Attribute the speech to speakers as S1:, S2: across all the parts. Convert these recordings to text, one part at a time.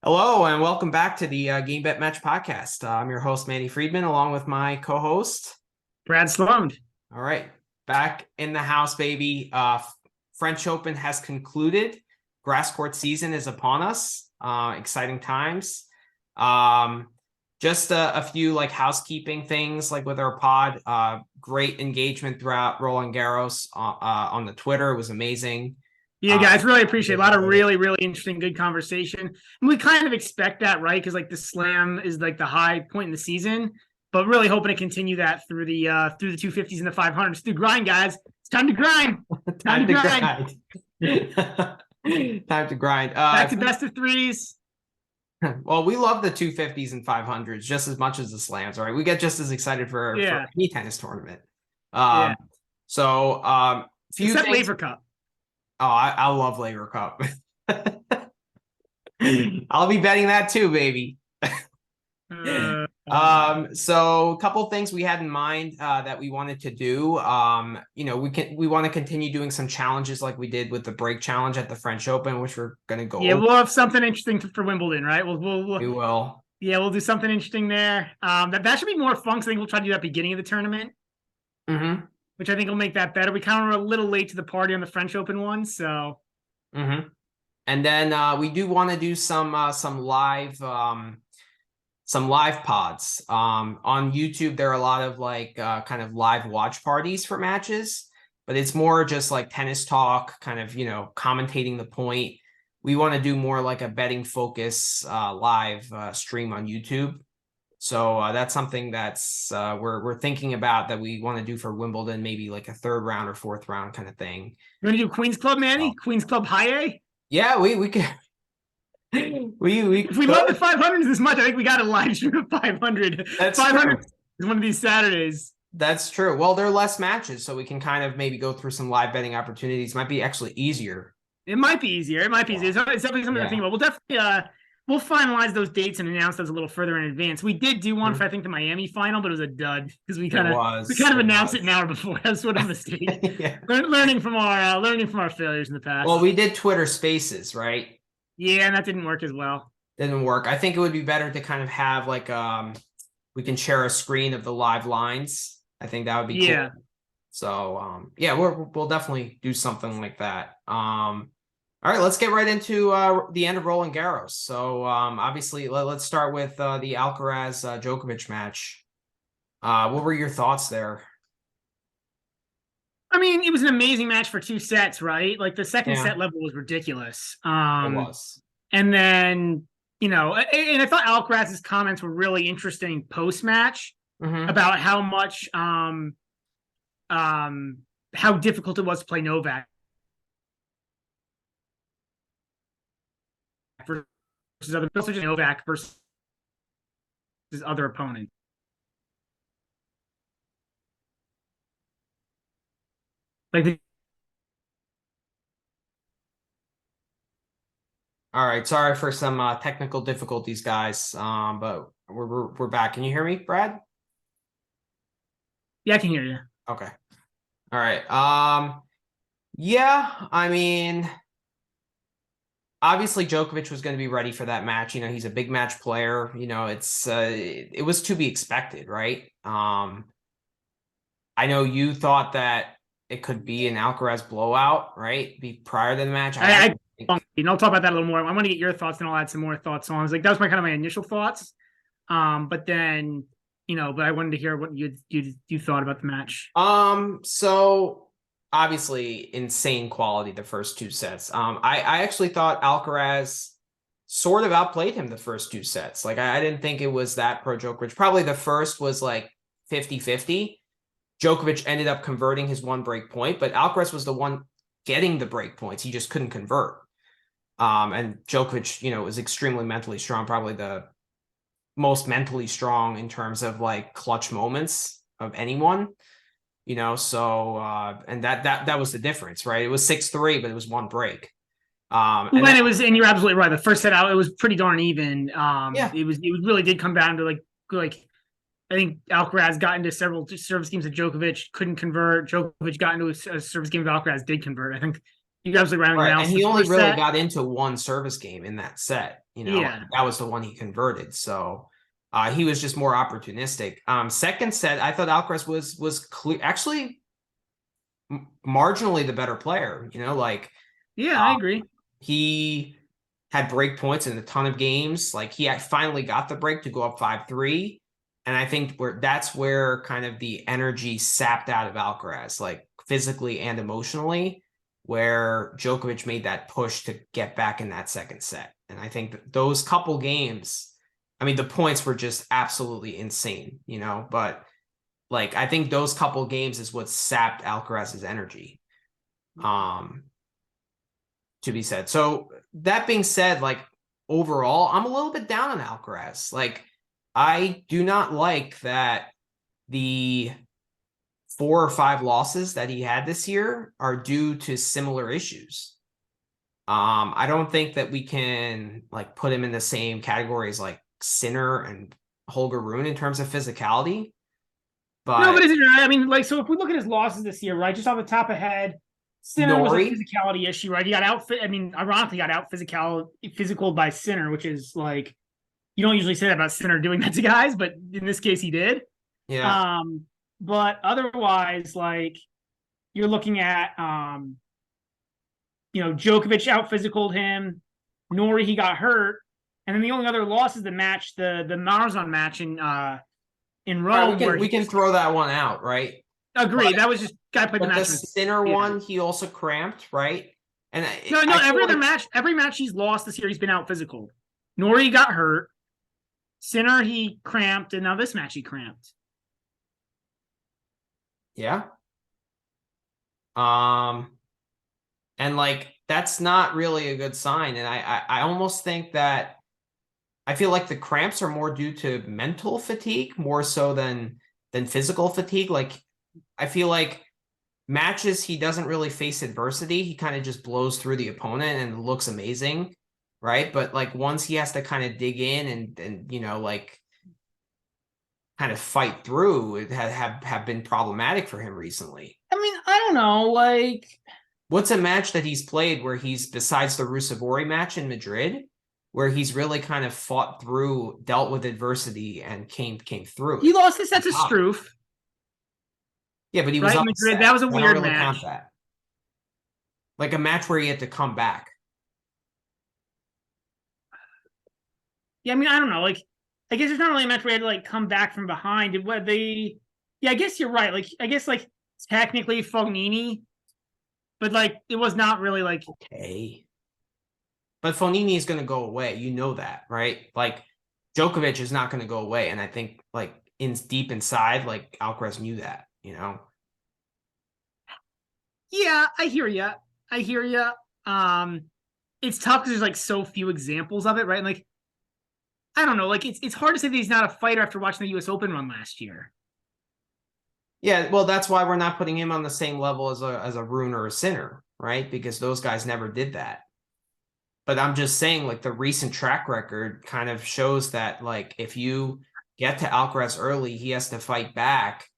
S1: Hello and welcome back to the Game Bet Match podcast. I'm your host, Manny Friedman, along with my co-host,
S2: Brad Sloan.
S1: All right, back in the house, baby. French Open has concluded. Grass court season is upon us. Exciting times. Just a few like housekeeping things like with our pod. Great engagement throughout Roland Garros on the Twitter. It was amazing.
S2: Yeah, guys, really appreciate it. A lot of really interesting, good conversation. And we kind of expect that, right? Because like the slam is like the high point in the season, but really hoping to continue that through the 250s and the 500s. Through grind, guys. It's time to grind.
S1: Time to grind. Time to grind.
S2: Back to best of threes.
S1: Well, we love the 250s and 500s just as much as the slams, right? We get just as excited for any tennis tournament. Few
S2: except Laver Cup.
S1: Oh, I love Laver Cup. I'll be betting that too, baby. So a couple things we had in mind that we wanted to do. We want to continue doing some challenges like we did with the break challenge at the French Open, which we're going to go
S2: over. We'll have something interesting for Wimbledon, right? We
S1: will.
S2: Yeah, we'll do something interesting there. That should be more fun. I think we'll try to do that beginning of the tournament.
S1: Mm-hmm.
S2: Which I think will make that better. We kind of were a little late to the party on the French Open one, so.
S1: Mm-hmm. And then we do want to do some live pods. On YouTube, there are a lot of like kind of live watch parties for matches, but it's more just like tennis talk, kind of, commentating the point. We want to do more like a betting focus live stream on YouTube. So that's something that's we're thinking about that we want to do for Wimbledon, maybe like a third round or fourth round kind of thing.
S2: You want to do Queen's Club, Manny? Queen's Club High A?
S1: Yeah, we can. If
S2: we love the 500s this much, I think we got a live stream of 500.
S1: That's
S2: 500 is one of these Saturdays.
S1: That's true. Well, there are less matches, so we can kind of maybe go through some live betting opportunities. Might be actually easier.
S2: It might be easier. It's definitely something to think about. We'll definitely we'll finalize those dates and announce those a little further in advance. We did do one for I think the Miami final, but it was a dud because we kind of announced it an hour before. That's sort of a mistake. learning from our failures in the past.
S1: Well, we did Twitter Spaces, right?
S2: Yeah, and that didn't work as well.
S1: Didn't work. I think it would be better to kind of have like we can share a screen of the live lines. I think that would be cool. So we'll definitely do something like that. All right, let's get right into the end of Roland Garros. So obviously, let's start with the Alcaraz Djokovic match. What were your thoughts there?
S2: I mean, it was an amazing match for two sets, right? Like the second set level was ridiculous. It
S1: was.
S2: And then, and I thought Alcaraz's comments were really interesting post-match about how much, how difficult it was to play Novak versus other opponent.
S1: All right, sorry for some technical difficulties, guys. But we're back. Can you hear me, Brad?
S2: Yeah, I can hear you.
S1: Okay. All right. Yeah, I mean, obviously Djokovic was going to be ready for that match. He's a big match player. It was to be expected, right? I know you thought that it could be an Alcaraz blowout, right? Prior to the match.
S2: I'll talk about that a little more. I want to get your thoughts, and I'll add some more thoughts on. That was my initial thoughts. But then, but I wanted to hear what you thought about the match.
S1: So obviously insane quality the first two sets. I actually thought Alcaraz sort of outplayed him the first two sets. Like I didn't think it was that pro Djokovic. Probably the first was like 50-50. Djokovic ended up converting his one break point, but Alcaraz was the one getting the break points. He just couldn't convert. And Djokovic, was extremely mentally strong, probably the most mentally strong in terms of like clutch moments of anyone, so and that was the difference, right? It was 6-3, but it was one break.
S2: And you're absolutely right. The first set out, it was pretty darn even. It really did come down to like I think Alcaraz got into several service games that Djokovic couldn't convert. Djokovic got into a service game that Alcaraz did convert. I think you guys are right.
S1: And he only really got into one service game in that set. that was the one he converted. So he was just more opportunistic. Second set, I thought Alcaraz was clear, actually marginally the better player,
S2: I agree.
S1: He had break points in a ton of games. Like he finally got the break to go up 5-3. And I think that's where kind of the energy sapped out of Alcaraz, like physically and emotionally, where Djokovic made that push to get back in that second set. And I think that those couple games, I mean, the points were just absolutely insane, but like, I think those couple games is what sapped Alcaraz's energy, to be said. So that being said, like overall, I'm a little bit down on Alcaraz. Like, I do not like that the 4 or 5 losses that he had this year are due to similar issues. I don't think that we can like put him in the same category as like Sinner and Holger Rune in terms of physicality. But
S2: no, but isn't it? I mean, like, so if we look at his losses this year, right, just off the top of head, Sinner was a physicality issue, right? He got ironically got out physical by Sinner, which is like, you don't usually say that about Sinner doing that to guys, but in this case he did.
S1: Yeah.
S2: But otherwise, like, you're looking at Djokovic out physicaled him, Norrie, he got hurt, and then the only other loss is the match, the marathon match in Rome.
S1: Right, we can throw that one out, right?
S2: Agreed. That was just guy played the match.
S1: The Sinner one, he also cramped, right? And
S2: every match he's lost this year, he's been out physical. Norrie got hurt. Sinner, he cramped, and now this match he cramped.
S1: Yeah. And like that's not really a good sign. And I almost think that I feel like the cramps are more due to mental fatigue more so than physical fatigue. Like I feel like matches he doesn't really face adversity. He kind of just blows through the opponent and looks amazing, right? But like once he has to kind of dig in and like kind of fight through, it have been problematic for him recently.
S2: I mean, I don't know, like
S1: what's a match that he's played where he's besides the Rusevori match in Madrid, where he's really kind of fought through, dealt with adversity, and came through.
S2: He lost the set to Struff.
S1: Yeah, but he was
S2: right? Madrid. That was a weird
S1: really
S2: match.
S1: Count that. Like a match where he had to come back.
S2: Yeah, I mean, I don't know. Like, I guess it's not really a match where he had to like come back from behind. Yeah, I guess you're right. Like, I guess like technically Fognini, but like it was not really like
S1: okay. But Fognini is going to go away. You know that, right? Like Djokovic is not going to go away, and I think like deep inside, like Alcaraz knew that.
S2: Yeah, I hear you. It's tough because there's like so few examples of it, right? And like, I don't know. Like, it's hard to say that he's not a fighter after watching the U.S. Open run last year.
S1: Yeah, well, that's why we're not putting him on the same level as a Rune or a Sinner, right? Because those guys never did that. But I'm just saying, like, the recent track record kind of shows that, like, if you get to Alcaraz early, he has to fight back.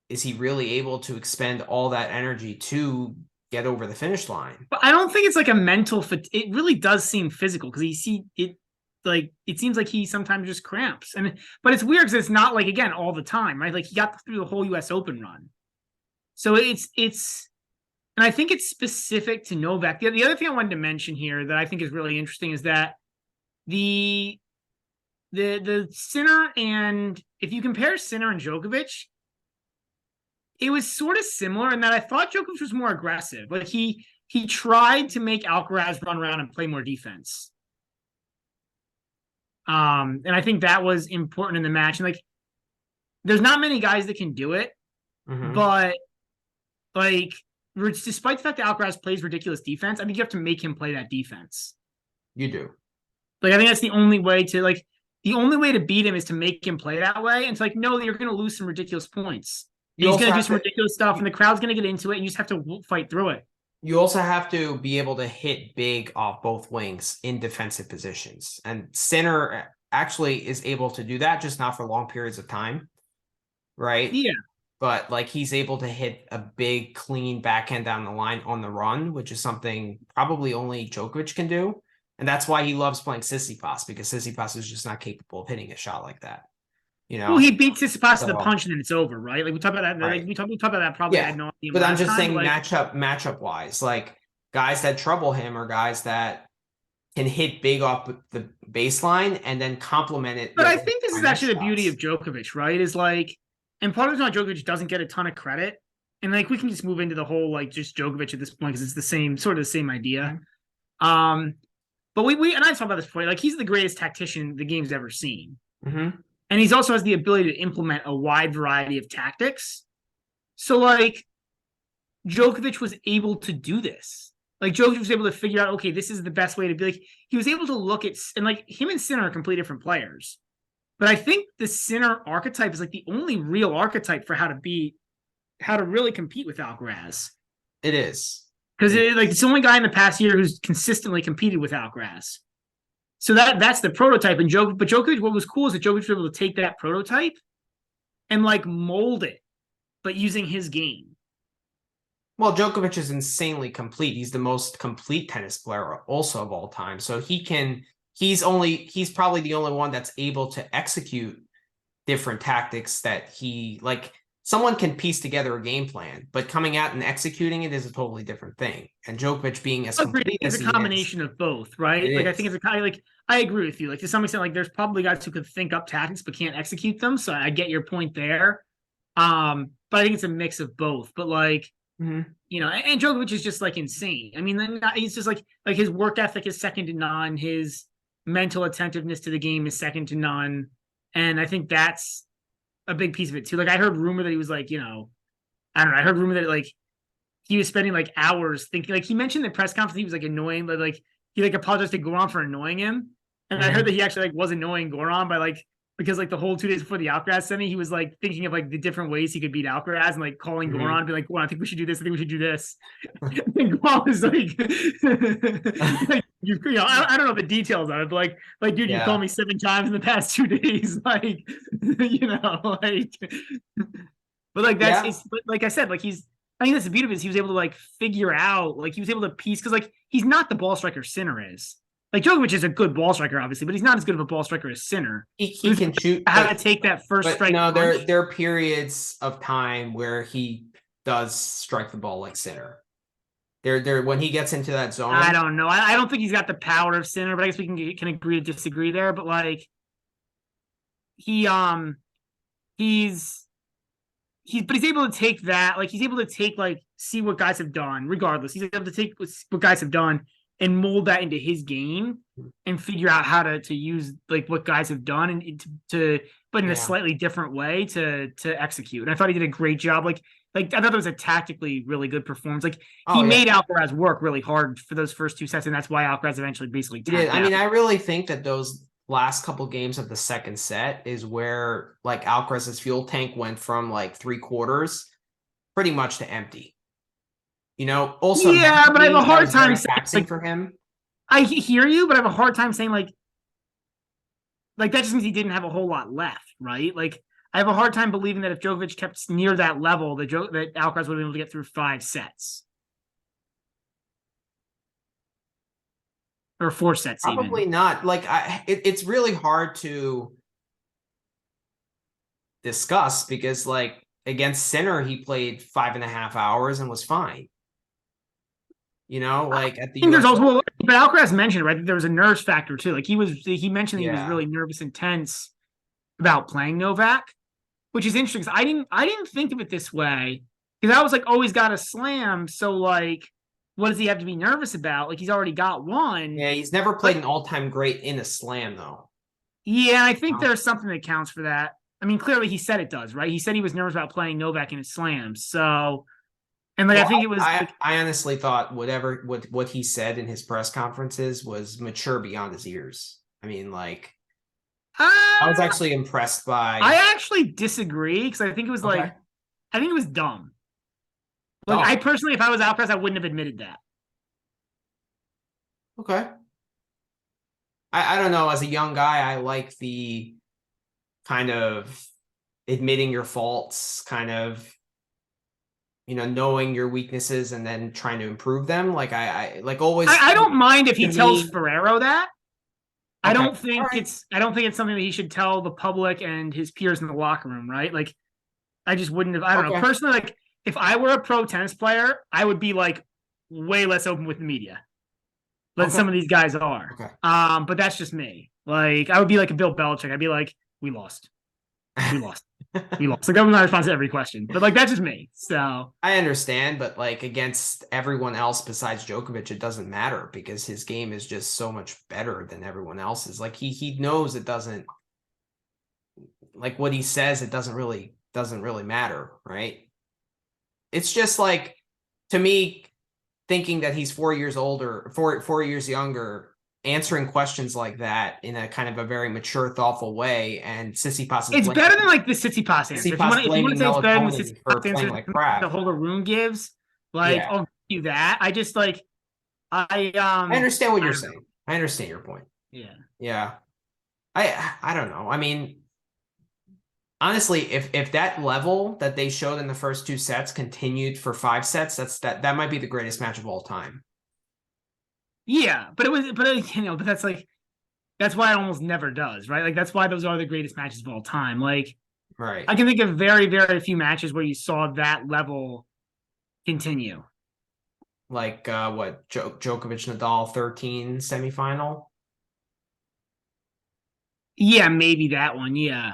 S1: Is he really able to expend all that energy to get over the finish line?
S2: But I don't think it's like a mental fit. It really does seem physical because it seems like he sometimes just cramps. But it's weird because it's not like, again, all the time, right? Like he got through the whole US Open run. So and I think it's specific to Novak. The other thing I wanted to mention here that I think is really interesting is that the Sinner, and if you compare Sinner and Djokovic, it was sort of similar in that I thought Djokovic was more aggressive. Like he tried to make Alcaraz run around and play more defense. And I think that was important in the match. And like, there's not many guys that can do it, but like, despite the fact that Alcaraz plays ridiculous defense, I think you have to make him play that defense.
S1: You do.
S2: Like, I think that's the only way to beat him is to make him play that way. And it's like, no, you're going to lose some ridiculous points. He's going to do some ridiculous stuff, and the crowd's going to get into it, and you just have to fight through it.
S1: You also have to be able to hit big off both wings in defensive positions. And Sinner actually is able to do that, just not for long periods of time, right?
S2: Yeah.
S1: But like he's able to hit a big, clean backhand down the line on the run, which is something probably only Djokovic can do. And that's why he loves playing Tsitsipas, because Tsitsipas is just not capable of hitting a shot like that.
S2: Well, he beat Tsitsipas to the punch and then it's over, right? Like we talk about that.
S1: Right.
S2: Like we talk about that probably ad nauseum.
S1: But I'm just saying matchup wise, like guys that trouble him are guys that can hit big off the baseline and then complement it.
S2: But I think this is actually the beauty of Djokovic, right? Is like, and part of the reason why Djokovic doesn't get a ton of credit, and like we can just move into the whole like just Djokovic at this point because it's the same idea. But we and I talked about this before. Like he's the greatest tactician the game's ever seen, and he's also has the ability to implement a wide variety of tactics. So like, Djokovic was able to do this. Like Djokovic was able to figure out, okay, this is the best way to be. Like he was able to look at, and like him and Sinner are completely different players. But I think the Sinner archetype is like the only real archetype for how to really compete with Alcaraz.
S1: It is.
S2: Because it's the only guy in the past year who's consistently competed with Alcaraz. So that's the prototype. But Djokovic, what was cool is that Djokovic was able to take that prototype and like mold it, but using his game.
S1: Well, Djokovic is insanely complete. He's the most complete tennis player also of all time. So he's probably the only one that's able to execute different tactics that someone can piece together a game plan, but coming out and executing it is a totally different thing. And Djokovic being as complete as he is.
S2: It's a combination of both, right? Like I think it's a kind of like, I agree with you. Like to some extent, like there's probably guys who could think up tactics but can't execute them. So I get your point there. But I think it's a mix of both. But like, you know, and Djokovic is just like insane. I mean, he's just like his work ethic is second to none. His mental attentiveness to the game is second to none. And I think that's a big piece of it too. Like I heard rumor that he was like, you know, I don't know. I heard rumor that like he was spending like hours thinking. Like he mentioned in the press conference he was like annoying, like he like apologized to Goran for annoying him. And I heard that he actually like was annoying Goran by like, because like the whole 2 days before the Alcaraz semi, he was like thinking of like the different ways he could beat Alcaraz and like calling Goran, be like, "Well, I think we should do this. I think we should do this." And Goran was like, you know, I don't know the details of it, but like, dude, you called me 7 times in the past 2 days, like, you know, like. But like it's like I said, like I think that's the beauty of it is he was able to like figure out, like he was able to piece, because like he's not the ball striker Sinner is. Like Djokovic is a good ball striker, obviously, but he's not as good of a ball striker as Sinner.
S1: He can shoot.
S2: How to take that first strike?
S1: No, there are periods of time where he does strike the ball like Sinner. There when he gets into that zone.
S2: I don't know. I don't think he's got the power of Sinner, but I guess we can agree to disagree there. But like he's able to take that. Like he's able to take like see what guys have done, regardless. He's able to take what guys have done and mold that into his game and figure out how to use like what guys have done and but in a slightly different way to execute. And I thought he did a great job. Like I thought it was a tactically really good performance. Like he made Alcaraz work really hard for those first 2 sets, and that's why Alcaraz eventually basically tapped out.
S1: I mean, I really think that those last couple games of the second set is where like Alcaraz's fuel tank went from like 3/4 pretty much to empty. You know, also,
S2: but I have a hard time
S1: saying for him.
S2: I hear you, but I have a hard time saying like that just means he didn't have a whole lot left, right? Like I have a hard time believing that if Djokovic kept near that level, that Alcaraz would have been able to get through 5 sets or 4 sets.
S1: Probably not. Like it's really hard to discuss because like against Sinner, he played 5.5 hours and was fine. You know, like at the
S2: there's also, but Alcaraz mentioned, right, that there was a nerves factor too. Like he mentioned that he was really nervous and tense about playing Novak, which is interesting because I didn't think of it this way because I was like always got a slam. So like, what does he have to be nervous about? Like he's already got one.
S1: Yeah, he's never played an all-time great in a slam though.
S2: Yeah, I think there's something that counts for that. I mean, clearly he said it does, right? He said he was nervous about playing Novak in his slams. So. And like I think it was.
S1: I honestly thought what he said in his press conferences was mature beyond his years. I mean, like I was actually impressed by.
S2: I actually disagree because I think it was I think it was dumb. Like I personally, if I was Alcaraz, I wouldn't have admitted that.
S1: Okay. I don't know. As a young guy, I like the kind of admitting your faults kind of. knowing your weaknesses and then trying to improve them. Like I like always.
S2: I don't mind if he tells Ferrero that. Okay. I don't think it's something that he should tell the public and his peers in the locker room, right? Like, I just wouldn't have. I don't know. Personally, like, if I were a pro tennis player, I would be like way less open with the media than some of these guys are.
S1: Okay.
S2: But that's just me. Like, I would be like a Bill Belichick. I'd be like, we lost. We lost. We lost. Like, that was my response to every question. But like, that's just me. So
S1: I understand, but like against everyone else besides Djokovic, it doesn't matter because his game is just so much better than everyone else's. Like he knows it doesn't, like what he says, it doesn't really matter, right? It's just like, to me, thinking that he's 4 years older, 4 years younger, answering questions like that in a kind of a very mature, thoughtful way, and Tsitsipas is
S2: it's better than like the Tsitsipas answer. If you want to say it's better than the Tsitsipas answer
S1: like crap.
S2: The whole room gives, like, I'll give you that. I just like, I
S1: understand what you're saying. I understand your point.
S2: Yeah.
S1: I don't know. I mean, honestly, if that level that they showed in the first 2 sets continued for 5 sets, that might be the greatest match of all time.
S2: Yeah, but that's why it almost never does, right? Like, that's why those are the greatest matches of all time. Like,
S1: right.
S2: I can think of very, very few matches where you saw that level continue.
S1: Like what, Djokovic Nadal 13 semifinal?
S2: Yeah, maybe that one. Yeah.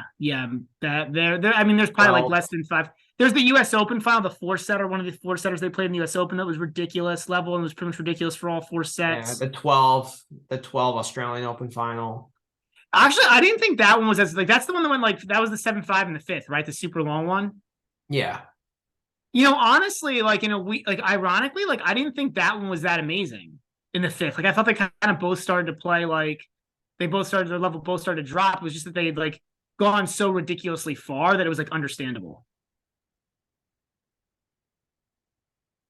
S2: That there. I mean, there's probably like less than 5. There's the U.S. Open final, the 4-setter, one of the 4-setters they played in the U.S. Open that was ridiculous level and was pretty much ridiculous for all 4 sets.
S1: Yeah, the 12 Australian Open final.
S2: Actually, I didn't think that one was as like, that's the one that went like, that was the 7-5 and the 5th, right? The super long one.
S1: Yeah.
S2: Honestly, like in a week, like ironically, like I didn't think that one was that amazing in the 5th. Like I thought they kind of both started to play like their level both started to drop. It was just that they had like gone so ridiculously far that it was like understandable.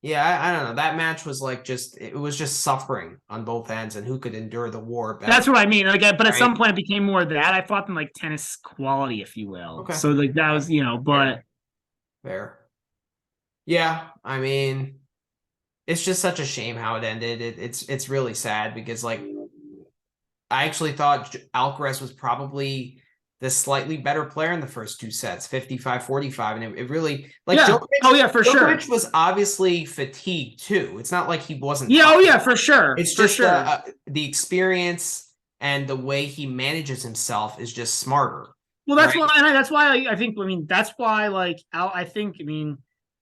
S1: Yeah, I don't know. That match was like it was just suffering on both ends, and who could endure the war better.
S2: That's what I mean. Like, but at some point it became more of that. I thought them like tennis quality, if you will. Okay. So like that was, but
S1: fair. Yeah, I mean, it's just such a shame how it ended. It's really sad because like I actually thought Alcaraz was probably the slightly better player in the first 2 sets, 55-45. And it really, like,
S2: Djokovic, for sure.
S1: Djokovic was obviously fatigued too. It's not like he wasn't.
S2: Yeah, for sure.
S1: It's just the experience and the way he manages himself is just smarter.
S2: Well, that's why, and that's why I think, that's why, like, I think,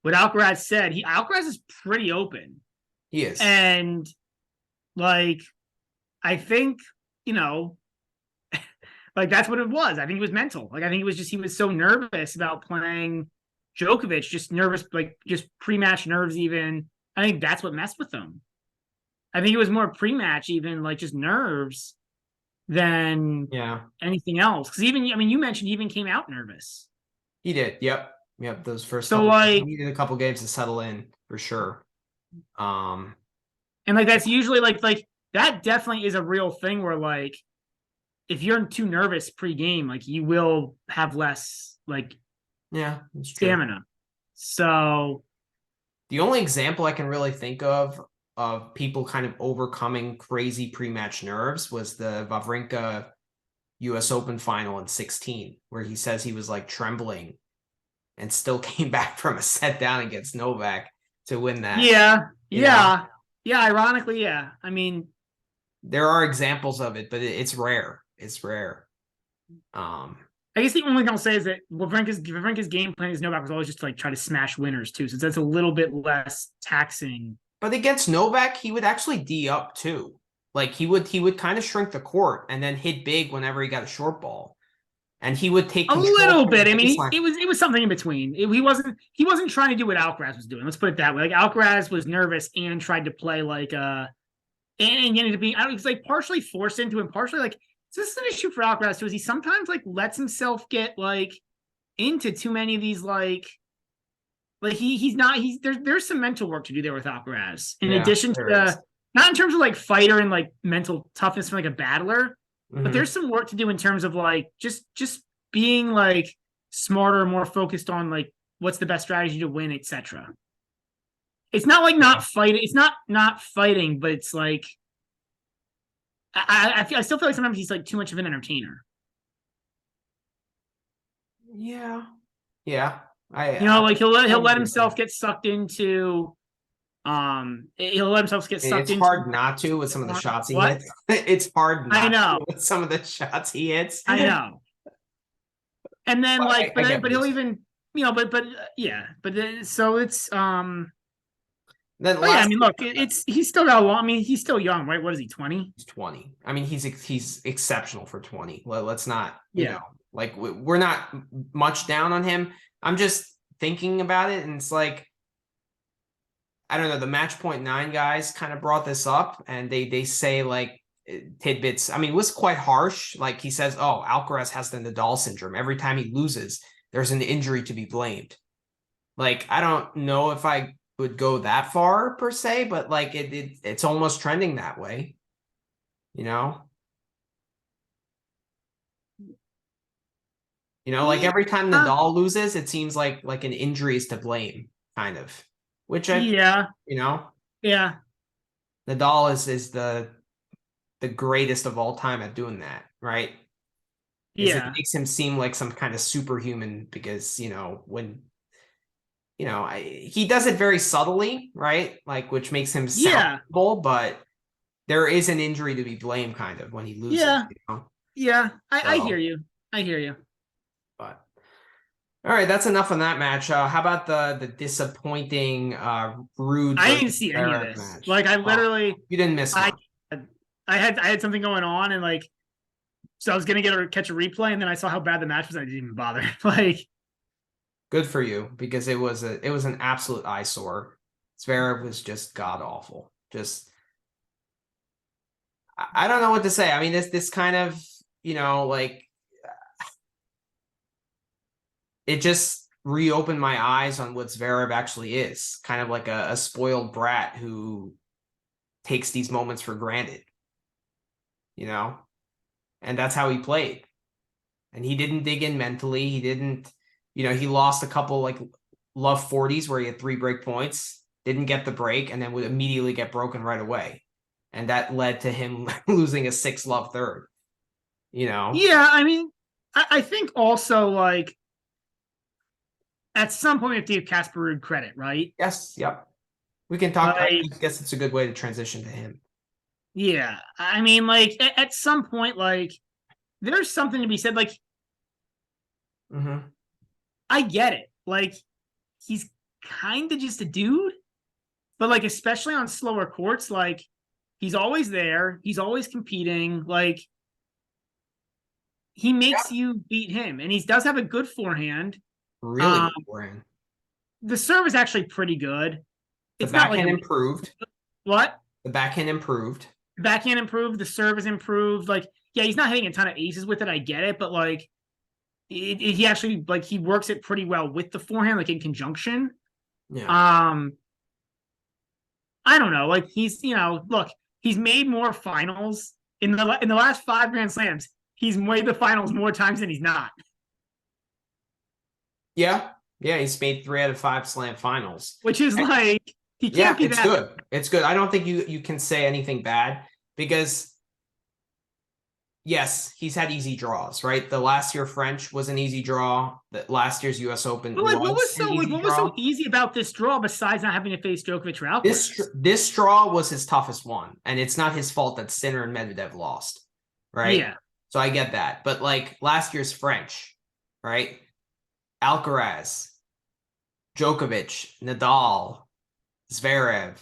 S2: what Alcaraz said, Alcaraz is pretty open.
S1: He is.
S2: And, like, I think, like, that's what it was. I think it was mental. Like, I think it was just, he was so nervous about playing Djokovic, just nervous, like, just pre-match nerves even. I think that's what messed with him. I think it was more pre-match even, like, just nerves than anything else. Because even, you mentioned he even came out nervous.
S1: He did. Yep. Those first
S2: he
S1: needed a couple games to settle in for sure.
S2: And, like, that's usually, like, that definitely is a real thing where, like, if you're too nervous pre-game, like, you will have less, like, stamina. So
S1: the only example I can really think of people kind of overcoming crazy pre-match nerves was the Wawrinka US Open final in 2016, where he says he was like trembling and still came back from a set down against Novak to win that.
S2: Yeah. Ironically,
S1: there are examples of it, but it's rare. It's rare.
S2: I guess the only thing I'll say is that Wawrinka's game plan is Novak was always just to, like, try to smash winners too, so that's a little bit less taxing.
S1: But against Novak, he would actually D up too. Like he would kind of shrink the court and then hit big whenever he got a short ball, and he would take
S2: a little bit. It was something in between. He wasn't trying to do what Alcaraz was doing. Let's put it that way. Like, Alcaraz was nervous and tried to play like and ended up being, he's like partially forced into it, partially like. So this is an issue for Alcaraz too, is he sometimes like lets himself get like into too many of these there's some mental work to do there with Alcaraz. In addition to not in terms of like fighter and like mental toughness from like a battler, but there's some work to do in terms of like just being like smarter, more focused on like what's the best strategy to win, etc. It's not like not fighting. It's not fighting, but it's like I still feel like sometimes he's like too much of an entertainer.
S1: Yeah.
S2: Like he'll let himself get sucked into. He'll let himself get sucked into.
S1: It's hard not to with some of the shots he hits. It's hard not to with some of the shots he hits.
S2: I know. And then but he'll even yeah. So it's Then yeah, I mean, look, he's still got a long. I mean, he's still young, right? What is he? 20?
S1: He's 20. I mean, he's exceptional for 20. Let's not, like we're not much down on him. I'm just thinking about it, and it's like, I don't know. The Match Point 9 guys kind of brought this up, and they say like tidbits. I mean, it was quite harsh. Like he says, "Oh, Alcaraz has the Nadal syndrome. Every time he loses, there's an injury to be blamed." Like, I don't know if I would go that far per se, but like it's almost trending that way, like every time Nadal loses, it seems like an injury is to blame, kind of, which
S2: yeah.
S1: Nadal is the greatest of all time at doing that, right? It makes him seem like some kind of superhuman because when he does it very subtly, right? Like, which makes him sound cool, but there is an injury to be blamed, kind of, when he loses.
S2: I hear you.
S1: But all right, that's enough on that match. How about the disappointing Ruud?
S2: I didn't see any of this match. Like, I literally
S1: you didn't miss much.
S2: I had something going on, and like, so I was gonna catch a replay, and then I saw how bad the match was, and I didn't even bother. Like,
S1: good for you, because it was an absolute eyesore. Zverev was just god awful. Just, I don't know what to say. I mean, this kind of, like, it just reopened my eyes on what Zverev actually is. Kind of like a spoiled brat who takes these moments for granted, and that's how he played. And he didn't dig in mentally. He didn't, he lost a couple like love 40s where he had 3 break points, didn't get the break, and then would immediately get broken right away. And that led to him losing a 6 love third, Yeah,
S2: I mean, I think also, like, at some point we have to give Casper Ruud credit, right?
S1: Yes, yep. We can talk. I guess it's a good way to transition to him.
S2: Yeah. I mean, like, at some point, like, there's something to be said. Like, I get it. Like, he's kind of just a dude, but like, especially on slower courts, like, he's always there. He's always competing. Like, he makes you beat him, and he does have a good forehand.
S1: Really good forehand.
S2: The serve is actually pretty good.
S1: The backhand improved.
S2: What?
S1: The backhand improved.
S2: Backhand improved. The serve is improved. Like, yeah, he's not hitting a ton of aces with it. I get it, but like, he actually, like, he works it pretty well with the forehand, like in conjunction.
S1: Yeah.
S2: I don't know. Like, he's, look, he's made more finals in the last 5 Grand Slams. He's made the finals more times than he's not.
S1: Yeah, he's made 3 out of 5 slam finals,
S2: which is like, he can't be
S1: that good. It's good. I don't think you can say anything bad, because yes, he's had easy draws, right? The last year French was an easy draw. The last year's U.S. Open
S2: what was so easy about this draw besides not having to face Djokovic or Alcaraz?
S1: This draw was his toughest one, and it's not his fault that Sinner and Medvedev lost, right?
S2: Yeah.
S1: So I get that, but like last year's French, right? Alcaraz, Djokovic, Nadal, Zverev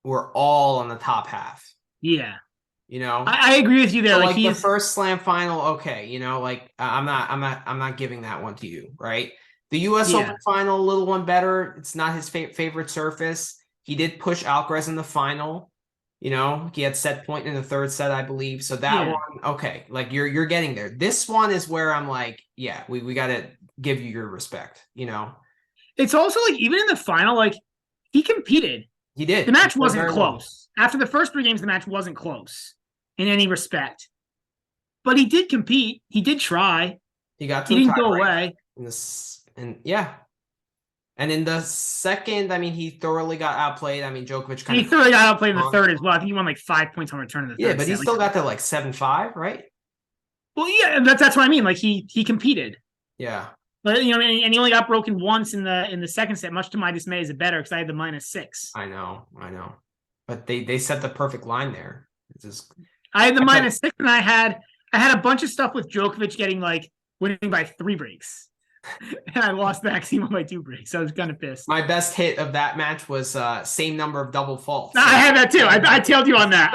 S1: were all on the top half.
S2: Yeah. I agree with you there.
S1: So like the first slam final, okay, like I'm not giving that one to you, right? The US Open final, a little one better. It's not his favorite surface. He did push Alcaraz in the final. He had set point in the 3rd set, I believe. So that one, okay, like you're getting there. This one is where I'm like, yeah, we got to give you your respect,
S2: It's also like, even in the final, like, he competed.
S1: He did.
S2: The match wasn't close. Well. After the first 3 games, the match wasn't close in any respect. But he did compete. He did try.
S1: He got
S2: to He didn't go away.
S1: And And in the second, I mean, he thoroughly got outplayed. I mean, Djokovic
S2: he thoroughly got outplayed in the third as well. I think he won like 5 points on return in the third.
S1: Yeah, but he still got to like 7-5, right?
S2: Well, yeah, that's what I mean. Like he competed.
S1: Yeah.
S2: But and he only got broken once in the second set, much to my dismay as a better because I had the -6.
S1: I know. But they set the perfect line there.
S2: I had the -6, and I had a bunch of stuff with Djokovic getting like winning by 3 breaks. And I lost the Maximo by 2 breaks. So I was kind of pissed.
S1: My best hit of that match was same number of double faults.
S2: I had that too. I tailed you on that.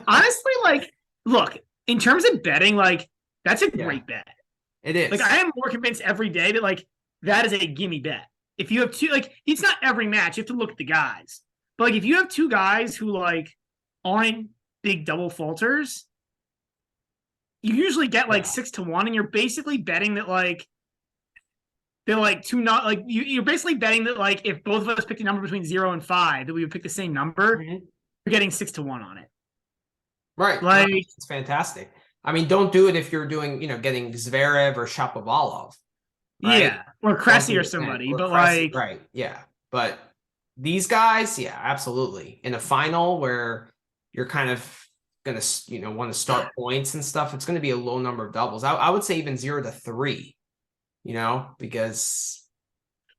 S2: Honestly, like, look, in terms of betting, like, that's a great bet.
S1: It is.
S2: Like, I am more convinced every day that, like, that is a gimme bet. If you have two, like, it's not every match. You have to look at the guys. But, like, if you have 2 guys who, like, aren't big double faulters, you usually get, like, 6-1, and you're basically betting that, like, they're like you're basically betting that like if both of us picked a number between 0 and 5, that we would pick the same number. You're getting 6-1 on it.
S1: Right. Like it's fantastic. I mean, don't do it if you're doing, getting Zverev or Shapovalov.
S2: Right? Yeah. Or Cressy or somebody. But Cressy, like
S1: right. Yeah. But these guys, yeah, absolutely. In a final where you're kind of gonna want to start points and stuff, it's gonna be a low number of doubles. I would say even 0-3. Because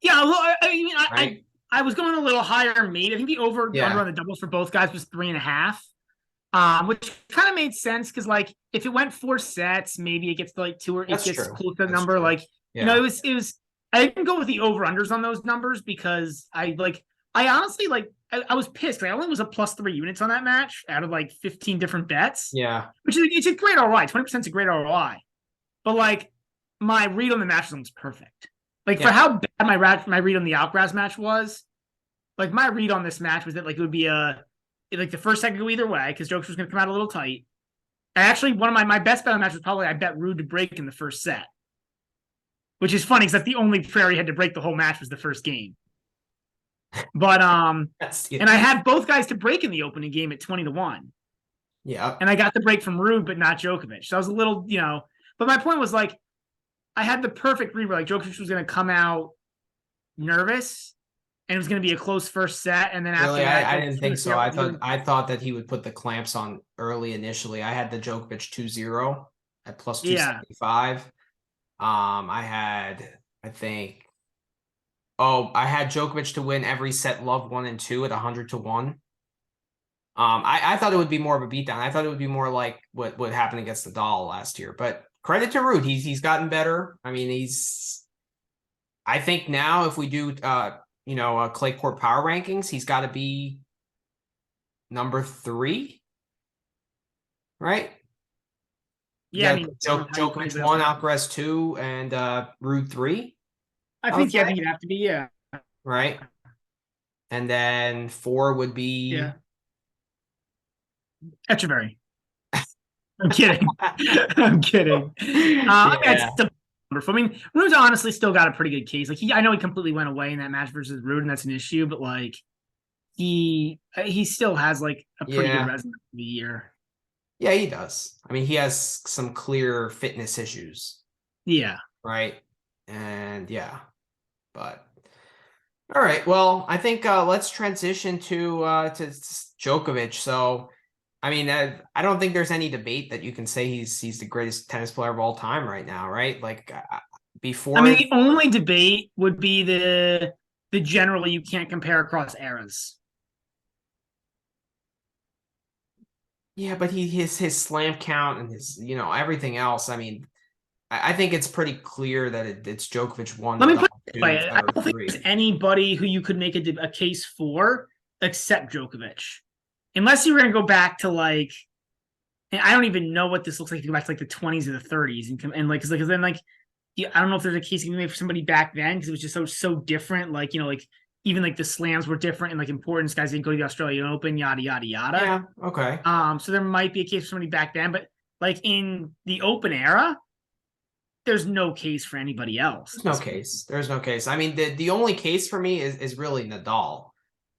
S2: I was going a little higher mate. I think the over under on the doubles for both guys was 3.5, which kind of made sense because like if it went 4 sets, maybe it gets to like 2 or it gets close to the number. True. Like it was. I didn't go with the over unders on those numbers because I honestly I was pissed. I only was a +3 units on that match out of like 15 different bets.
S1: Yeah,
S2: which is it's a great ROI. 20% is a great ROI, but like. My read on the match was almost perfect. Like for how bad my read on the Alcaraz match was, like my read on this match was that like it would be like the first set could go either way because Djokovic was going to come out a little tight. And actually, one of my best bet on the match was probably I bet Ruud to break in the first set, which is funny because that's the only prayer he had to break the whole match was the first game. But and I had both guys to break in the opening game at 20-1.
S1: Yeah,
S2: and I got the break from Ruud, but not Djokovic. So I was a little, But my point was like. I had the perfect read where like Djokovic was going to come out nervous, and it was going to be a close first set, and then after that,
S1: I didn't think so. I thought that he would put the clamps on early initially. I had the Djokovic 2-0 at +275. I had Djokovic to win every set, love 1 and 2 at 100-1. I thought it would be more of a beatdown. I thought it would be more like what happened against Nadal last year, but. Credit to Ruud. He's gotten better. I mean, I think now if we do, clay court power rankings, he's got to be number 3, right?
S2: Yeah, I mean,
S1: Djokovic 1, Alcaraz 2, and Ruud 3.
S2: I think you'd have to be,
S1: right. And then 4 would be
S2: Echeverry. I'm kidding. I'm kidding. That's the I mean, Ruud's honestly still got a pretty good case. Like I know he completely went away in that match versus Ruud, and that's an issue. But like, he still has like a pretty good resume for the year.
S1: Yeah, he does. I mean, he has some clear fitness issues.
S2: Yeah.
S1: Right. And but all right. Well, I think let's transition to Djokovic. So. I mean, I don't think there's any debate that you can say he's the greatest tennis player of all time right now, right? Like before.
S2: I mean, the only debate would be the generally you can't compare across eras.
S1: Yeah, but his slam count and his everything else. I mean, I think it's pretty clear that it's Djokovic 1.
S2: Let me put it this way: I don't think there's anybody who you could make a case for except Djokovic. Unless you were going to go back to like, and I don't even know what this looks like if you go back to like the 20s or the 30s and like, because then like, I don't know if there's a case you can make for somebody back then because it was just so different. Like, like even like the slams were different and like importance guys didn't go to the Australian Open, yada, yada, yada.
S1: Yeah. Okay.
S2: So there might be a case for somebody back then, but like in the Open era, there's no case for anybody else.
S1: There's no case. I mean, the only case for me is really Nadal.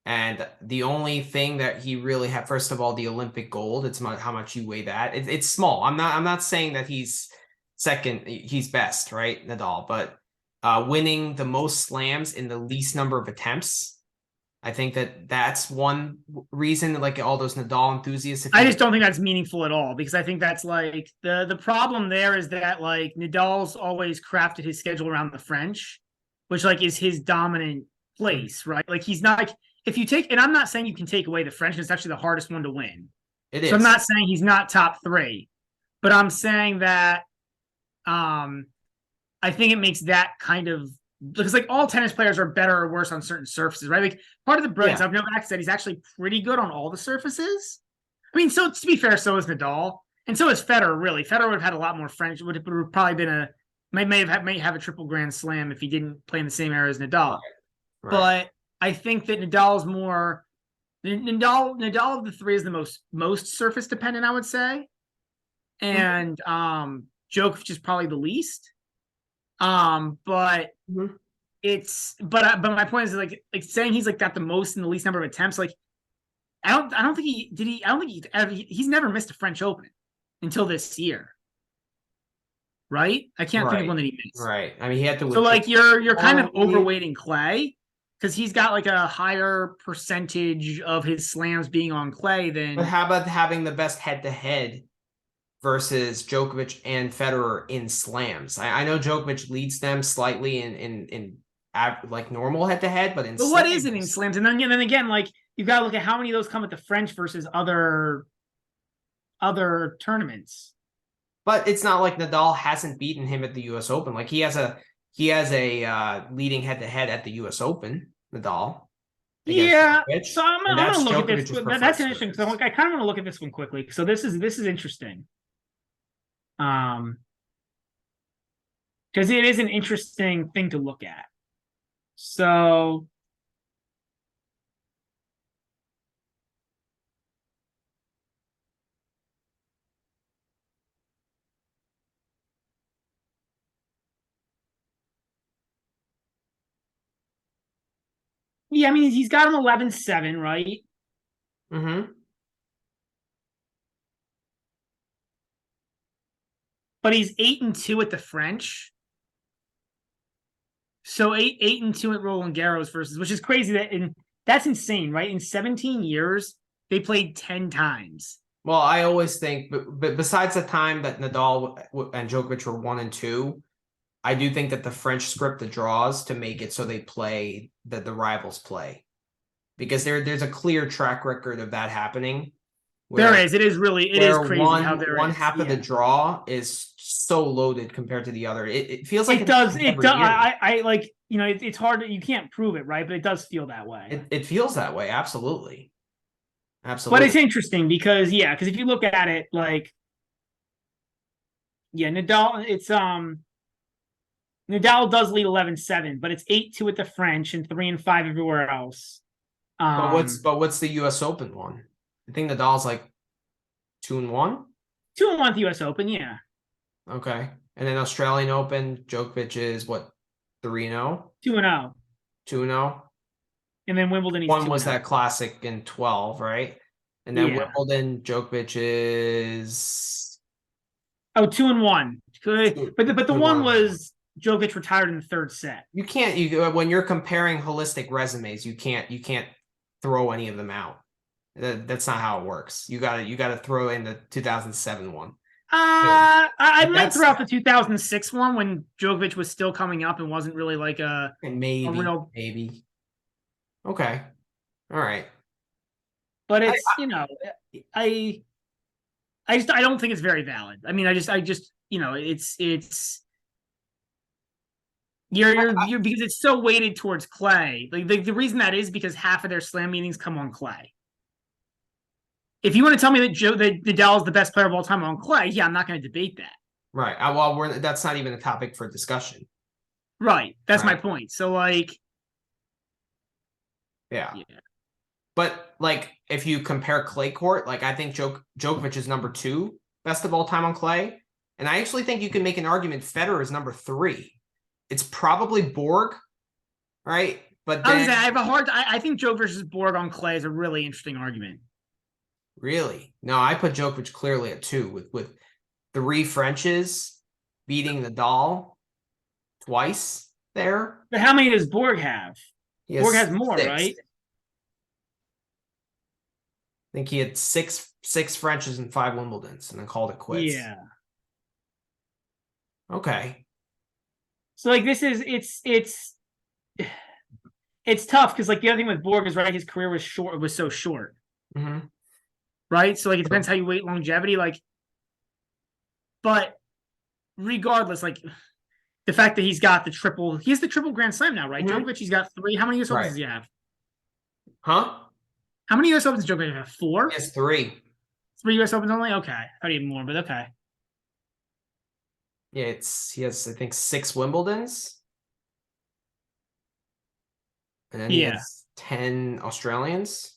S1: And the only thing that he really had, first of all, the Olympic gold. It's how much you weigh that. It's small. I'm not saying that he's second. He's best, right, Nadal. But winning the most slams in the least number of attempts. I think that's one reason, like all those Nadal enthusiasts.
S2: I just don't think that's meaningful at all, because I think that's like the problem there is that like Nadal's always crafted his schedule around the French, which like is his dominant place, right? Like he's not like, if you take, and I'm not saying you can take away the French, it's actually the hardest one to win.
S1: It is.
S2: So I'm not saying he's not top 3, but I'm saying that I think it makes that kind of, because like all tennis players are better or worse on certain surfaces, right? Like part of the brilliance of Novak said he's actually pretty good on all the surfaces. I mean, so to be fair, so is Nadal, and so is Federer. Really, Federer would have had a lot more French. Would have probably been may have a triple Grand Slam if he didn't play in the same era as Nadal. Right. But I think that Nadal's more Nadal of the 3 is the most surface dependent, I would say, and Djokovic is probably the least. But it's but my point is like saying he's like got the most in the least number of attempts. Like I don't think he's never missed a French Open until this year, right? I can't think of one that he missed.
S1: Right. I mean, he had to.
S2: So like you're kind of overweighting clay, because he's got like a higher percentage of his slams being on clay than.
S1: But how about having the best head-to-head versus Djokovic and Federer in slams? I know Djokovic leads them slightly in like normal head-to-head, but
S2: slams, what is it in slams? And then again, like you've got to look at how many of those come at the French versus other tournaments.
S1: But it's not like Nadal hasn't beaten him at the U.S. Open. Like he has a leading head-to-head at the U.S. Open, Nadal.
S2: Yeah, Djokovic. So I'm gonna look at this. That's interesting. So I kind of want to look at this one quickly. So this is interesting. Because it is an interesting thing to look at. So yeah, I mean he's got him 11-7, right? But he's 8-2 at the French. So 8-2 at Roland Garros versus, which is crazy that's insane, right? In 17 years, they played 10 times.
S1: Well, I always think, but besides the time that Nadal and Djokovic were 1 and 2, I do think that the French script the draws to make it so they play that the rivals play, because there's a clear track record of that happening.
S2: There is. It is crazy how
S1: one half of the draw is so loaded compared to the other. It feels like
S2: it does. I like, you know, it's hard. You can't prove it, right? But it does feel that way.
S1: It feels that way. Absolutely. Absolutely.
S2: But it's interesting because if you look at it, like, Nadal, Nadal does lead 11-7, but it's 8-2 at the French and 3-5 everywhere else.
S1: But what's the U.S. Open one? I think Nadal's like 2-1.
S2: 2-1 at the U.S. Open, yeah.
S1: Okay, and then Australian Open, Djokovic is what, 3-0?
S2: 2-0.
S1: 2-0.
S2: And then Wimbledon, he's
S1: one was that classic in 12, right? And then Wimbledon, Djokovic is
S2: 2-1. But the one was Djokovic retired in the 3rd set.
S1: You can't when you're comparing holistic resumes, you can't throw any of them out. That's not how it works. You got to throw in the 2007 one.
S2: I might throw out the 2006 one when Djokovic was still coming up and wasn't really like
S1: maybe. Okay. All right.
S2: But it's, I don't think it's very valid. I mean, I just, it's you're because it's so weighted towards clay. Like the reason that is because half of their slam meetings come on clay. If you want to tell me that Nadal is the best player of all time on clay, I'm not going to debate that.
S1: Right. Well, that's not even a topic for discussion.
S2: Right. That's my point. So, like,
S1: yeah. But like, if you compare clay court, like I think Djokovic is number 2 best of all time on clay, and I actually think you can make an argument Federer is number 3. It's probably Borg, right? But then,
S2: I think Djokovic versus Borg on clay is a really interesting argument.
S1: Really? No, I put Djokovic clearly at 2 with 3 Frenches beating Nadal twice. there.
S2: But how many does Borg have? Borg has more,
S1: 6.
S2: right?
S1: I think he had six Frenches and 5 Wimbledons, and then called it quits.
S2: Yeah.
S1: Okay.
S2: So like this is it's tough because like the other thing with Borg is right, his career was so short.
S1: Mm-hmm.
S2: Right. So like it depends how you weight longevity. Like, but regardless, like the fact that he has the triple Grand Slam now, right?
S1: Mm-hmm.
S2: Djokovic, he's got 3. How many US Opens does he have?
S1: Huh?
S2: How many US Opens does Djokovic have? 4?
S1: He has 3.
S2: 3 US Opens only? Okay. I thought even more, but okay.
S1: Yeah, he has, I think, 6 Wimbledons. And then he has 10 Australians.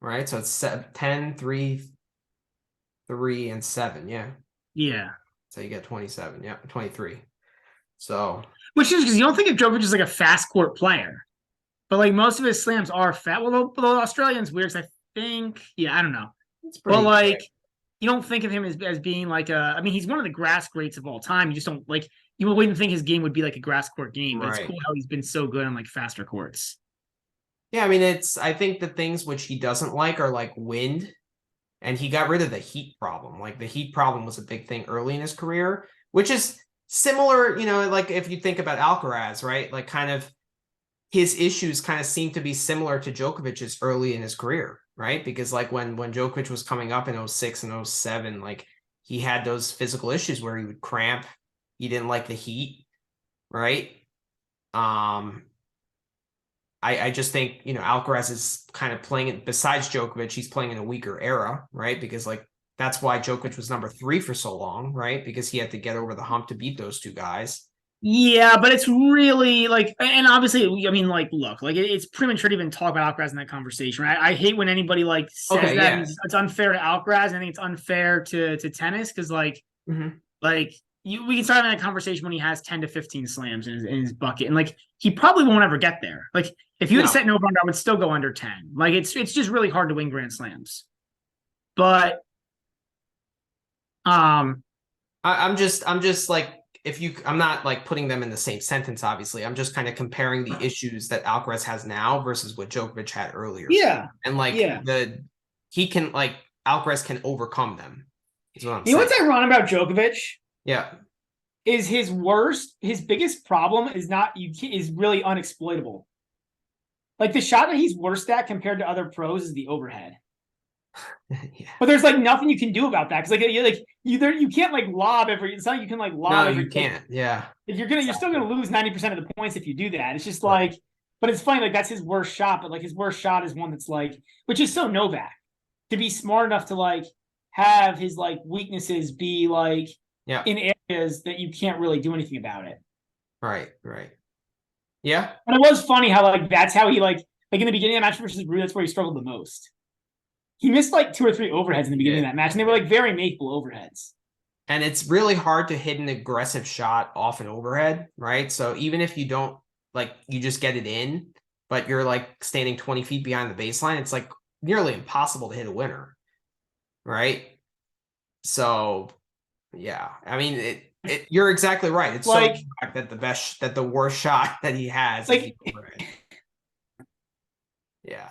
S1: Right? So it's 10, 3, 3, and 7. Yeah.
S2: Yeah.
S1: So you get 27. Yeah, 23. So.
S2: Which is because you don't think of Djokovic as like a fast court player. But like most of his slams are fast. Well, the Australian's weird because I think, I don't know. But like, quick. You don't think of him as being like I mean, he's one of the grass greats of all time. You just don't like, you wouldn't think his game would be like a grass court game, but it's cool how he's been so good on like faster courts.
S1: Yeah, I mean, I think the things which he doesn't like are like wind, and he got rid of the heat problem. Like the heat problem was a big thing early in his career, which is similar, like if you think about Alcaraz, right? Like kind of his issues kind of seem to be similar to Djokovic's early in his career, right? Because like when Djokovic was coming up in 06 and 07, like he had those physical issues where he would cramp. He didn't like the heat, right? I just think, Alcaraz is kind of playing it, besides Djokovic, he's playing in a weaker era, right? Because like that's why Djokovic was number 3 for so long, right? Because he had to get over the hump to beat those 2 guys.
S2: Yeah, but it's really like, and obviously, I mean, like, look, like it's premature to even talk about Alcaraz in that conversation, right? I hate when anybody like says that. Yes. It's unfair to Alcaraz. I think it's unfair to tennis because like, like we can start having that conversation when he has 10 to 15 slams in his bucket, and like he probably won't ever get there. Like if you had set an over under, I would still go under 10. Like it's just really hard to win Grand Slams. But
S1: I'm just like, I'm not like putting them in the same sentence, obviously. I'm just kind of comparing the issues that Alcaraz has now versus what Djokovic had earlier.
S2: Yeah.
S1: And like Alcaraz can overcome them. Is what I'm saying.
S2: You know what's ironic about Djokovic?
S1: Yeah.
S2: Is his biggest problem is really unexploitable. Like the shot that he's worst at compared to other pros is the overhead. Yeah. But there's like nothing you can do about that because you can't like lob every. It's not like you can like lob.
S1: No, you can't. Yeah.
S2: If you're still gonna lose 90% of the points if you do that. It's just like, but it's funny like that's his worst shot. But like his worst shot is one that's like, which is so Novak, to be smart enough to like have his like weaknesses be like in areas that you can't really do anything about it.
S1: Right. Yeah.
S2: And it was funny how like that's how he like in the beginning of the match versus Ruud, that's where he struggled the most. He missed like 2 or 3 overheads in the beginning of that match, and they were like very makeable overheads.
S1: And it's really hard to hit an aggressive shot off an overhead, right? So even if you don't you just get it in, but you're like standing 20 feet behind the baseline, it's like nearly impossible to hit a winner, right? So, yeah, I mean, you're exactly right. It's like so that the worst shot that he has is the overhead. Yeah.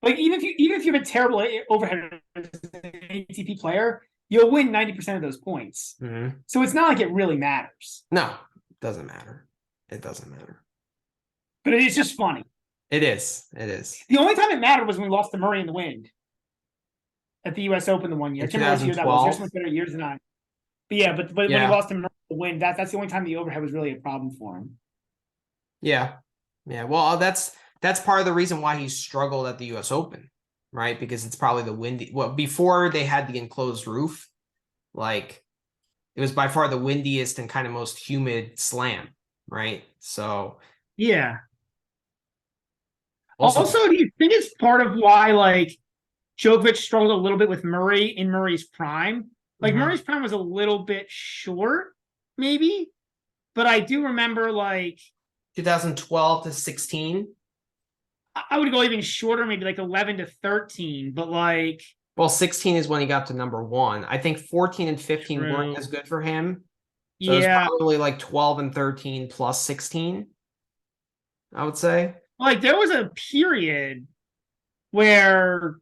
S2: Like even if you have a terrible overhead as an ATP player, you'll win 90% of those points.
S1: Mm-hmm.
S2: So it's not like it really matters.
S1: No, it doesn't matter. It doesn't matter.
S2: But it is just funny.
S1: It is.
S2: The only time it mattered was when we lost to Murray in the wind at the U.S. Open the one year. I can't remember what year that was. There's much better years than I. But yeah, but when he lost to Murray in the wind, that's the only time the overhead was really a problem for him.
S1: Yeah. Well, that's part of the reason why he struggled at the U.S. Open, right? Because it's probably the windy. Well, before they had the enclosed roof, like it was by far the windiest and kind of most humid slam, right? So
S2: yeah. Also, do you think it's part of why like Djokovic struggled a little bit with Murray in Murray's prime? Like Murray's prime was a little bit short, maybe, but I do remember like
S1: 2012 to 16.
S2: I would go even shorter, maybe like 11 to 13, but like...
S1: Well, 16 is when he got to number 1. I think 14 and 15 weren't as good for him. So it's probably like 12 and 13 plus 16, I would say.
S2: Like there was a period where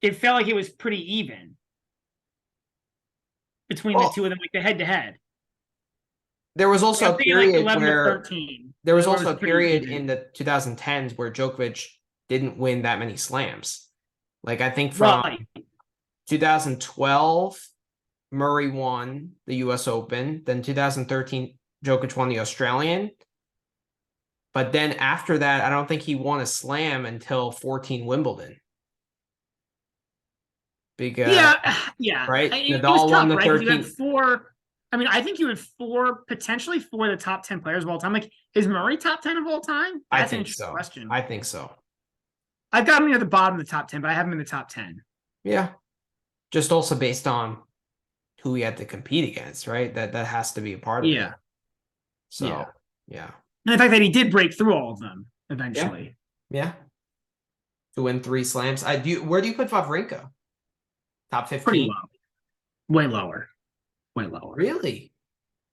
S2: it felt like it was pretty even between the two of them, like the head to head.
S1: There was also a period
S2: like
S1: where there was also a period
S2: even.
S1: in the 2010s where Djokovic didn't win that many slams. Like I think from 2012, Murray won the US Open. Then 2013, Djokovic won the Australian. But then after that, I don't think he won a slam until 14 Wimbledon. Because right, Nadal won the 13.
S2: You had four. I mean, I think you had potentially four of the top 10 players of all time. Like, is Murray top 10 of all time? That's an interesting question.
S1: I think so.
S2: I've got him near the bottom of the top 10, but I have him in the top 10.
S1: Yeah. Just also based on who he had to compete against, right? That has to be a part of it. So, yeah.
S2: And the fact that he did break through all of them eventually.
S1: Yeah. To win 3 slams. Where do you put Wawrinka? Top 15?
S2: Pretty low. Way lower.
S1: Really?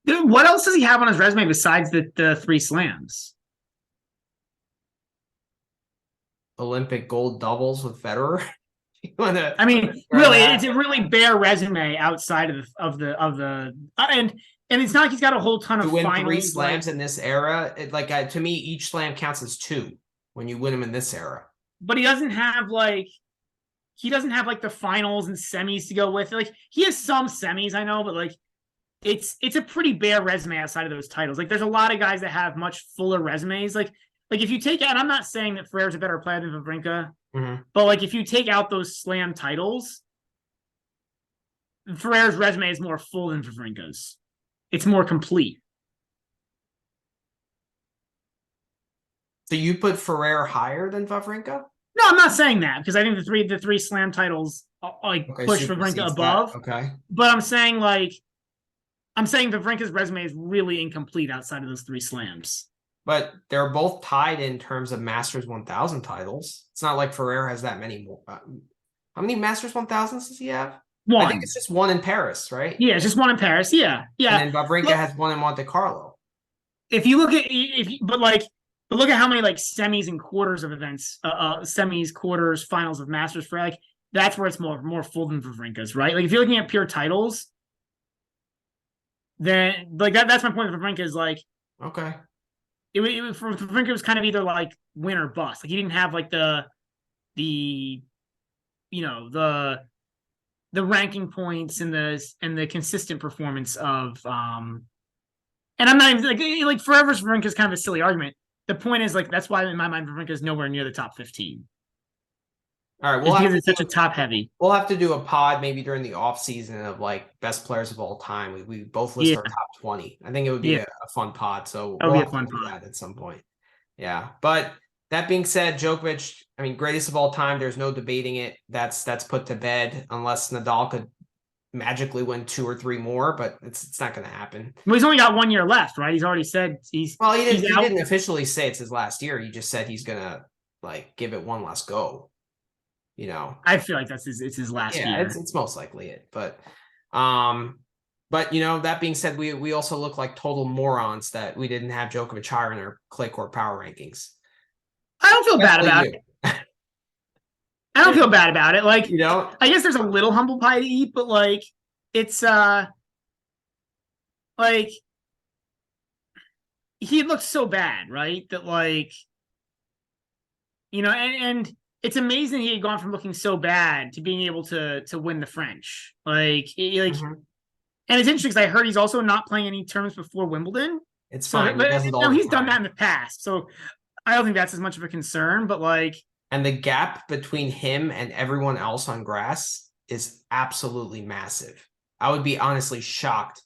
S2: Dude, what else does he have on his resume besides the 3 slams?
S1: Olympic gold doubles with Federer.
S2: I mean, really, it's a really bare resume outside of the and it's not like he's got a whole ton of
S1: win
S2: finals,
S1: 3 slams in this era. To me, each slam counts as 2 when you win them in this era.
S2: But he doesn't have the finals and semis to go with. Like he has some semis, I know, but like it's a pretty bare resume outside of those titles. Like there's a lot of guys that have much fuller resumes. Like if you take out, and I'm not saying that Ferrer's a better player than Wawrinka, but like if you take out those slam titles, Ferrer's resume is more full than Wawrinka's. It's more complete.
S1: So you put Ferrer higher than Wawrinka?
S2: No, I'm not saying that because I think the three slam titles push Wawrinka above.
S1: Okay.
S2: But I'm saying Wawrinka's resume is really incomplete outside of those 3 slams.
S1: But they're both tied in terms of Masters 1000 titles. It's not like Ferrer has that many more. How many Masters 1000s does he have?
S2: 1.
S1: I think it's just 1 in Paris, right?
S2: Yeah, it's just 1 in Paris. Yeah.
S1: And then Wawrinka has 1 in Monte Carlo.
S2: If you look at look at how many like semis and quarters of events, semis, quarters, finals of Masters for like that's where it's more full than Wawrinka's, right? Like if you're looking at pure titles, then like that's my point. Wawrinka is like
S1: okay.
S2: It for Wawrinka was kind of either like win or bust. Like he didn't have like the ranking points and the consistent performance of and I'm not even like forever Wawrinka is kind of a silly argument. The point is like that's why in my mind Wawrinka is nowhere near the top 15.
S1: All right,
S2: because it's such a top heavy.
S1: We'll have to do a pod maybe during the off season of like best players of all time. We both list our top 20. I think it would be a fun pod. So we'll have to do that at some point. Yeah, but that being said, Djokovic, I mean, greatest of all time. There's no debating it. That's put to bed unless Nadal could magically win 2 or 3 more, but it's not going to happen.
S2: Well, he's only got 1 year left, right? He's already said he's.
S1: Well, he didn't officially say it's his last year. He just said he's gonna like give it one last go. You know,
S2: I feel like it's his last year.
S1: Yeah, it's most likely it. But you know, that being said, we also look like total morons that we didn't have Djokovic higher in our clay court power rankings.
S2: I don't feel bad about it. I don't feel bad about it. Like,
S1: you know,
S2: I guess there's a little humble pie to eat, but like it's like he looked so bad, right? That like, you know, and it's amazing he had gone from looking so bad to being able to win the French. And it's interesting because I heard he's also not playing any tournaments before Wimbledon.
S1: It's fine.
S2: He's done that in the past, so I don't think that's as much of a concern. But like,
S1: and the gap between him and everyone else on grass is absolutely massive. I would be honestly shocked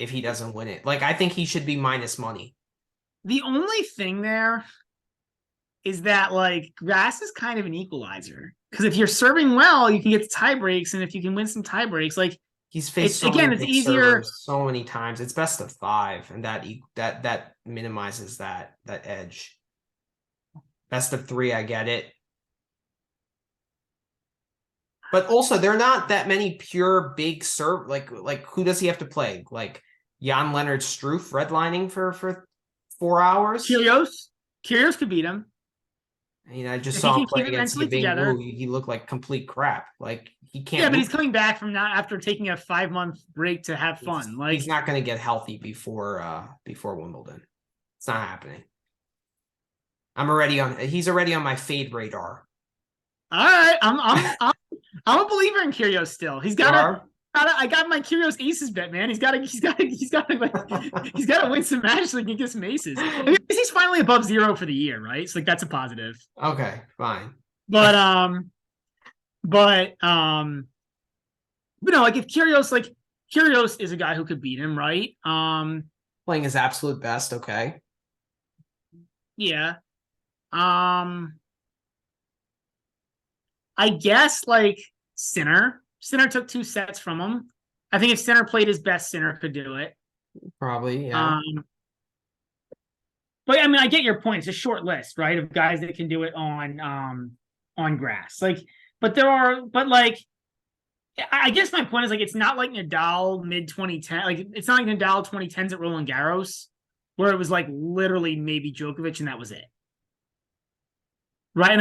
S1: if he doesn't win it. Like, I think he should be minus money.
S2: The only thing there is that like grass is kind of an equalizer because if you're serving well, you can get tie breaks, and if you can win some tie breaks, like
S1: he's faced it's easier so many times. It's best of 5, and that minimizes that edge. Best of 3, I get it, but also there are not that many pure big serve. Like who does he have to play? Like Jan-Lennard Struff redlining for 4 hours.
S2: Kyrgios could beat him.
S1: I just saw him play against Yibing Wu. He looked like complete crap. Like he can't.
S2: Yeah, but he's coming back from after taking a 5-month break to have fun. Like
S1: he's not going to get healthy before Wimbledon. It's not happening. He's already on my fade radar.
S2: All right, I'm a believer in Kyrgios still. I got my Kyrgios aces bet, man. He's got to win some matches so he can get some aces. I mean, he's finally above 0 for the year, right? So like that's a positive.
S1: Okay, fine.
S2: But no, like if Kyrgios is a guy who could beat him, right?
S1: Playing his absolute best, okay.
S2: Yeah. I guess like Sinner took 2 sets from him. I think if Sinner played his best, Sinner could do it.
S1: Probably, yeah.
S2: But I mean, I get your point. It's a short list, right, of guys that can do it on grass. Like, but I guess my point is like it's not like Nadal mid 2010. Like it's not like Nadal 2010s at Roland Garros, where it was like literally maybe Djokovic and that was it. Right. And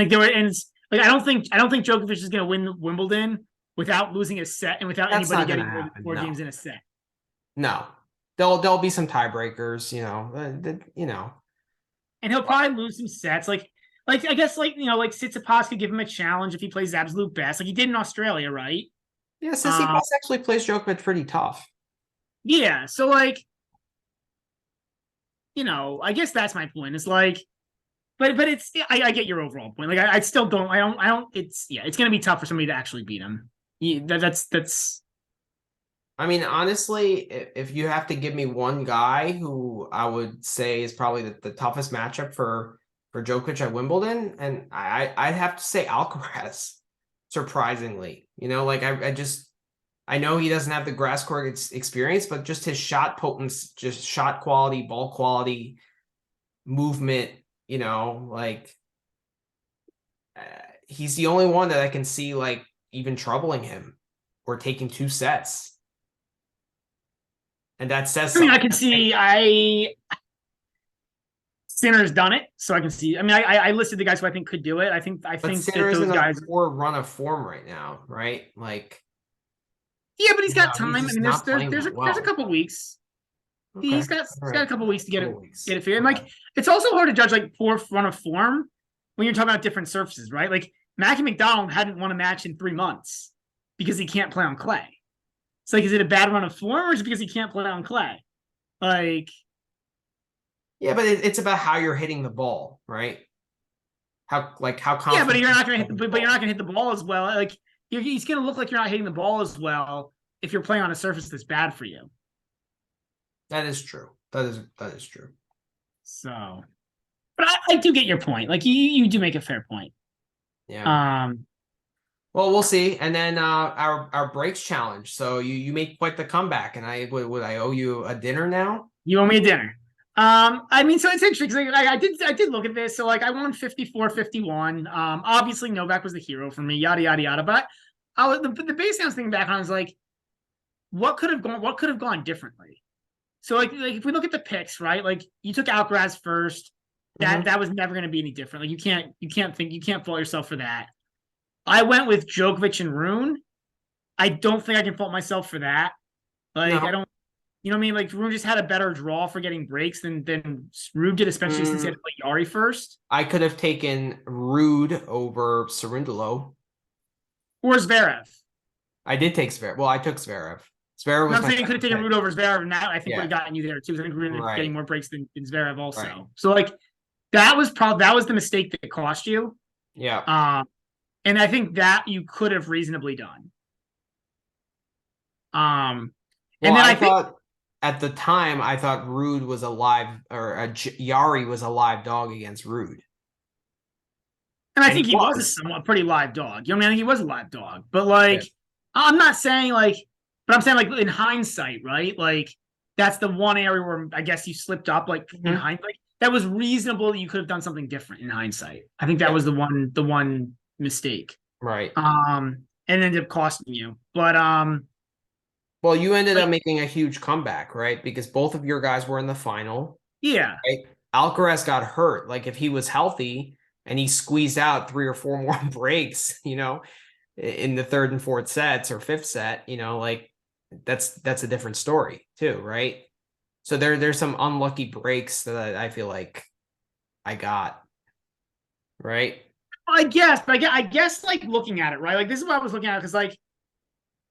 S2: like I don't think Djokovic is gonna win Wimbledon without losing a set and without anybody getting more than 4 games in a set.
S1: No. There'll be some tiebreakers,
S2: And he'll probably lose some sets. Like I guess like Tsitsipas could give him a challenge if he plays his absolute best. Like he did in Australia, right?
S1: Yeah, Tsitsipas actually plays Djokovic pretty tough.
S2: Yeah, so like, I guess that's my point. It's like, but it's I get your overall point. Like I still don't. It's gonna be tough for somebody to actually beat him. Yeah, that's.
S1: I mean, honestly, if you have to give me one guy who I would say is probably the toughest matchup for Djokovic at Wimbledon, and I'd have to say Alcaraz. Surprisingly, I know he doesn't have the grass court experience, but just his shot potency, just shot quality, ball quality, movement, he's the only one that I can see like even troubling him or taking 2 sets. And that says something.
S2: I can see Sinner's done it, so I can see. I mean, I listed the guys who I think could do it. I think
S1: Sinner's in a poor run of form right now, right? Like,
S2: yeah, but he's got time. I mean, there's a couple weeks. Okay. He's got a couple weeks to get it figured. And like, it's also hard to judge like poor run of form when you're talking about different surfaces, right? Like Mackie McDonald hadn't won a match in 3 months because he can't play on clay. It's like, is it a bad run of form or is it because he can't play on clay? Like,
S1: yeah, but it's about how you're hitting the ball, right? How confident.
S2: Yeah, but you're not going to hit the ball as well. Like, he's going to look like you're not hitting the ball as well if you're playing on a surface that's bad for you.
S1: That is true. That is true.
S2: So, but I do get your point. Like, you do make a fair point.
S1: Yeah. Well, we'll see. And then our breaks challenge. So you made quite the comeback, and I owe you a dinner now?
S2: You owe me a dinner. I mean, so it's interesting because I did look at this. So like I won 54-51. Obviously Novak was the hero for me, yada yada yada. But the base I was thinking back on is like, what could have gone differently? So like if we look at the picks, right? Like you took Alcaraz first. That was never going to be any different. Like you can't fault yourself for that. I went with Djokovic and Ruud. I don't think I can fault myself for that. Like no. I don't. You know what I mean? Like Ruud just had a better draw for getting breaks than Ruud did, especially since he had to play Yari first.
S1: I could have taken Ruud over Cerundolo.
S2: Or Zverev.
S1: I did take Zverev. Well, I took Zverev. Zverev was.
S2: I'm saying you could have taken Ruud over Zverev, and that I think would have gotten you there too. I think Ruud ended up getting more breaks than Zverev also. Right. So like that was the mistake that cost you.
S1: Yeah.
S2: And I think that you could have reasonably done.
S1: And then I thought. At the time, I thought Ruud was Yari was a live dog against Ruud.
S2: And I think he was a pretty live dog. You know what I mean? I think he was a live dog. But like, I'm not saying like, but I'm saying like in hindsight, right? Like that's the one area where I guess you slipped up. Like in hindsight, that was reasonable that you could have done something different in hindsight. I think that was the one mistake.
S1: Right.
S2: And ended up costing you. But
S1: Well, you ended up making a huge comeback, right? Because both of your guys were in the final.
S2: Yeah.
S1: Right? Alcaraz got hurt. Like if he was healthy and he squeezed out 3 or 4 more breaks, in the third and fourth sets or fifth set, like that's a different story too, right? So there's some unlucky breaks that I feel like I got, right?
S2: I guess, but I guess like looking at it, right? Like this is what I was looking at because like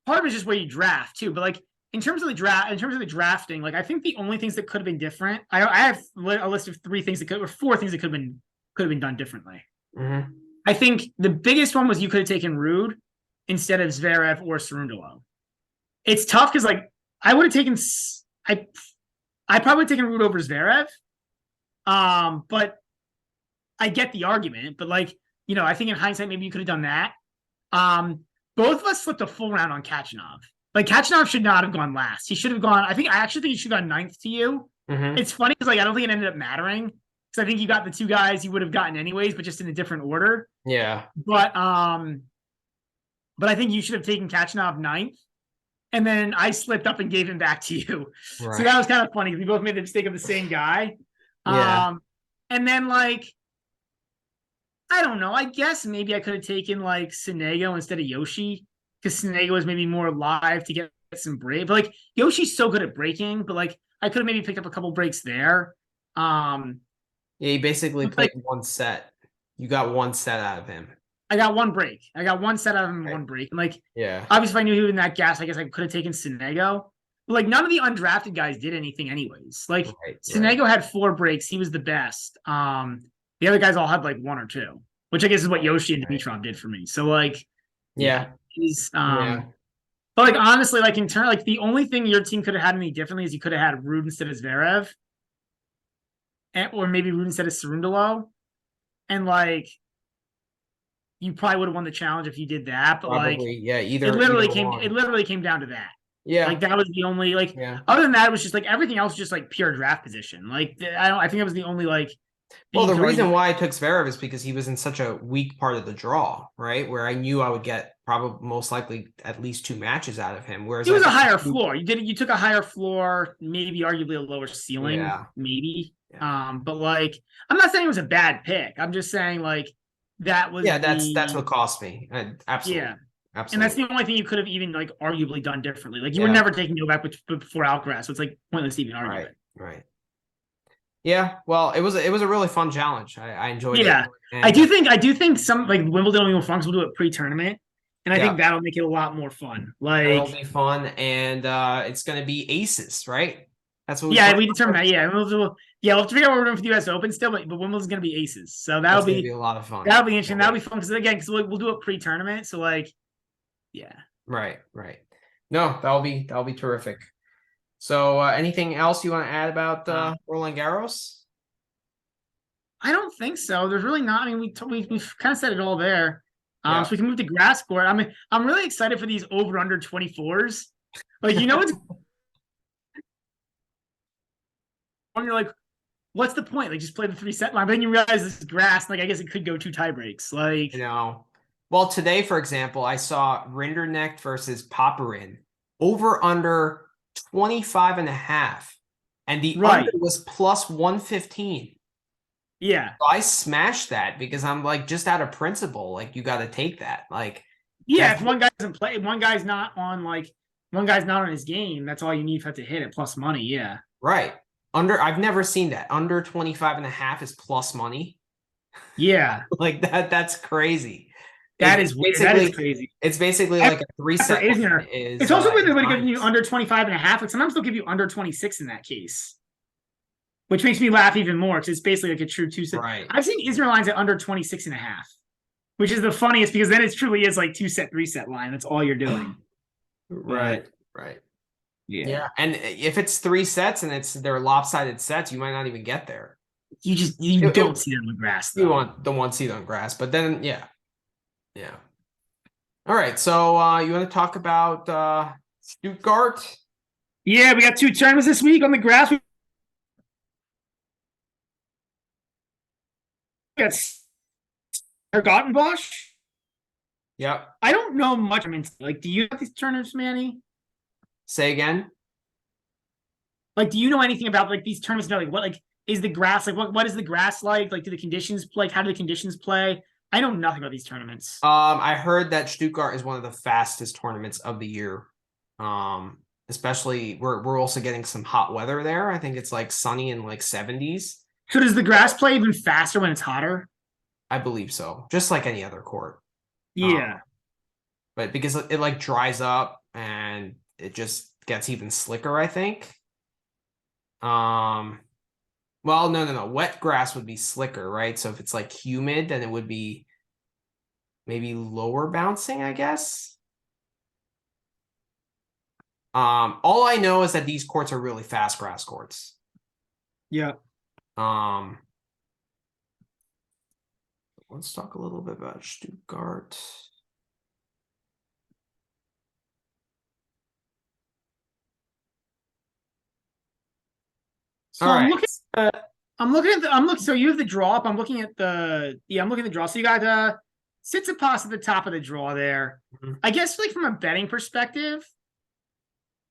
S2: part of it is just where you draft too, but like in terms of the drafting, like I think the only things that could have been different, I have a list of 4 things that could have been done differently.
S1: Mm-hmm.
S2: I think the biggest one was you could have taken Ruud instead of Zverev or Cerundolo. It's tough because like I would have taken I probably would have taken Ruud over Zverev. But I get the argument, but like, I think in hindsight, maybe you could have done that. Both of us slipped a full round on Kachanov. Like Kachanov should not have gone last. He should have gone. I actually think he should have gone 9th to you.
S1: Mm-hmm.
S2: It's funny because like I don't think it ended up mattering because I think you got the 2 guys you would have gotten anyways, but just in a different order.
S1: Yeah.
S2: But I think you should have taken Kachanov 9th. And then I slipped up and gave him back to you. Right. So that was kind of funny. We both made the mistake of the same guy.
S1: Yeah.
S2: And then like, I don't know. I guess maybe I could have taken like Sonego instead of Yoshi because Sonego was maybe more live to get some break. But like Yoshi's so good at breaking, but like I could have maybe picked up a couple breaks there.
S1: Yeah, he basically played one set. You got one set out of him.
S2: I got one break. I got one set out of him, right. One break. And like,
S1: yeah.
S2: Obviously, if I knew he was in that gas, I guess I could have taken Sonego. But like, none of the undrafted guys did anything, anyways. Like, Sonego had 4 breaks. He was the best. The other guys all had like 1 or 2, which I guess is what Yoshi and Dimitrov did for me. So like, he's But like honestly, like in turn, like the only thing your team could have had any differently is you could have had Ruud instead of Zverev, or maybe Ruud instead of Cerundolo, and like. You probably would have won the challenge if you did that, but probably,
S1: like, either
S2: it literally came down to that.
S1: Yeah,
S2: like that was the only like. Yeah. Other than that, it was just like everything else was just like pure draft position. Like I think that was the only like.
S1: Well, the reason why I took Zverev is because he was in such a weak part of the draw, right? Where I knew I would get probably most likely at least 2 matches out of him. Whereas
S2: he was a higher floor. You took a higher floor, maybe arguably a lower ceiling, maybe. Yeah. But like I'm not saying it was a bad pick. I'm just saying like. That was
S1: that's what cost me. Absolutely.
S2: Yeah. Absolutely. And that's the only thing you could have even like arguably done differently. Like you were never taking Novak before Alcaraz, so it's like pointless to even argue it.
S1: Right. Yeah. Well, it was a really fun challenge. I enjoyed it.
S2: Yeah. I do think some like Wimbledon and Funks will do it pre-tournament. And I think that'll make it a lot more fun. Like
S1: it'll be fun, and it's gonna be aces, right? That's what
S2: we determined that. Yeah. We'll have to figure out what we're doing for the US Open still, but Wimbledon's going to be aces. So that'll be
S1: a lot of fun.
S2: That'll be interesting. That'll be fun because we'll do it pre-tournament. So like, yeah.
S1: Right. No, that'll be terrific. So anything else you want to add about Roland Garros?
S2: I don't think so. There's really not. I mean, we've kind of said it all there. So we can move to grass court. I mean, I'm really excited for these over/under 24s. Like, it's when you're like, what's the point? Like, just play the 3-set line. But then you realize this is grass. Like, I guess it could go 2 tie breaks. Like,
S1: Well, today, for example, I saw Rinderknecht versus Popyrin over under 25.5, and the under was plus 115.
S2: Yeah,
S1: so I smashed that because I'm like, just out of principle, like you got to take that. Like,
S2: if one guy doesn't play, one guy's not on his game. That's all you need to hit it plus money. Yeah,
S1: right. I've never seen that. Under 25.5 is plus money.
S2: Yeah.
S1: Like that's crazy.
S2: That is weird. That is crazy.
S1: It's basically like a 3-set.
S2: It's also weird they're giving you under 25.5. Like sometimes they'll give you under 26 in that case. Which makes me laugh even more because it's basically like a true 2-set.
S1: Right.
S2: I've seen Israel lines at under 26.5, which is the funniest because then it truly is like 2-set, 3-set line. That's all you're doing.
S1: Right. Yeah. And if it's 3 sets and they're lopsided sets, you might not even get there.
S2: You don't see them on grass, though.
S1: You don't want to see them on grass, but then yeah. All right, so you want to talk about Stuttgart?
S2: Yeah, we got 2 tournaments this week on the grass. We got s-Hertogenbosch.
S1: Yep.
S2: I don't know much. I mean, like, do you have these tournaments, Manny?
S1: Say again.
S2: Like, do you know anything about like these tournaments? Like, what like is the grass like? What is the grass like? Like, do the conditions like? How do the conditions play? I know nothing about these tournaments.
S1: I heard that Stuttgart is one of the fastest tournaments of the year. Especially we're also getting some hot weather there. I think it's like sunny in like 70s.
S2: So does the grass play even faster when it's hotter?
S1: I believe so. Just like any other court.
S2: Yeah.
S1: But because it like dries up and it just gets even slicker, I think. Well, no. Wet grass would be slicker, right? So if it's like humid, then it would be maybe lower bouncing, I guess. All I know is that these courts are really fast grass courts.
S2: Yeah.
S1: Let's talk a little bit about Stuttgart.
S2: So all right. I'm looking. So you have the draw up. I'm looking at the draw. So you got Tsitsipas at the top of the draw there. Mm-hmm. I guess like from a betting perspective.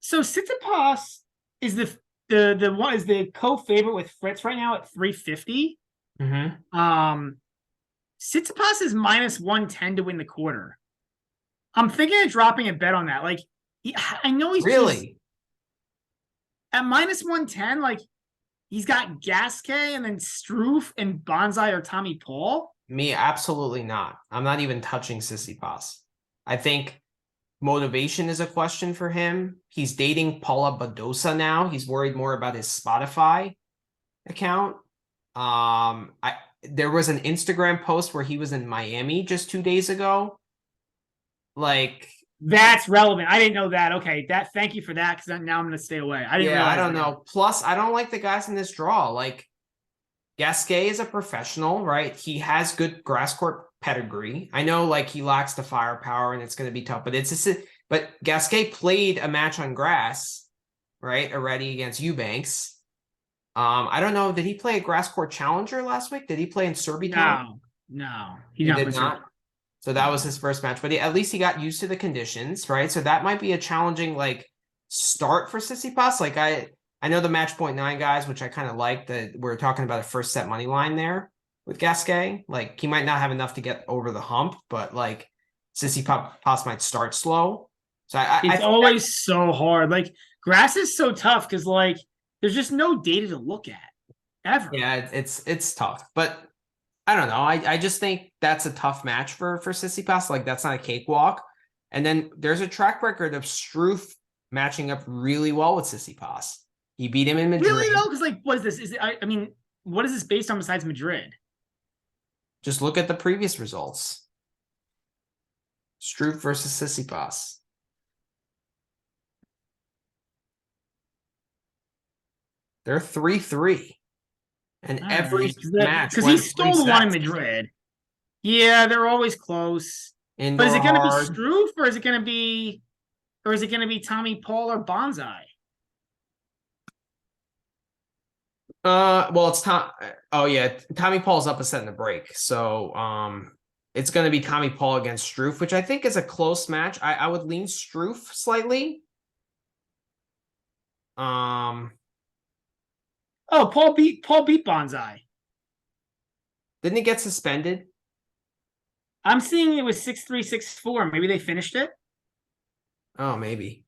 S2: So Tsitsipas is the one is the co-favorite with Fritz right now at 350.
S1: Mm-hmm.
S2: Tsitsipas is minus 110 to win the quarter. I'm thinking of dropping a bet on that. Like, I know he's
S1: really
S2: at minus 110. Like, he's got Gasquet and then Struff and Bonsai or Tommy Paul.
S1: Me, absolutely not. I'm not even touching Tsitsipas. I think motivation is a question for him. He's dating Paula Badosa now. He's worried more about his Spotify account. There was an Instagram post where he was in Miami just 2 days ago. Like,
S2: that's relevant. I didn't know that. Okay, thank you for that, because now I'm going to stay away. I
S1: don't know. Plus, I don't like the guys in this draw. Like, Gasquet is a professional, right? He has good grass court pedigree. I know, like, he lacks the firepower and it's going to be tough, but Gasquet played a match on grass, right, already against Eubanks. I don't know. Did he play a grass court challenger last week? Did he play in Surbiton?
S2: No,
S1: he did not. So that was his first match, but at least he got used to the conditions, right? So that might be a challenging like start for Tsitsipas. Like I know the match point 9 guys, which I kind of like. That we're talking about a first set money line there with Gasquet. Like he might not have enough to get over the hump, but like Tsitsipas might start slow. So
S2: it's always so hard. Like grass is so tough because like there's just no data to look at ever.
S1: Yeah, it's tough, but I don't know. I just think that's a tough match for Tsitsipas. Like that's not a cakewalk. And then there's a track record of Struff matching up really well with Tsitsipas. He beat him in Madrid.
S2: Really though, because like, what is this? Is it, I mean, what is this based on besides Madrid?
S1: Just look at the previous results. Struff versus Tsitsipas. They're 3-3. And every match,
S2: because he stole the one in Madrid. Yeah, they're always close. Indoor but is it going to be Struff or is it going to be Tommy Paul or Bonsai?
S1: Well, it's Tom. Oh yeah, Tommy Paul's up a set in the break, so it's going to be Tommy Paul against Struff, which I think is a close match. I would lean Struff slightly.
S2: Oh, Paul beat Bonsai.
S1: Didn't he get suspended?
S2: I'm seeing it was 6-3, 6-4. Maybe they finished it.
S1: Oh, maybe.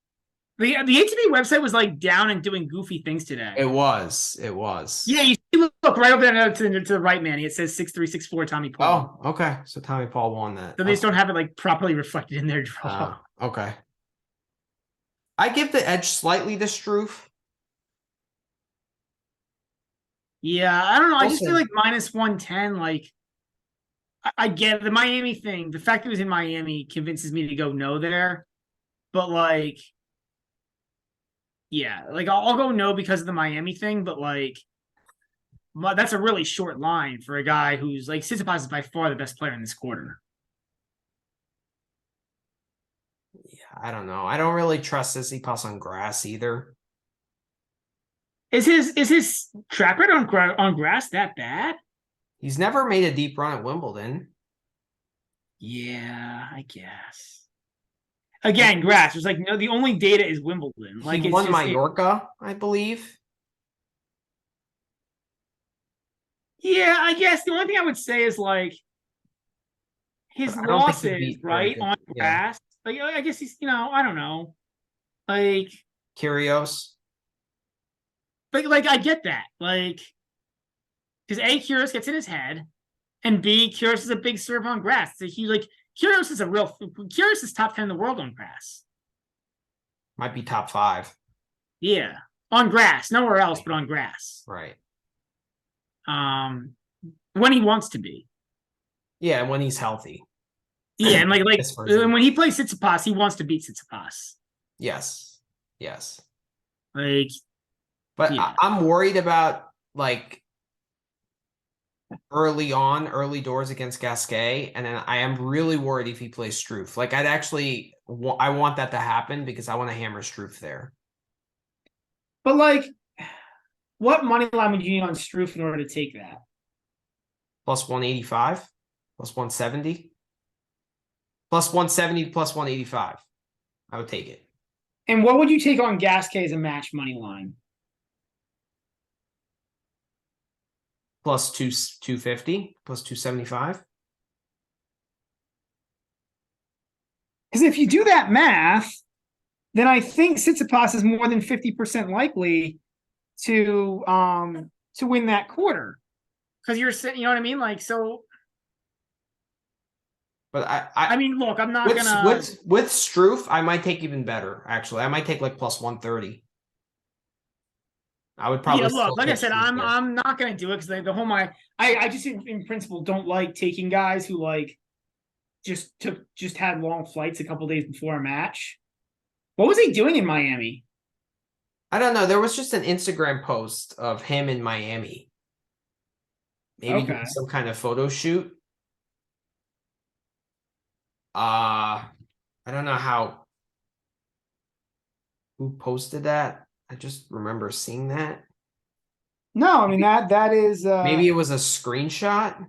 S2: The ATP website was like down and doing goofy things today.
S1: It was.
S2: Yeah, you look right over there to the right, Manny. It says 6-3, 6-4 Tommy Paul.
S1: Oh, okay. So Tommy Paul won that.
S2: So they just don't have it like properly reflected in their draw.
S1: Okay. I give the edge slightly to Struff.
S2: Yeah, I don't know. I just feel like minus 110. Like, I get the Miami thing. The fact that it was in Miami convinces me to go no there. But like, yeah, like I'll go no because of the Miami thing. But like, that's a really short line for a guy who's like Tsitsipas is by far the best player in this quarter.
S1: Yeah, I don't know. I don't really trust Tsitsipas on grass either.
S2: Is his track record on grass that bad?
S1: He's never made a deep run at Wimbledon.
S2: Yeah, I guess. Again, grass. There's like no. The only data is Wimbledon. Like
S1: he
S2: it's
S1: won
S2: just
S1: Mallorca, I believe.
S2: Yeah, I guess the only thing I would say is like his
S1: I don't think he
S2: losses,
S1: beat very
S2: right,
S1: good.
S2: on
S1: Yeah.
S2: grass. Like I guess he's, I don't know. Like
S1: Kyrgios.
S2: like I get that. Like because A, Kyrgios gets in his head, and B, Kyrgios is a big serve on grass. So he like Kyrgios is top 10 in the world on grass.
S1: Might be top 5.
S2: Yeah. On grass. Nowhere else but on grass.
S1: Right.
S2: When he wants to be.
S1: Yeah, when he's healthy.
S2: Yeah, and like when he plays Tsitsipas, he wants to beat Tsitsipas.
S1: Yes. Yes.
S2: Like,
S1: but
S2: yeah.
S1: I'm worried about like early doors against Gasquet, and then I am really worried if he plays Struff. Like I want that to happen because I want to hammer Struff there.
S2: But like, what money line would you need on Struff in order to take that?
S1: Plus 185, plus 170, plus 170, plus 185. I would take it.
S2: And what would you take on Gasquet as a match money line?
S1: Plus 250, plus 275.
S2: Because if you do that math, then I think Tsitsipas is more than 50% likely to win that quarter. Because you know what I mean? Like, so.
S1: But
S2: I mean, look, I'm not
S1: with Struff, I might take even better. Actually, I might take like plus 130. I would probably
S2: look, like I said, I'm not gonna do it because the whole I just in principle don't like taking guys who like just had long flights a couple days before a match. What was he doing in Miami?
S1: I don't know. There was just an Instagram post of him in Miami. Maybe doing some kind of photo shoot. I don't know who posted that. I just remember seeing that.
S2: No, I mean that is
S1: maybe it was a screenshot.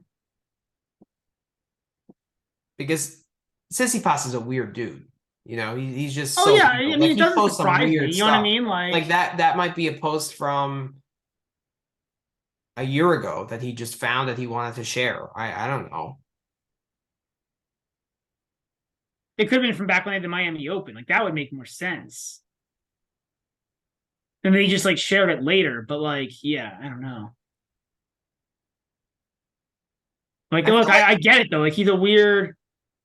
S1: Because Tsitsipas is a weird dude. You know, he's just so
S2: yeah. I mean, it doesn't surprise me. You know what I mean?
S1: Like that might be a post from a year ago that he just found that he wanted to share. I don't know.
S2: It could have been from back when they had the Miami Open. Like that would make more sense. And they just like shared it later, but like, yeah, I don't know. Like, look, I get it though. Like he's a weird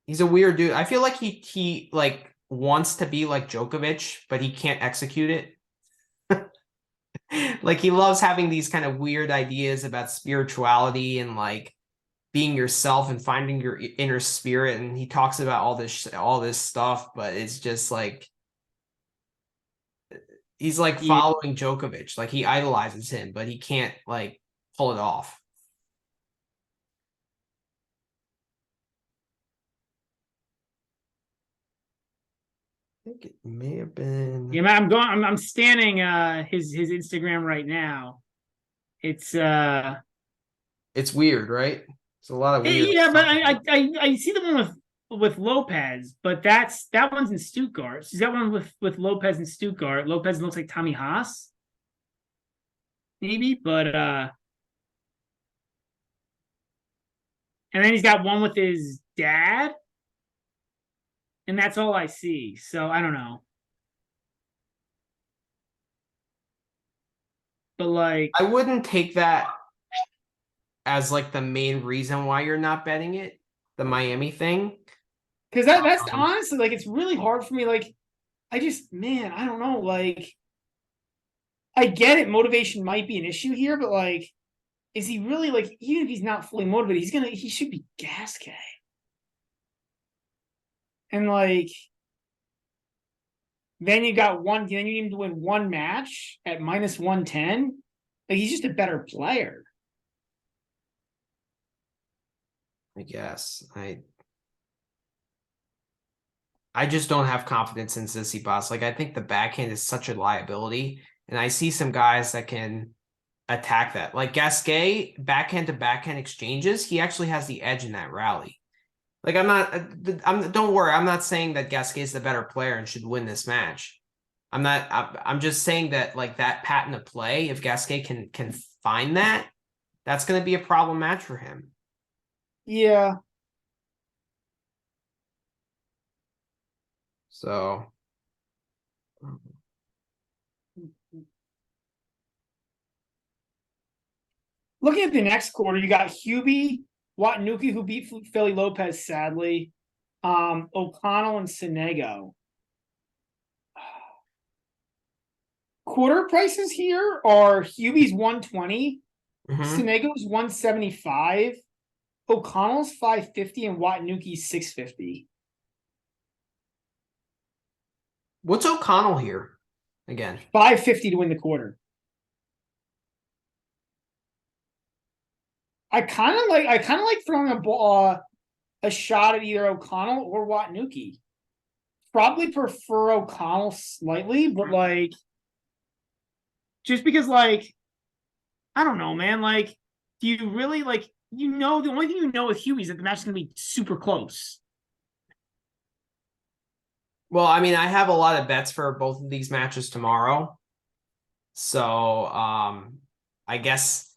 S1: dude. I feel like he like wants to be like Djokovic, but he can't execute it. Like he loves having these kind of weird ideas about spirituality and like being yourself and finding your inner spirit. And he talks about all this stuff, but it's just like he's like following Djokovic. Like he idolizes him, but he can't like pull it off. I think it may have been.
S2: Yeah, man, I'm scanning his Instagram right now. It's
S1: weird, right? It's a lot of weird.
S2: Yeah, but I see the one with Lopez, but that one's in Stuttgart. She's got one with Lopez in Stuttgart. Lopez looks like Tommy Haas, maybe, but and then he's got one with his dad, and that's all I see. So I don't know. But like,
S1: I wouldn't take that as like the main reason why you're not betting it, the Miami thing.
S2: Because that's honestly like it's really hard for me. Like, I don't know. Like, I get it. Motivation might be an issue here, but like, is he really like? Even if he's not fully motivated, he should be Gasquet. And like, then you need him to win one match at minus 110. Like he's just a better player.
S1: I guess. I just don't have confidence in Tsitsipas. Like I think the backhand is such a liability, and I see some guys that can attack that. Like Gasquet, backhand to backhand exchanges, he actually has the edge in that rally. Like don't worry, I'm not saying that Gasquet is the better player and should win this match. I'm just saying that like that pattern of play, if Gasquet can find that, that's going to be a problem match for him.
S2: Yeah.
S1: So
S2: looking at the next quarter, you got Hubie, Watanuki, who beat Philly Lopez, sadly. O'Connell and Sonego. Quarter prices here are Hubie's 120, Sonego's 175, O'Connell's 550, and Watanuki's 650.
S1: What's O'Connell here again?
S2: 550 to win the quarter. I kind of like throwing a shot at either O'Connell or Watanuki. Probably prefer O'Connell slightly, but like just because like I don't know, man. Like, do you really like the only thing you know with Huey is that the match is gonna be super close.
S1: Well, I mean, I have a lot of bets for both of these matches tomorrow. So I guess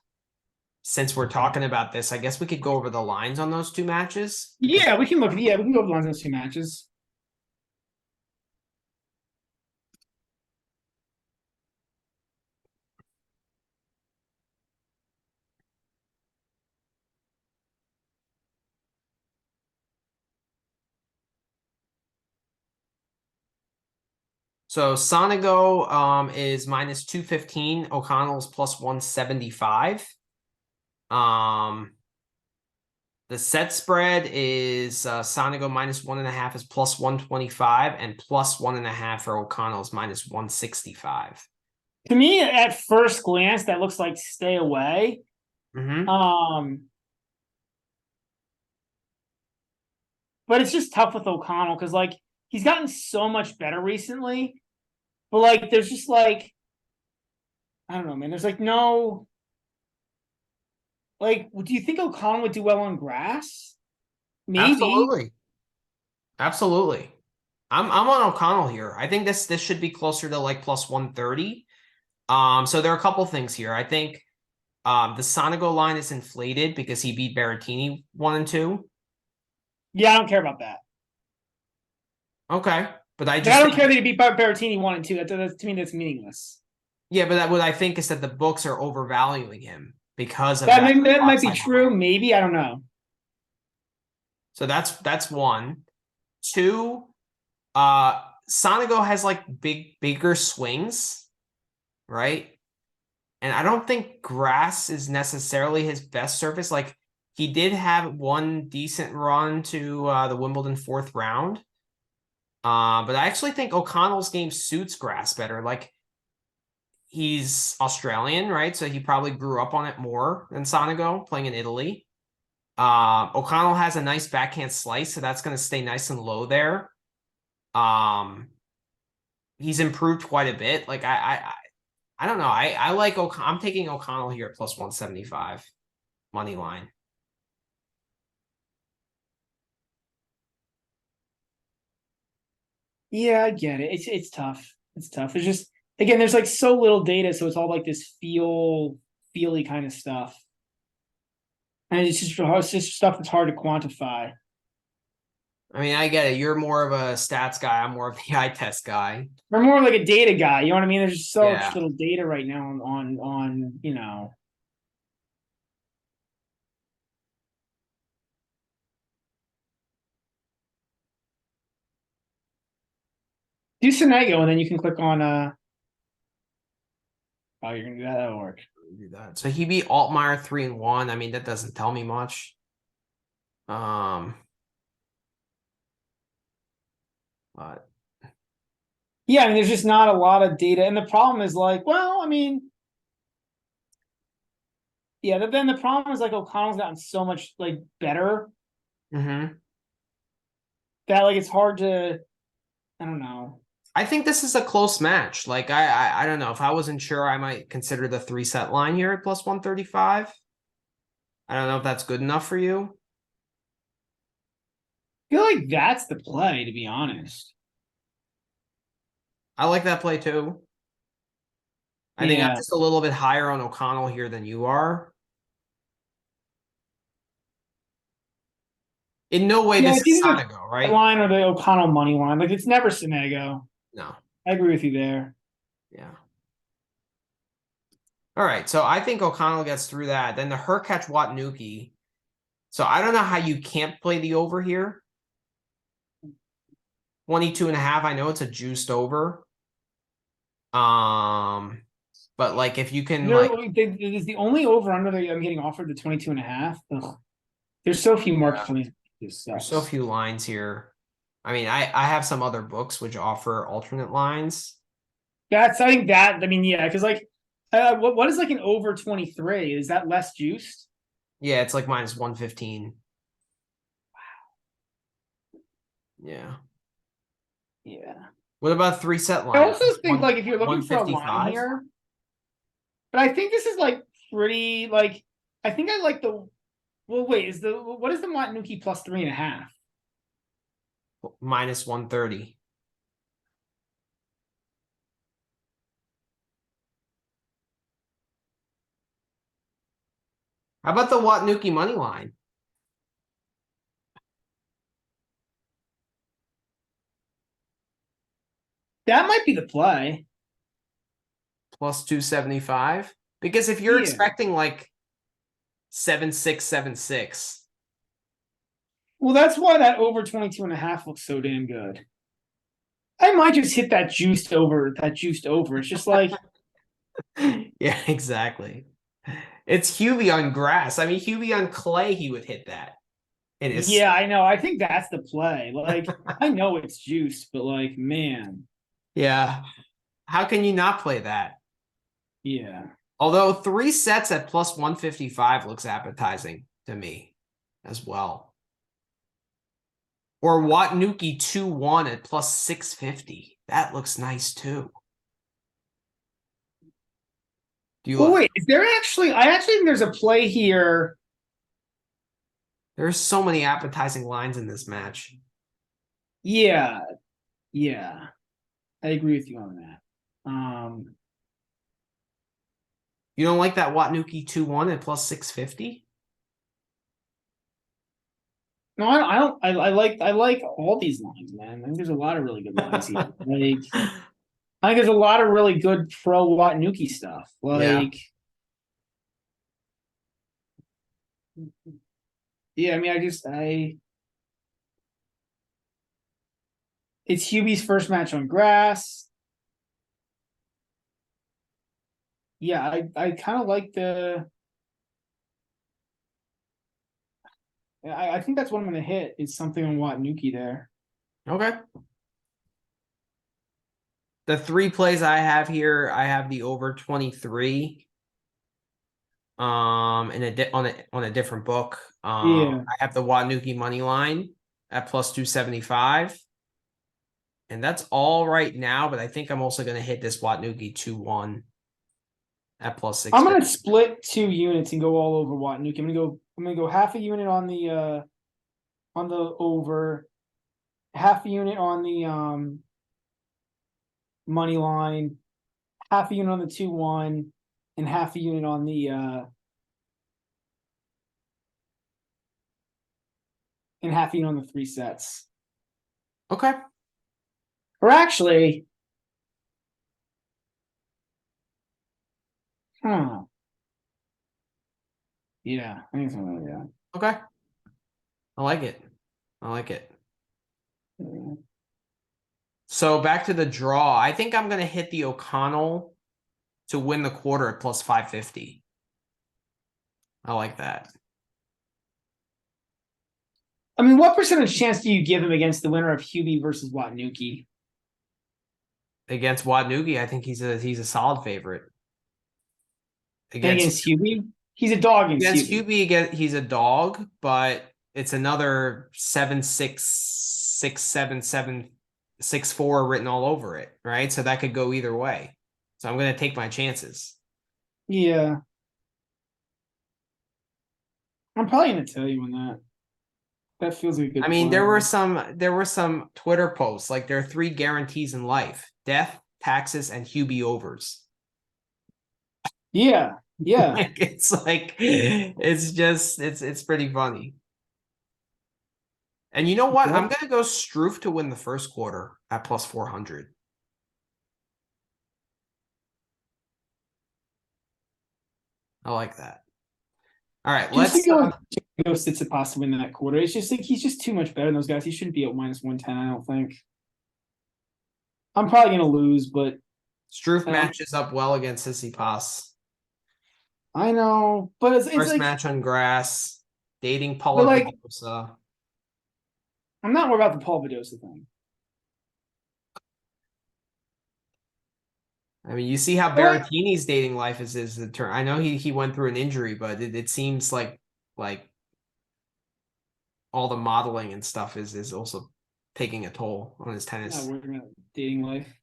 S1: since we're talking about this, I guess we could go over the lines on those two matches.
S2: Yeah, we can go over the lines on those two matches.
S1: So Sonego is minus 215, O'Connell's plus 175. The set spread is Sonego minus 1.5 is plus 125, and plus 1.5 for O'Connell's minus 165.
S2: To me, at first glance, that looks like stay away. But it's just tough with O'Connell because like he's gotten so much better recently. But like there's just like I don't know, man. There's like no like do you think O'Connell would do well on grass? Maybe.
S1: Absolutely. I'm on O'Connell here. I think this should be closer to like plus 130. So there are a couple things here. I think the Sonego line is inflated because he beat Berrettini 1 and 2.
S2: Yeah, I don't care about that.
S1: Okay, but I
S2: don't care that he beat Berrettini 1 and 2. That to me that's meaningless.
S1: Yeah, but what I think is that the books are overvaluing him because of that.
S2: That might be true. Maybe I don't know.
S1: So that's one. Two, Sonego has like bigger swings, right? And I don't think grass is necessarily his best surface. Like he did have one decent run to the Wimbledon 4th round. But I actually think O'Connell's game suits grass better. Like he's Australian, right? So he probably grew up on it more than Sonego playing in Italy. O'Connell has a nice backhand slice, so that's going to stay nice and low there. He's improved quite a bit. Like I don't know. I like I'm taking O'Connell here at plus 175 money line.
S2: Yeah, I get it. It's tough. It's tough. It's just again, there's like so little data, so it's all like this feely kind of stuff. And it's just stuff that's hard to quantify.
S1: I mean, I get it. You're more of a stats guy. I'm more of the eye test guy.
S2: We're more like a data guy. You know what I mean? There's just so much little data right now on you know. Do Sonego, and then you can click on oh, you're gonna do that. That'll work.
S1: Do that. So he beat Altmaier 3 and 1. I mean, that doesn't tell me much. But
S2: yeah, I mean, there's just not a lot of data, and the problem is like, well, I mean, yeah, but then the problem is like O'Connell's gotten so much like better that like it's hard to, I don't know.
S1: I think this is a close match. Like I don't know if I wasn't sure, I might consider the 3-set line here at plus 135. I don't know if that's good enough for you.
S2: feel like that's the play, to be honest.
S1: I like that play too. I think I'm just a little bit higher on O'Connell here than you are. In no way this is Sonego, right?
S2: Line or the O'Connell money line. Like, it's never Sonego.
S1: No.
S2: I agree with you there.
S1: Yeah. All right. So I think O'Connell gets through that. Then the Hurkacz Watanuki. So I don't know how you can't play the over here. 22.5. I know it's a juiced over. But like if you can
S2: is the only over under that I'm getting offered the 22.5. There's so few markets.
S1: There's so few lines here. I mean, I have some other books which offer alternate lines.
S2: I think that, I mean, yeah, because like what is like an over 23? Is that less juiced?
S1: Yeah, it's like minus 115. Wow. Yeah.
S2: Yeah.
S1: What about 3-set line?
S2: I also think like if you're looking for a line here, but I think this is like pretty like I think I like the what is the Watanuki plus 3.5?
S1: Minus 130. How about the Watanuki money line?
S2: That might be the play.
S1: Plus 275. Because if you're expecting like 7-6, 7-6.
S2: Well, that's why that over 22.5 looks so damn good. I might just hit that juiced over. It's just like
S1: yeah, exactly. It's Hubie on grass. I mean, Hubie on clay, he would hit that.
S2: Yeah, I know. I think that's the play. Like, I know it's juiced, but like, man.
S1: Yeah. How can you not play that?
S2: Yeah.
S1: Although 3 sets at plus 155 looks appetizing to me as well. Or Watanuki 2-1 at plus 650. That looks nice too.
S2: Wait, is there actually? I actually think there's a play here.
S1: There's so many appetizing lines in this match.
S2: Yeah. Yeah. I agree with you on that.
S1: You don't like that Watanuki 2-1 at plus 650?
S2: No, I don't. I like all these lines, man. I think there's a lot of really good lines here. Like, I think there's a lot of really good pro Watanuki stuff. Like, yeah, I mean, it's Hubie's first match on grass. Yeah, I kind of like I think that's what I'm going to hit is something on Watanuki there.
S1: Okay. The 3 plays I have here, I have the over 23. On a different book. I have the Watanuki money line at plus 275. And that's all right now, but I think I'm also going to hit this Watanuki 2-1 at plus 6.
S2: I'm going to split 2 units and go all over Watanuki. I'm going to go half a unit on the over, half a unit on the money line, half a unit on the 2-1, and half a unit on the and half a unit on the 3 sets.
S1: Okay.
S2: Or actually, yeah, I think something like that.
S1: Okay. I like it.
S2: Yeah.
S1: So back to the draw. I think I'm going to hit the O'Connell to win the quarter at plus 550. I like that.
S2: I mean, what percentage chance do you give him against the winner of Hubie versus Watanuki?
S1: Against Watanuki, I think he's a solid favorite.
S2: Against Hubie? He's a dog
S1: against Hubie. He's a dog, but it's another 7-6, 6-7, 7-6-4 written all over it, right? So that could go either way. So I'm going to take my chances.
S2: Yeah. I'm probably going to tell you on that.
S3: That feels like a good
S1: I mean,
S3: plan.
S1: there were some Twitter posts like there are 3 guarantees in life: death, taxes, and Hubie overs.
S3: Yeah, yeah.
S1: It's just it's pretty funny. And you know what?
S3: Yep.
S1: I'm gonna go Struff to win the first quarter at plus 400. I like that. All right,
S3: Just
S1: let's
S3: to go Tsitsipas to win that quarter. It's just like he's just too much better than those guys. He shouldn't be at -110, I don't think. I'm probably gonna lose, but
S1: Struff matches up well against Tsitsipas.
S3: I know, but it's
S1: First
S3: like
S1: match on grass, dating Paula Badosa.
S3: I'm not worried about the Paul Badosa thing.
S1: I mean, you see how Berrettini's dating life is the turn. I know he went through an injury, but it seems like all the modeling and stuff is also taking a toll on his tennis.
S3: Not worried about dating life.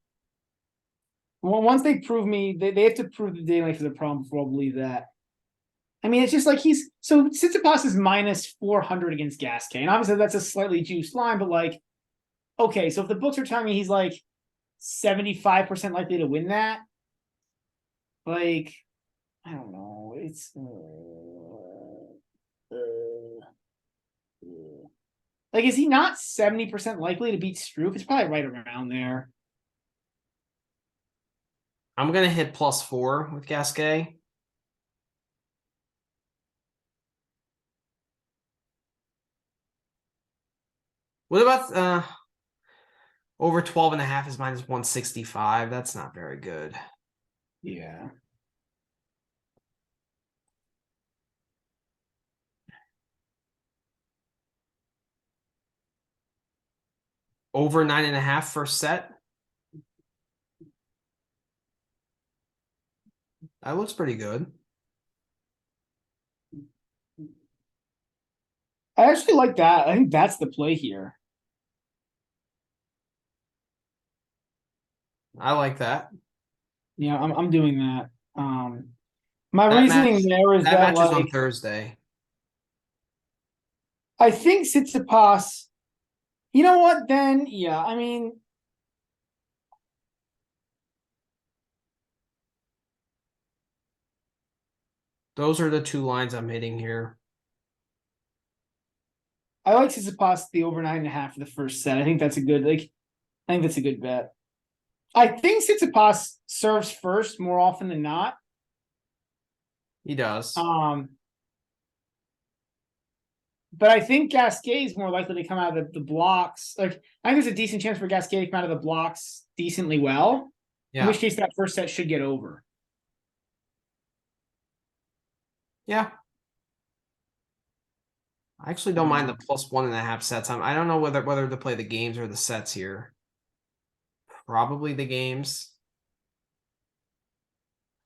S3: Well, once they prove me, they have to prove the dating life is a problem before I'll believe that. I mean, it's just like Tsitsipas is -400 against Gasquet, and obviously that's a slightly juiced line, but like, okay, so if the books are telling me he's like 75% likely to win that, like, I don't know, it's like, is he not 70% likely to beat Struff? It's probably right around there.
S1: I'm gonna hit +4 with Gasquet. What about over 12.5 is -165? That's not very good.
S3: Yeah.
S1: Over 9.5 first set. That looks pretty good.
S3: I actually like that. I think that's the play here.
S1: I like that.
S3: Yeah, I'm doing that. My reasoning there is that
S1: match is on
S3: like
S1: Thursday.
S3: I think Tsitsipas. You know what? Then yeah, I mean,
S1: Those are the 2 lines I'm hitting here.
S3: I like Tsitsipas the over 9.5 for the first set. I think that's a good I think that's a good bet. I think Tsitsipas serves first more often than not.
S1: He does.
S3: But I think Gasquet is more likely to come out of the blocks. Like, I think there's a decent chance for Gasquet to come out of the blocks decently well. Yeah. In which case, that first set should get over.
S1: Yeah. I actually don't mind the +1.5 sets. I don't know whether to play the games or the sets here. Probably the games.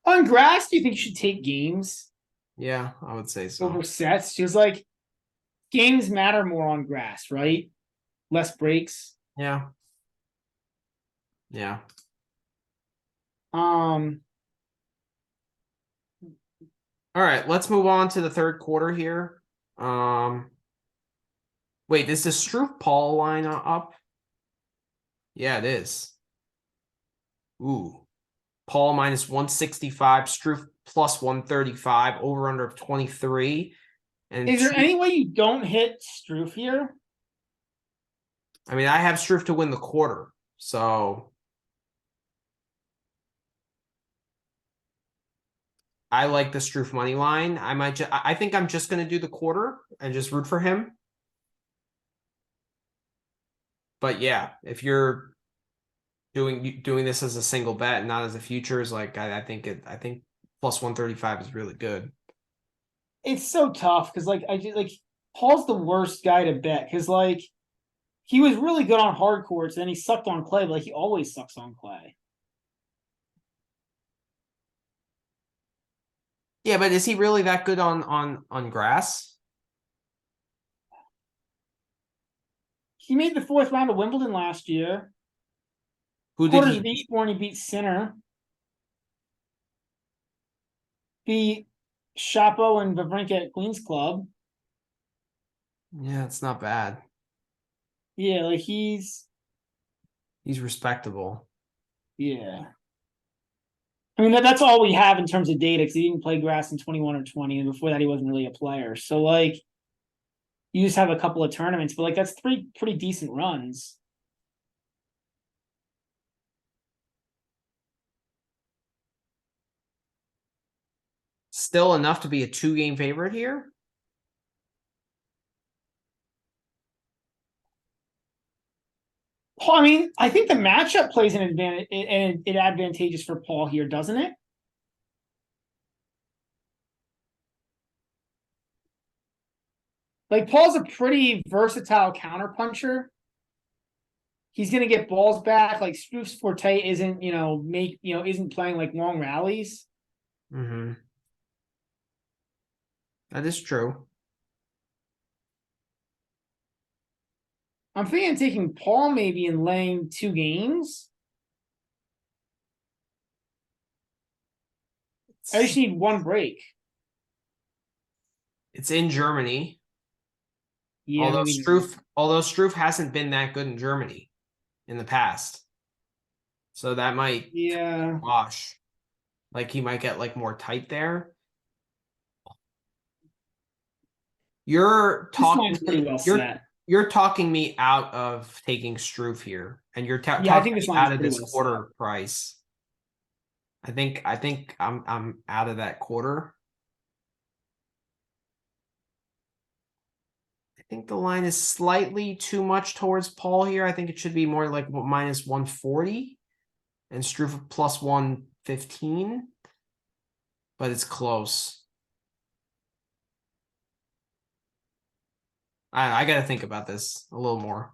S3: On grass, do you think you should take games?
S1: Yeah, I would say so.
S3: Over sets? Just like games matter more on grass, right? Less breaks.
S1: Yeah. Yeah.
S3: All
S1: right, let's move on to the third quarter here. Wait, is the Struff Paul line up? Yeah, it is. Ooh. Paul -165, Struff +135, over under of 23. And
S3: is there any way you don't hit Struff here?
S1: I mean, I have Struff to win the quarter, so I like the Struff money line. I think I'm just going to do the quarter and just root for him. But yeah, if you're doing this as a single bet, not as a futures, like I think +135 is really good.
S3: It's so tough because Paul's the worst guy to bet because like he was really good on hard courts and he sucked on clay, but like he always sucks on clay.
S1: Yeah, but is he really that good on grass?
S3: He made the 4th round of Wimbledon last year.
S1: Who did he beat?
S3: When he beat Sinner. Beat Shapo and Wawrinka at Queen's Club.
S1: Yeah, it's not bad.
S3: Yeah, like he's
S1: respectable.
S3: Yeah. I mean, that's all we have in terms of data because he didn't play grass in 21 or 20. And before that, he wasn't really a player. So, like, you just have a couple of tournaments, but, like, that's 3 pretty decent runs.
S1: Still enough to be a 2-game favorite here?
S3: Paul, I mean, I think the matchup plays an advantage and it advantageous for Paul here, doesn't it? Like Paul's a pretty versatile counterpuncher. He's gonna get balls back. Like Struff's forte isn't, isn't playing like long rallies.
S1: Mm-hmm. That is true.
S3: I'm thinking of taking Paul maybe and laying 2 games. I just need 1 break.
S1: It's in Germany.
S3: Yeah,
S1: although Struff hasn't been that good in Germany in the past. So that might wash. Like he might get like more tight there. You're talking
S3: pretty well set.
S1: You're talking me out of taking Struff here, and you're
S3: talking me
S1: out of this quarter price. I think I'm out of that quarter. I think the line is slightly too much towards Paul here. I think it should be more like minus 140 and Struff plus 115, but it's close. I got to think about this a little more.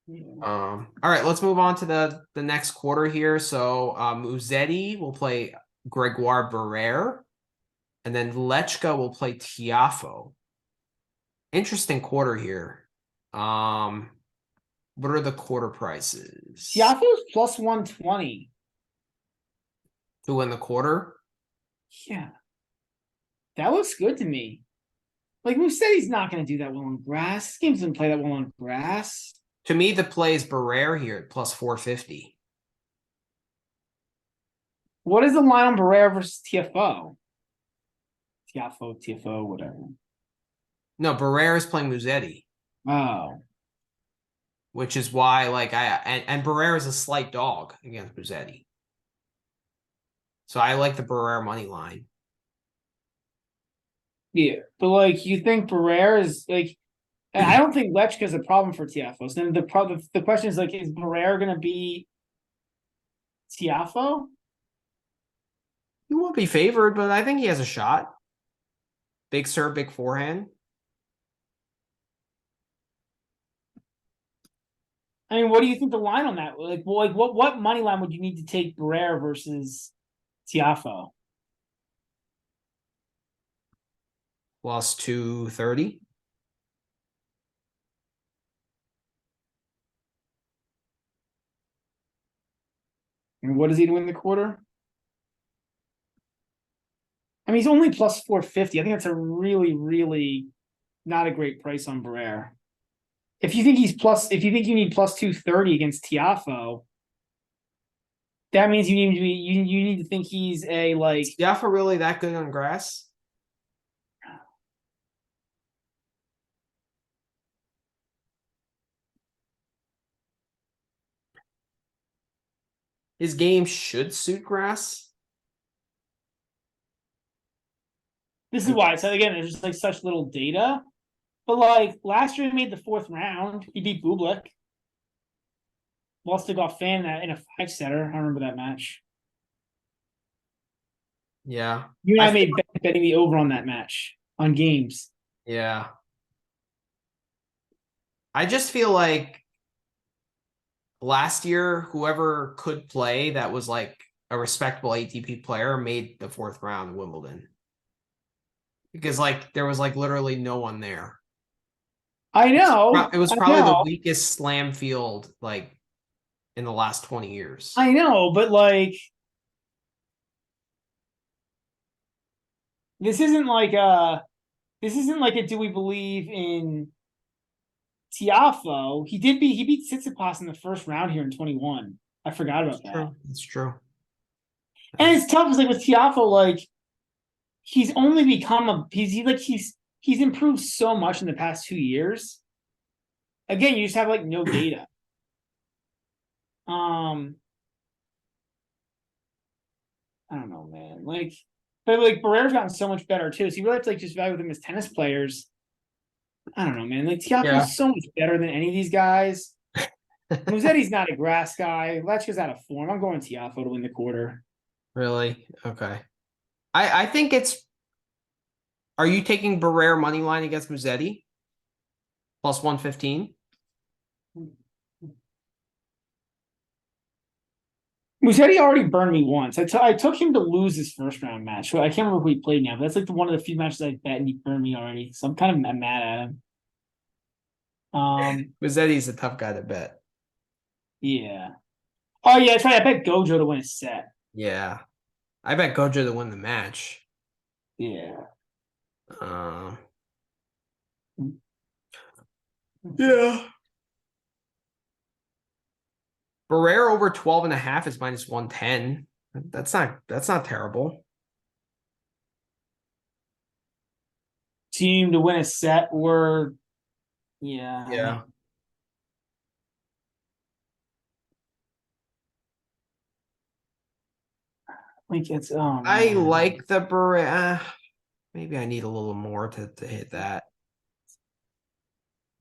S3: Yeah.
S1: All right, let's move on to the next quarter here. So Musetti will play Gregoire Barrère, and then Lechka will play Tiafoe. Interesting quarter here. What are the quarter prices?
S3: Tiafoe's plus 120
S1: to win the quarter.
S3: Yeah, that looks good to me. Like Musetti's not going to do that well on grass. This game doesn't play that well on grass.
S1: To me, the play is Barrère here at plus 450.
S3: What is the line on Barrère versus Tiafoe? Tiafoe, whatever.
S1: No, Barrère is playing Musetti.
S3: Oh.
S1: Which is why, like, and Barrère is a slight dog against Musetti. So I like the Barrère money line.
S3: Yeah, but like you think Barrère is like, I don't think Lechka is a problem for Tiafoe. So then the question is like, is Barrère going to be Tiafoe?
S1: He won't be favored, but I think he has a shot. Big serve, big forehand.
S3: I mean, what do you think the line on that? Like what money line would you need to take Barrère versus Tiafoe?
S1: Plus 230.
S3: And what is he to win the quarter? I mean, he's only plus 450. I think that's a really, really not a great price on Barrère. If you think you need plus 230 against Tiafoe, that means you need to think he's a like.
S1: Is Tiafoe really that good on grass? His game should suit grass.
S3: This is why. So again, there's just like such little data. But like last year, he made the 4th round. He beat Bublik. Lost to Goffin in a 5-setter. I remember that match.
S1: Yeah.
S3: You and I made betting the over on that match on games.
S1: Yeah. I just feel like last year, whoever could play that was like a respectable ATP player made the 4th round of Wimbledon. Because like there was like literally no one there.
S3: I know.
S1: It was probably the weakest slam field like in the last 20 years.
S3: I know, but like this isn't like this isn't like a do we believe in Tiafoe. He beat Tsitsipas in the first round here in 21. I forgot about that.
S1: That's true.
S3: And it's tough, because like with Tiafoe, like he's only become he's improved so much in the past 2 years. Again, you just have like no data. I don't know, man. Like, but like Barrera's gotten so much better too. So you really have to like just value them as tennis players. I don't know, man. Like Tiafoe's so much better than any of these guys. Musetti's not a grass guy. Lechka's out of form. I'm going Tiafoe to win the quarter.
S1: Really? Okay. I think it's. Are you taking Barrera money line against Musetti? Plus 115?
S3: Musetti already burned me once. I took him to lose his first round match. I can't remember who he played now, but that's like one of the few matches I bet, and he burned me already. So I'm kind of mad at him.
S1: Musetti's a tough guy to bet.
S3: Yeah. Oh yeah, that's right. I bet Gojo to win a set.
S1: Yeah. I bet Gojo to win the match.
S3: Yeah.
S1: Yeah. Barrera over 12.5 is minus 110. That's not terrible.
S3: Team to win a set or yeah.
S1: Yeah.
S3: Like it's
S1: I like the Barrera. Maybe I need a little more to hit that.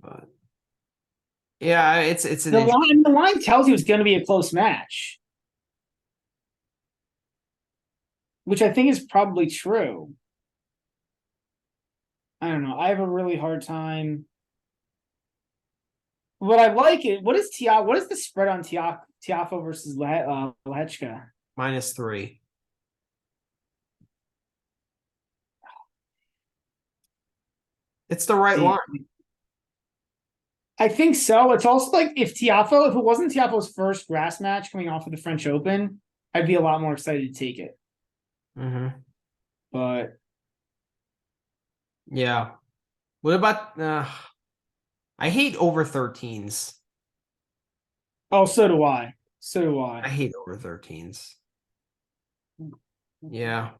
S1: But yeah, it's an
S3: the line tells you it's going to be a close match, which I think is probably true. I don't know. I have a really hard time. But I like it. What is the spread on Tiafoe versus Lechka?
S1: -3. It's the right line.
S3: I think so. It's also like if it wasn't Tiafoe's first grass match coming off of the French Open, I'd be a lot more excited to take it.
S1: Mm-hmm.
S3: But
S1: yeah. What about I hate over 13s.
S3: Oh, so do I.
S1: I hate over 13s. Yeah.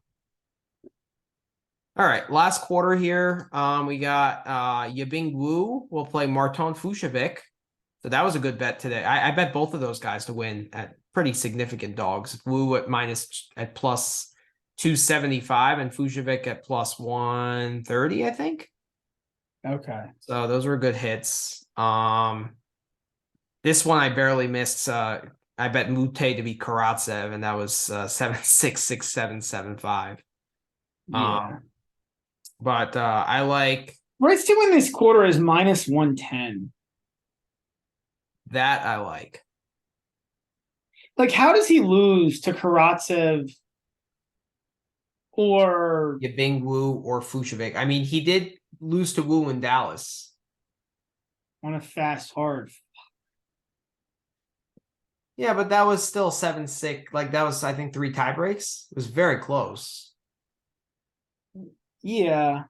S1: All right, last quarter here. We got Yibing Wu will play Marton Fucsovics. So that was a good bet today. I bet both of those guys to win at pretty significant dogs. Wu at plus 275 and Fucsovics at plus 130, I think.
S3: Okay.
S1: So those were good hits. This one I barely missed. I bet Mute to beat Karatsev, and that was 7-6, 6-7, 7-5.
S3: Yeah.
S1: But I like
S3: Rights to win this quarter is minus 110.
S1: That I like.
S3: Like, how does he lose to Karatsev or
S1: Yibing Wu or Fucsovics? I mean, he did lose to Wu in Dallas.
S3: On a fast hard.
S1: Yeah, but that was still 7-6. Like, that was, I think, 3 tie breaks. It was very close.
S3: Yeah.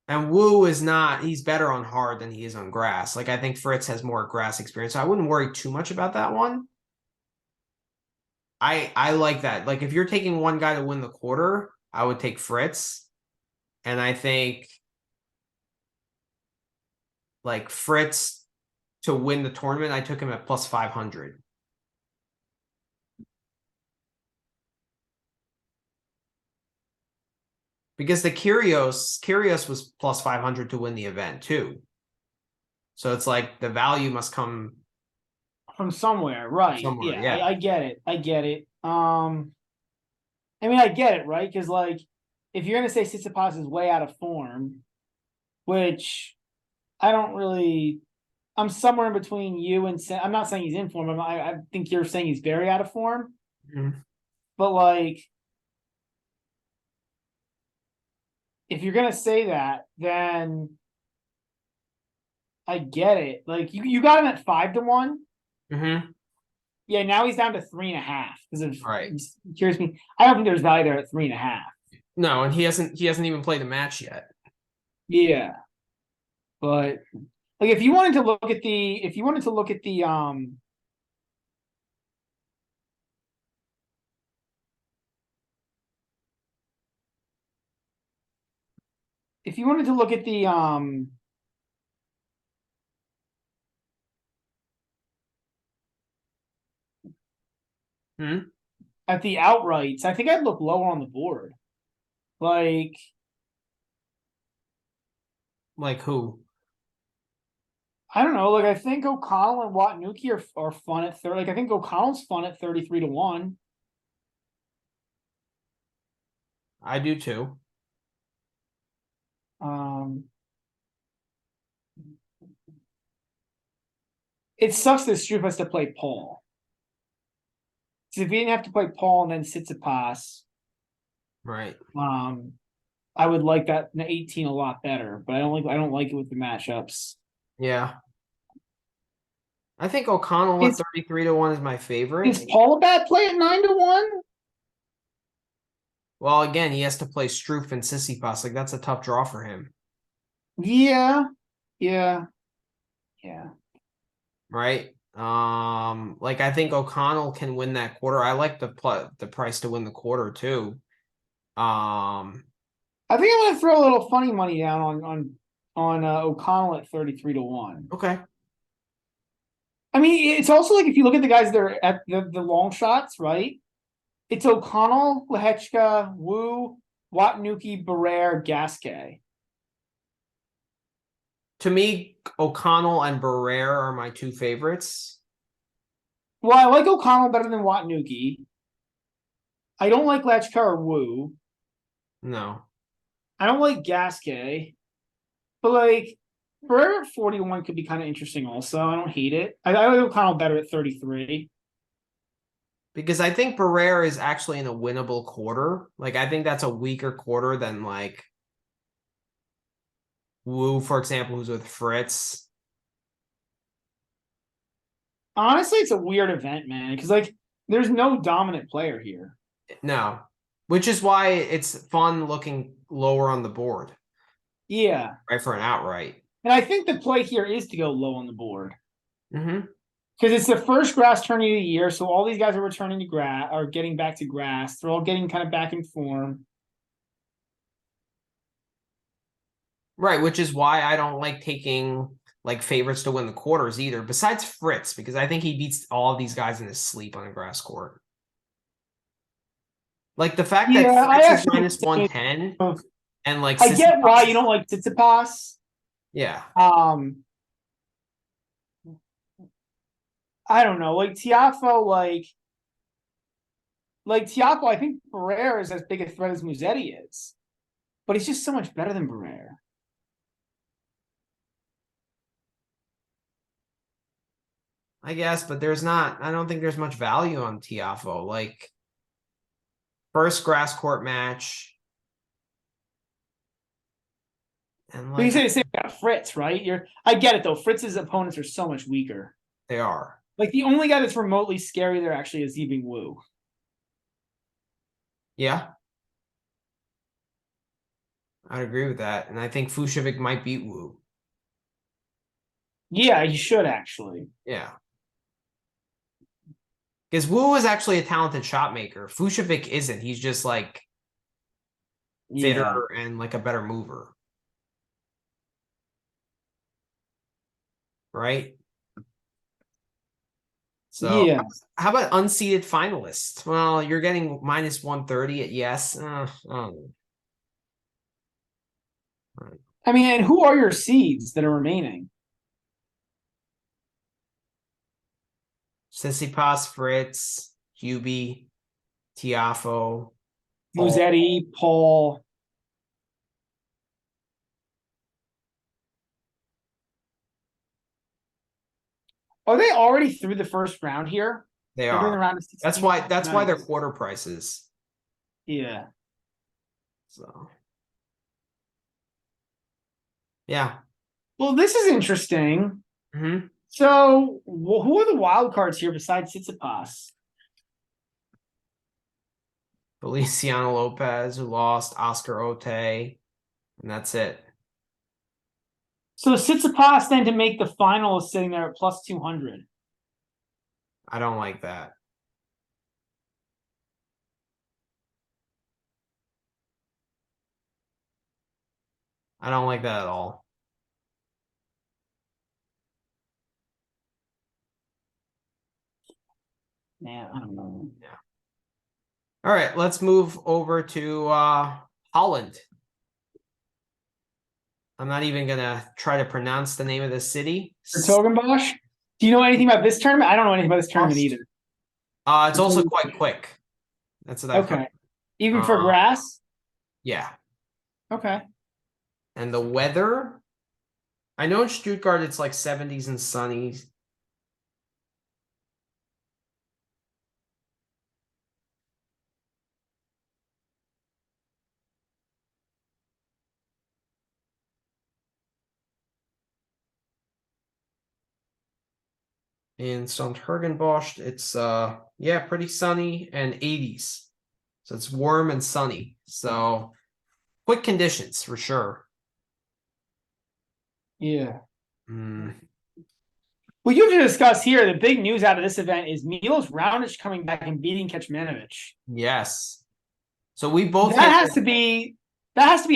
S1: And Wu is not, he's better on hard than he is on grass. Like, I think Fritz has more grass experience. So I wouldn't worry too much about that one. I like that. Like, if you're taking one guy to win the quarter, I would take Fritz. And I think, like, Fritz to win the tournament, I took him at plus 500. Because the Kyrgios was plus 500 to win the event too. So it's like the value must come
S3: from somewhere, right?
S1: Somewhere,
S3: yeah. I get it. I mean, I get it, right? Because like, if you're gonna say Tsitsipas is way out of form, which I don't really, I'm somewhere in between you and I'm not saying he's in form. I think you're saying he's very out of form.
S1: Mm-hmm.
S3: But like, if you're gonna say that, then I get it. Like you got him at 5-1.
S1: Mm-hmm.
S3: Yeah, now he's down to 3.5 because of
S1: right.
S3: Curious me. I don't think there's value there at 3.5.
S1: No, and he hasn't even played a match yet.
S3: Yeah. But like if you wanted to look at the if you wanted to look at the if you wanted to look at the at the outrights, I think I'd look lower on the board. Like
S1: who?
S3: I don't know. Like I think O'Connell and Watnuki are fun at 30. Like I think O'Connell's fun at 33-1.
S1: I do too.
S3: It sucks that Struff has to play Paul. If he didn't have to play Paul and then Tsitsipas,
S1: right?
S3: I would like that 18 a lot better, but I don't like it with the matchups.
S1: Yeah. I think O'Connell at 33-1 is my favorite.
S3: Is Paul a bad play at 9-1?
S1: Well, again, he has to play Struff and Tsitsipas. Like that's a tough draw for him.
S3: Yeah.
S1: Right. Like I think O'Connell can win that quarter. I like the price to win the quarter too.
S3: I think I'm gonna throw a little funny money down on O'Connell at 33-1.
S1: Okay.
S3: I mean, it's also like if you look at the guys that are at the long shots, right? It's O'Connell, Lehechka, Wu, Watnuki, Barrere, Gasquet.
S1: To me, O'Connell and Barrere are my two favorites.
S3: Well, I like O'Connell better than Watnuki. I don't like Lehechka or Wu.
S1: No.
S3: I don't like Gasquet. But like Barrere at 41 could be kind of interesting also. I don't hate it. I like O'Connell better at 33.
S1: Because I think Barrere is actually in a winnable quarter. Like I think that's a weaker quarter than like Wu, for example, who's with Fritz.
S3: Honestly, it's a weird event, man. Because like there's no dominant player here.
S1: No. Which is why it's fun looking lower on the board.
S3: Yeah.
S1: Right, for an outright.
S3: And I think the play here is to go low on the board.
S1: Mm-hmm.
S3: Because it's the first grass tourney of the year, so all these guys are returning to grass, or getting back to grass. They're all getting kind of back in form.
S1: Right, which is why I don't like taking like favorites to win the quarters either, besides Fritz, because I think he beats all of these guys in his sleep on a grass court. Like the fact that Fritz is minus 110 and like
S3: I get why you don't like Tsitsipas.
S1: Yeah.
S3: I don't know, like Tiafoe, like Tiafoe, I think Barrere is as big a threat as Musetti is, but he's just so much better than Barrere.
S1: I guess, but I don't think there's much value on Tiafoe. Like first grass court match.
S3: And like, but you say the same about Fritz, right? I get it though. Fritz's opponents are so much weaker.
S1: They are.
S3: Like the only guy that's remotely scary there actually is Yibing Wu.
S1: Yeah. I'd agree with that. And I think Fucsovics might beat Wu.
S3: Yeah, he should actually.
S1: Yeah. Because Wu is actually a talented shot maker. Fucsovics isn't. He's just like fitter and like a better mover. Right? So
S3: yeah.
S1: How about unseeded finalists? Well, you're getting minus 130 at yes.
S3: I mean, and who are your seeds that are remaining?
S1: Tsitsipas, Fritz, Hubie, Tiafoe,
S3: Musetti, Paul. Are they already through the first round here?
S1: They are. The round of that's why they're quarter prices.
S3: Yeah.
S1: So. Yeah.
S3: Well, this is interesting.
S1: Mm-hmm.
S3: So, who are the wild cards here besides Tsitsipas?
S1: Feliciano Lopez, who lost, Oscar Ote, and that's it.
S3: So Tsitsipas then to make the final is sitting there at plus 200.
S1: I don't like that. I don't like that at all.
S3: Man, I don't know.
S1: Yeah. All right, let's move over to Holland. I'm not even gonna try to pronounce the name of the city.
S3: s-Hertogenbosch? Do you know anything about this tournament? I don't know anything about this tournament either.
S1: It's also quite quick. That's what I've heard.
S3: Even for grass?
S1: Yeah.
S3: Okay.
S1: And the weather, I know in Stuttgart it's like 70s and sunny. In s-Hertogenbosch, it's yeah, pretty sunny and 80s. So it's warm and sunny. So quick conditions for sure.
S3: Yeah.
S1: Mm.
S3: Well, you have to discuss here. The big news out of this event is Milos Raonic coming back and beating Kecmanovic.
S1: Yes. So we both
S3: that has to be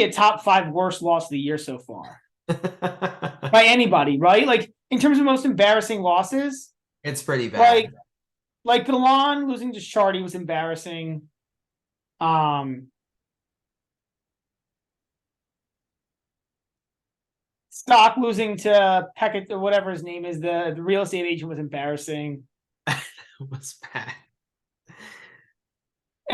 S3: a top 5 worst loss of the year so far. By anybody, right? Like in terms of most embarrassing losses,
S1: it's pretty bad.
S3: Like Galan losing to Chardy was embarrassing. Stock losing to Peckett or whatever his name is, the real estate agent, was embarrassing.
S1: It was bad.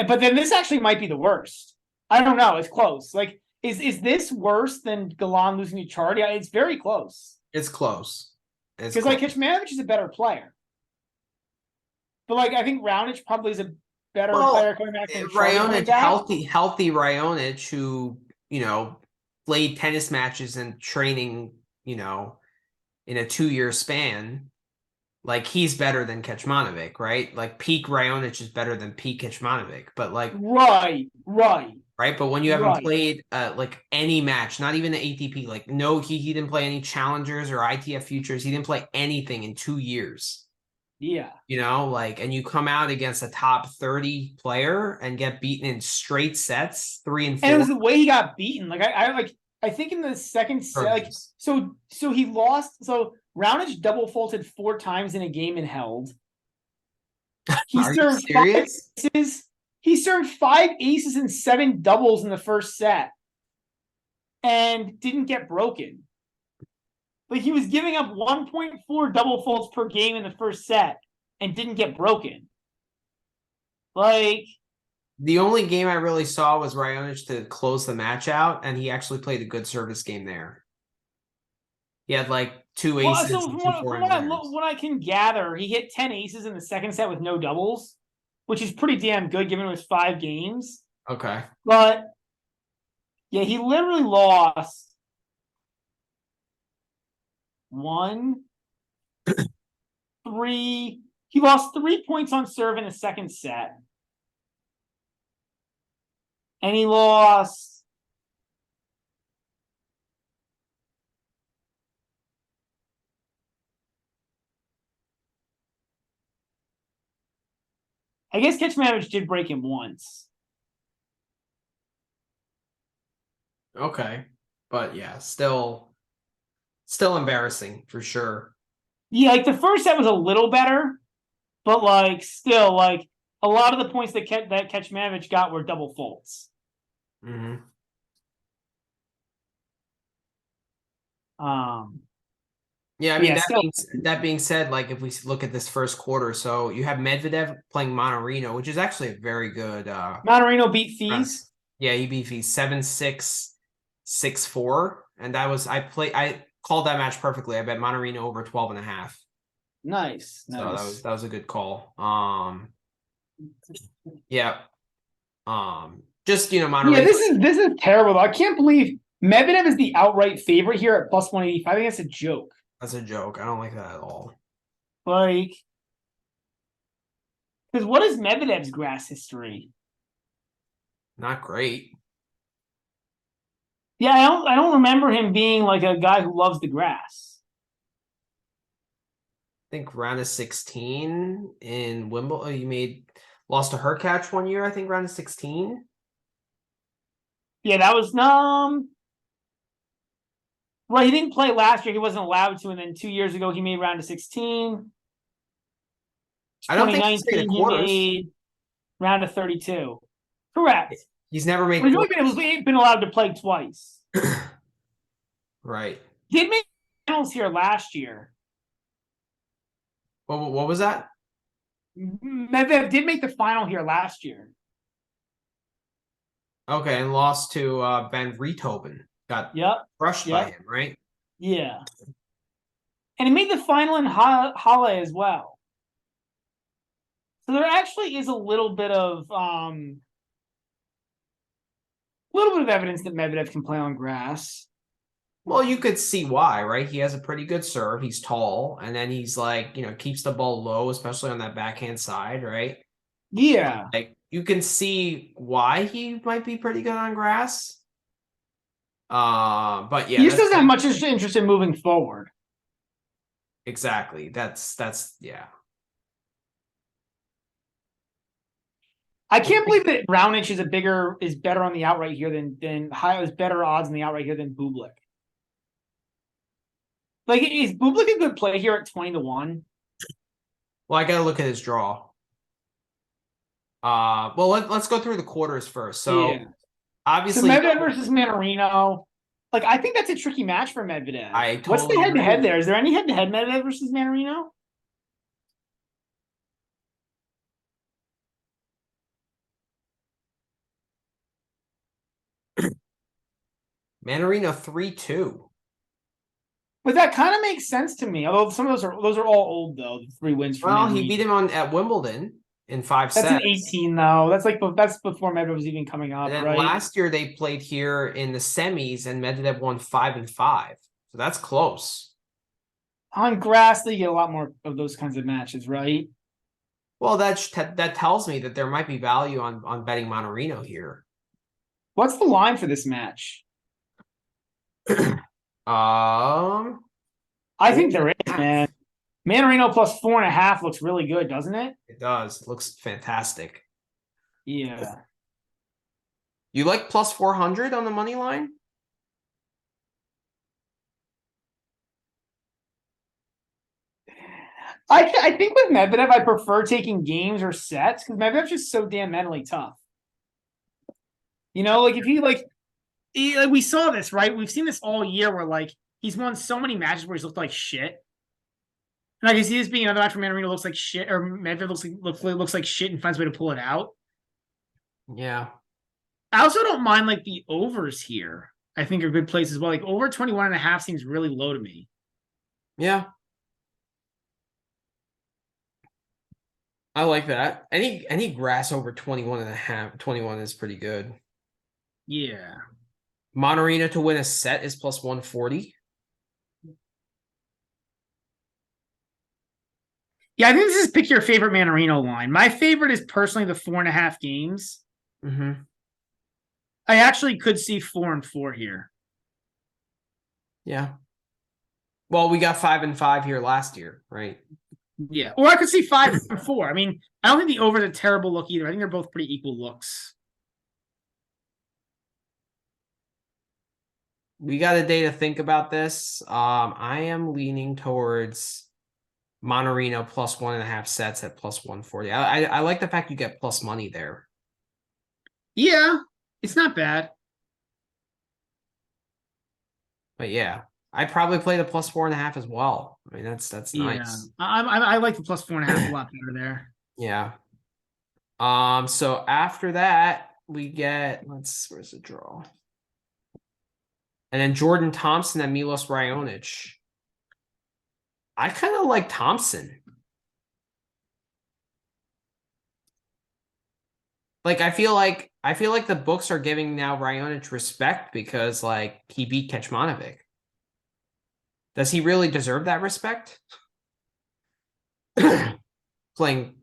S3: But then this actually might be the worst. I don't know. It's close. Like, is this worse than Galan losing to Chardy? It's very close.
S1: It's close.
S3: Because like Kecmanovic is a better player. But like I think Raonic probably is a better player coming back than
S1: Raonic, healthy Raonic, who, you know, played tennis matches and training, you know, in a 2-year span. Like he's better than Kecmanovic, right? Like peak Raonic is better than peak Kecmanovic, but like
S3: right.
S1: But when you haven't played like any match, not even the ATP, like no, he didn't play any challengers or ITF futures. He didn't play anything in 2 years.
S3: Yeah.
S1: You know, like, and you come out against a top 30 player and get beaten in straight sets, 3 and 4.
S3: And it was the way he got beaten. Like I think in the second set, like so he lost. So Raonic double faulted 4 times in a game and held. He served 5 aces. He served 5 aces and 7 doubles in the first set, and didn't get broken. Like he was giving up 1.4 double faults per game in the first set and didn't get broken. Like
S1: the only game I really saw was Raonic to close the match out, and he actually played a good service game there. He had like 2 aces.
S3: So from what I can gather, he hit 10 aces in the second set with no doubles, which is pretty damn good given it was 5 games.
S1: Okay.
S3: But yeah, he literally lost 1, 3. He lost 3 points on serve in the second set. And he lost I guess Kecmanovic did break him once.
S1: Okay. But yeah, still embarrassing for sure.
S3: Yeah, like the first set was a little better, but like still, like a lot of the points that Kecmanovic got were double faults.
S1: Mm-hmm. Yeah, I mean, that being said, like if we look at this first quarter, so you have Medvedev playing Monterino, which is actually a very good.
S3: Monterino beat Fees.
S1: Yeah, he beat Fees 7-6, 6-4, and that was I called that match perfectly. I bet Monterino over 12.5.
S3: Nice.
S1: So that was a good call. Yeah. Just Monterino.
S3: Yeah, this is terrible. I can't believe Medvedev is the outright favorite here at plus 185. I think that's a joke.
S1: That's a joke. I don't like that at all.
S3: Like, because what is Medvedev's grass history?
S1: Not great.
S3: Yeah, I don't remember him being like a guy who loves the grass.
S1: I think round of 16 in Wimbledon. You lost to Hurkacz one year, I think round of 16.
S3: Yeah, that was well, he didn't play last year. He wasn't allowed to, and then 2 years ago he made round of 16.
S1: I don't think he's made the
S3: 2019 he
S1: quarters.
S3: made round of 32. Correct.
S1: He's never made.
S3: He's only been allowed to play twice.
S1: Right.
S3: He did make finals here last year.
S1: What was that?
S3: Medvedev did make the final here last year.
S1: Okay, and lost to Van Riethoven. Got crushed by him, right?
S3: Yeah. And he made the final in Halle as well. So there actually is a little bit of evidence that Medvedev can play on grass.
S1: Well, you could see why, right? He has a pretty good serve. He's tall, and then he's like, keeps the ball low, especially on that backhand side, right?
S3: Yeah.
S1: Like you can see why he might be pretty good on grass. But yeah,
S3: he just doesn't have much interest in moving forward.
S1: Exactly. That's yeah.
S3: I can't believe that Raonic is better on the outright here than has better odds on the outright here than Bublik. Like, is Bublik a good play here at 20-1?
S1: Well, I gotta look at his draw. Well, let's go through the quarters first. So obviously,
S3: Medvedev versus Mannarino. Like, I think that's a tricky match for Medvedev. What's the head-to-head there? Is there any head-to-head Medvedev versus Mannarino?
S1: Mannarino 3-2.
S3: But that kind of makes sense to me. Although some of those are all old though. The 3 wins for
S1: Well,
S3: Mannarino.
S1: he beat him at Wimbledon in 5 sets.
S3: That's an 18 though. That's before Medvedev was even coming up.
S1: And then
S3: right?
S1: last year they played here in the semis, and Medvedev won 5-5. So that's close.
S3: On grass, they get a lot more of those kinds of matches, right?
S1: Well, that tells me that there might be value on betting Mannarino here.
S3: What's the line for this match?
S1: I
S3: think there is, man. Mannarino plus 4.5 looks really good, doesn't it?
S1: It does. It looks fantastic.
S3: Yeah.
S1: You like plus 400 on the money line?
S3: I think with Medvedev, I prefer taking games or sets because Medvedev's just so damn mentally tough. Like if we saw this, right? We've seen this all year where like he's won so many matches where he's looked like shit. And I can see this being another match where Mannarino looks like shit, or Medvedev looks like shit and finds a way to pull it out.
S1: Yeah.
S2: I also don't mind like the overs here. I think are good plays as well. Like over 21.5 seems really low to me.
S1: Yeah. I like that. Any grass over 21.5, 21 is pretty good.
S2: Yeah.
S1: Mannarino to win a set is plus 140.
S2: Yeah, I think this is pick your favorite Mannarino line. My favorite is personally the 4.5 games.
S1: Mm-hmm.
S2: I actually could see 4 and 4 here.
S1: Yeah. Well, we got 5 and 5 here last year, right?
S2: Yeah. Or I could see 5 and 4. I mean, I don't think the over's a terrible look either. I think they're both pretty equal looks.
S1: We got a day to think about this. I am leaning towards Mannarino plus 1.5 sets at plus 140. I like the fact you get plus money there.
S2: Yeah, it's not bad.
S1: But yeah, I'd probably play the plus 4.5 as well. I mean, that's nice.
S2: I like the plus 4.5 a lot better there.
S1: Yeah. So after that, we get where's the draw? And then Jordan Thompson and Milos Raonic. I kind of like Thompson. Like I feel like the books are giving now Raonic respect because like he beat Kecmanovic. Does he really deserve that respect? Playing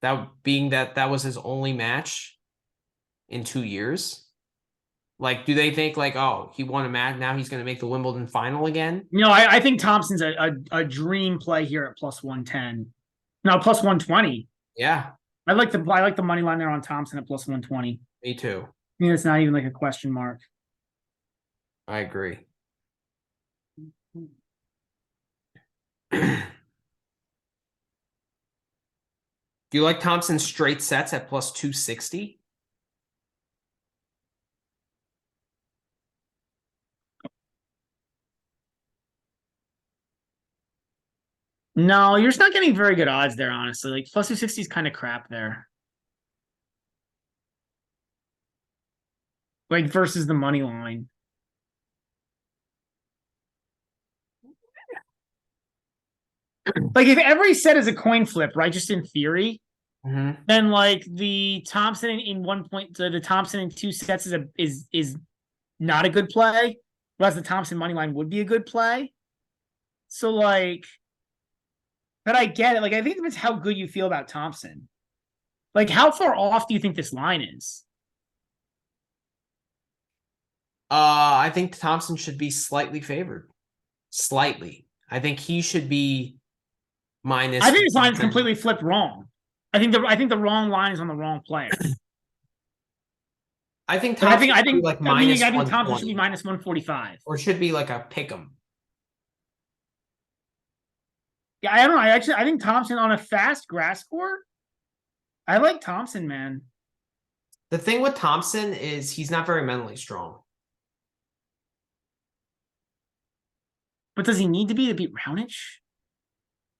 S1: that was his only match. in 2 years? Like, do they think like, oh, he won a match, now he's going to make the Wimbledon final again?
S2: No, I think Thompson's a dream play here at plus 110. No, plus 120.
S1: Yeah.
S2: I like the money line there on Thompson at plus 120.
S1: Me too.
S2: I mean, it's not even like a question mark.
S1: I agree. Do you like Thompson straight sets at plus 260?
S2: No, you're just not getting very good odds there, honestly. Like plus 260 is kind of crap there. Like versus the money line. Like if every set is a coin flip, right? Just in theory, then like the Thompson in 1 point, the Thompson in 2 sets is not a good play, whereas the Thompson money line would be a good play. So like, but I get it. Like I think it's how good you feel about Thompson. Like how far off do you think this line is?
S1: I think Thompson should be slightly favored. Slightly. I think he should be minus.
S2: I think this line is completely flipped wrong. I think the wrong line is on the wrong player.
S1: I think Thompson
S2: I think
S1: Thompson
S2: should be minus 145.
S1: Or should be like a pick'em.
S2: Yeah, I don't know. I think Thompson on a fast grass court. I like Thompson, man.
S1: The thing with Thompson is he's not very mentally strong.
S2: But does he need to beat Raonic?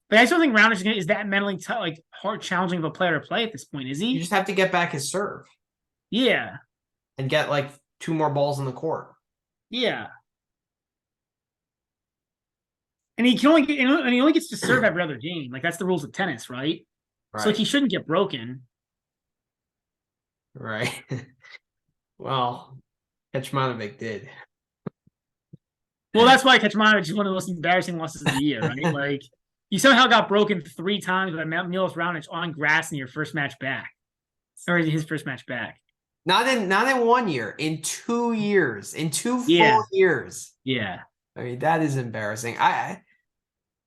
S2: But I just don't think Raonic is that mentally like hard, challenging of a player to play at this point. Is he?
S1: You just have to get back his serve.
S2: Yeah.
S1: And get like 2 more balls in the court.
S2: Yeah. And he only gets to serve every other game. Like that's the rules of tennis, right? So like he shouldn't get broken.
S1: Right. Well, Kecmanovic did.
S2: Well, that's why Kecmanovic is one of the most embarrassing losses of the year, right? Like you somehow got broken 3 times by Milos Raonic on grass in your first match back, or his first match back.
S1: Not in 1 year, in 2 years, in 2 full years.
S2: Yeah.
S1: I mean, that is embarrassing.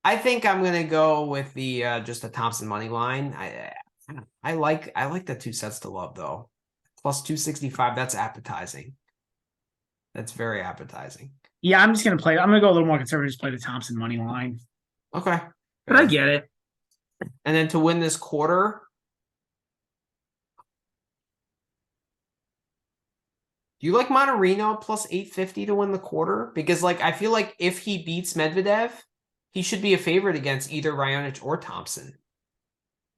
S1: I think I'm gonna go with the just the Thompson money line. I like the 2 sets to love though. Plus 265, that's appetizing. That's very appetizing.
S2: Yeah, I'm gonna go a little more conservative, just play the Thompson money line.
S1: Okay.
S2: But I get it.
S1: And then to win this quarter, do you like Monterino plus 850 to win the quarter? Because like I feel like if he beats Medvedev, he should be a favorite against either Raonic or Thompson.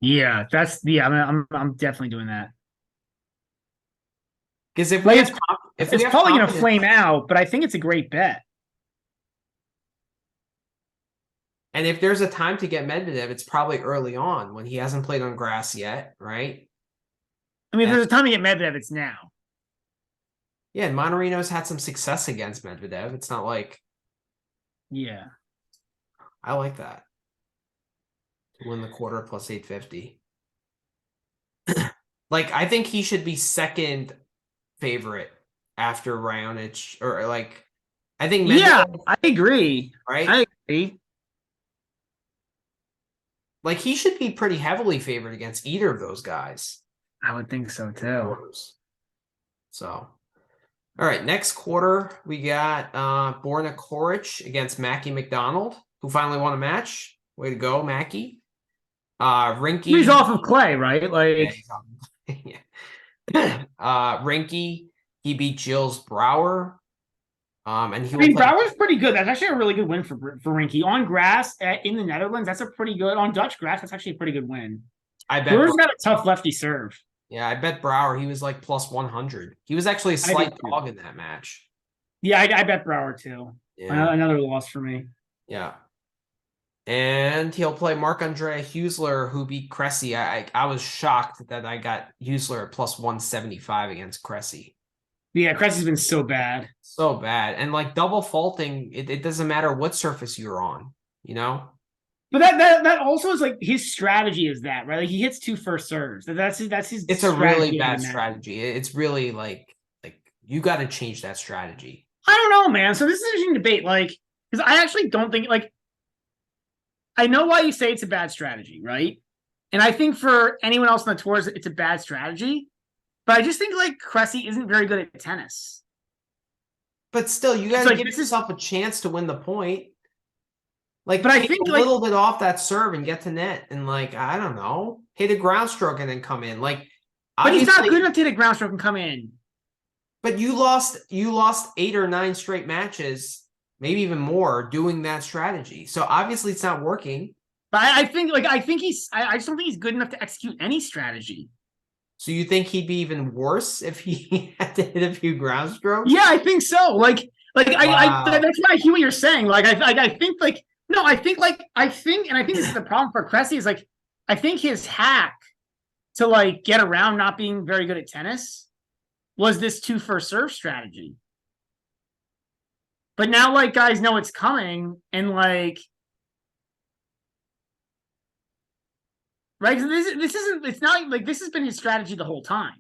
S2: Yeah, I'm definitely doing that.
S1: Because if
S2: it's probably going to flame out, but I think it's a great bet.
S1: And if there's a time to get Medvedev, it's probably early on when he hasn't played on grass yet, right?
S2: I mean, if there's a time to get Medvedev, it's now.
S1: Yeah, and Monterino's had some success against Medvedev. It's not like...
S2: Yeah.
S1: I like that. To win the quarter plus 850. Like, I think he should be second favorite after Raonic, or like, I think Medvedev,
S2: yeah, I agree.
S1: Right?
S2: I agree.
S1: Like, he should be pretty heavily favored against either of those guys.
S2: I would think so too.
S1: So, all right, next quarter we got Borna Coric against Mackie McDonald, who finally won a match. Way to go, Mackie. Rinky.
S2: He's off of clay, right? Like,
S1: yeah. Rinky, he beat Gilles Brouwer. And
S2: Brouwer's pretty good. That's actually a really good win for Rinky on grass in the Netherlands. That's a pretty good on Dutch grass. That's actually a pretty good win.
S1: I bet
S2: Brouwer's got a tough lefty serve.
S1: Yeah, I bet Brouwer, he was like plus 100. He was actually a slight dog in that match.
S2: Yeah, I bet Brouwer too. Yeah. Another loss for me.
S1: Yeah. And he'll play Marc-Andre Huesler, who beat Cressy. I was shocked that I got Huesler at plus 175 against Cressy.
S2: Yeah, Cressy's been so bad.
S1: So bad. And like double faulting, it doesn't matter what surface you're on, you know?
S3: But that also is like his strategy is that, right? Like he hits 2 first serves. That's his.
S1: It's a really bad strategy. It's really like you got to change that strategy.
S3: I don't know, man. So this is an interesting debate, like, because I actually don't think, like, I know why you say it's a bad strategy, right? And I think for anyone else on the tours, it's a bad strategy. But I just think like Cressy isn't very good at tennis.
S1: But still, you got to give yourself a chance to win the point. Like,
S3: but I think
S1: a little bit off that serve and get to net, and like I don't know, hit a ground stroke and then come in. Like,
S3: but he's not good enough to hit a ground stroke and come in.
S1: But you lost 8 or 9 straight matches, maybe even more, doing that strategy. So obviously it's not working.
S3: But I think I just don't think he's good enough to execute any strategy.
S1: So you think he'd be even worse if he had to hit a few ground strokes?
S3: Yeah, I think so. Like wow. That's why I hear what you're saying. Like I think like no, I think this is the problem for Cressy is like I think his hack to like get around not being very good at tennis was this 2 first serve strategy. But now like guys know it's coming and like right, it's not like this has been his strategy the whole time.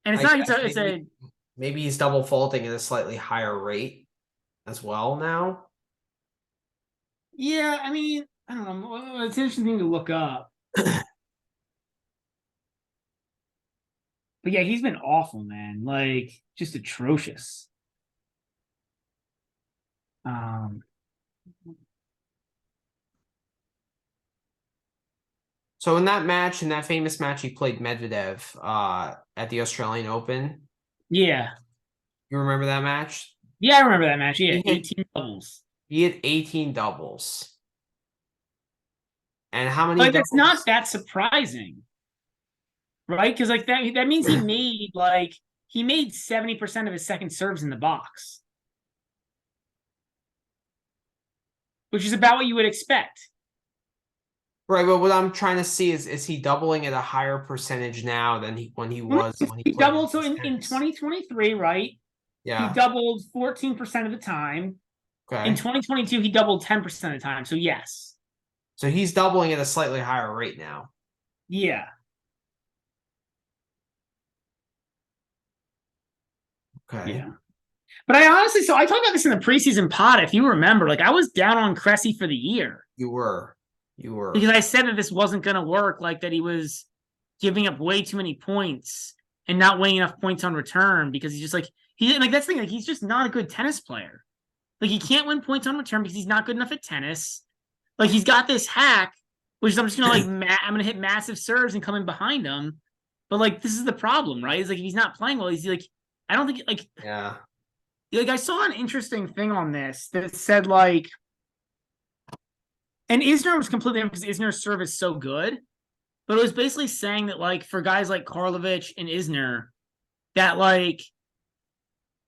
S3: And it's
S1: maybe he's double faulting at a slightly higher rate as well now.
S3: Yeah, I mean, I don't know. It's an interesting thing to look up. But yeah, he's been awful, man. Like, just atrocious.
S1: So in that famous match, he played Medvedev at the Australian Open.
S3: Yeah.
S1: You remember that match?
S3: Yeah, I remember that match. He had 18 doubles.
S1: He had 18 doubles. And how many?
S3: Like, it's not that surprising. Right? Because like that means he made 70% of his second serves in the box. Which is about what you would expect.
S1: Right, but what I'm trying to see is he doubling at a higher percentage now than when he
S3: doubled. So in 2023, right?
S1: Yeah.
S3: He doubled 14% of the time.
S1: Okay.
S3: In 2022, he doubled 10% of the time. So yes.
S1: So he's doubling at a slightly higher rate now.
S3: Yeah.
S1: Okay.
S3: Yeah. But I honestly, so I talked about this in the preseason pod, if you remember, like I was down on Cressy for the year.
S1: You were.
S3: Because I said that this wasn't going to work, like that he was giving up way too many points and not winning enough points on return because he's just like, that's the thing, like he's just not a good tennis player. Like he can't win points on return because he's not good enough at tennis. Like he's got this hack, which is I'm just going to like, I'm going to hit massive serves and come in behind him. But like, this is the problem, right? It's like, if he's not playing well, he's like, I don't think like,
S1: yeah.
S3: Like I saw an interesting thing on this that said like, and Isner was completely different because Isner's serve is so good, but it was basically saying that like for guys like Karlovic and Isner, that like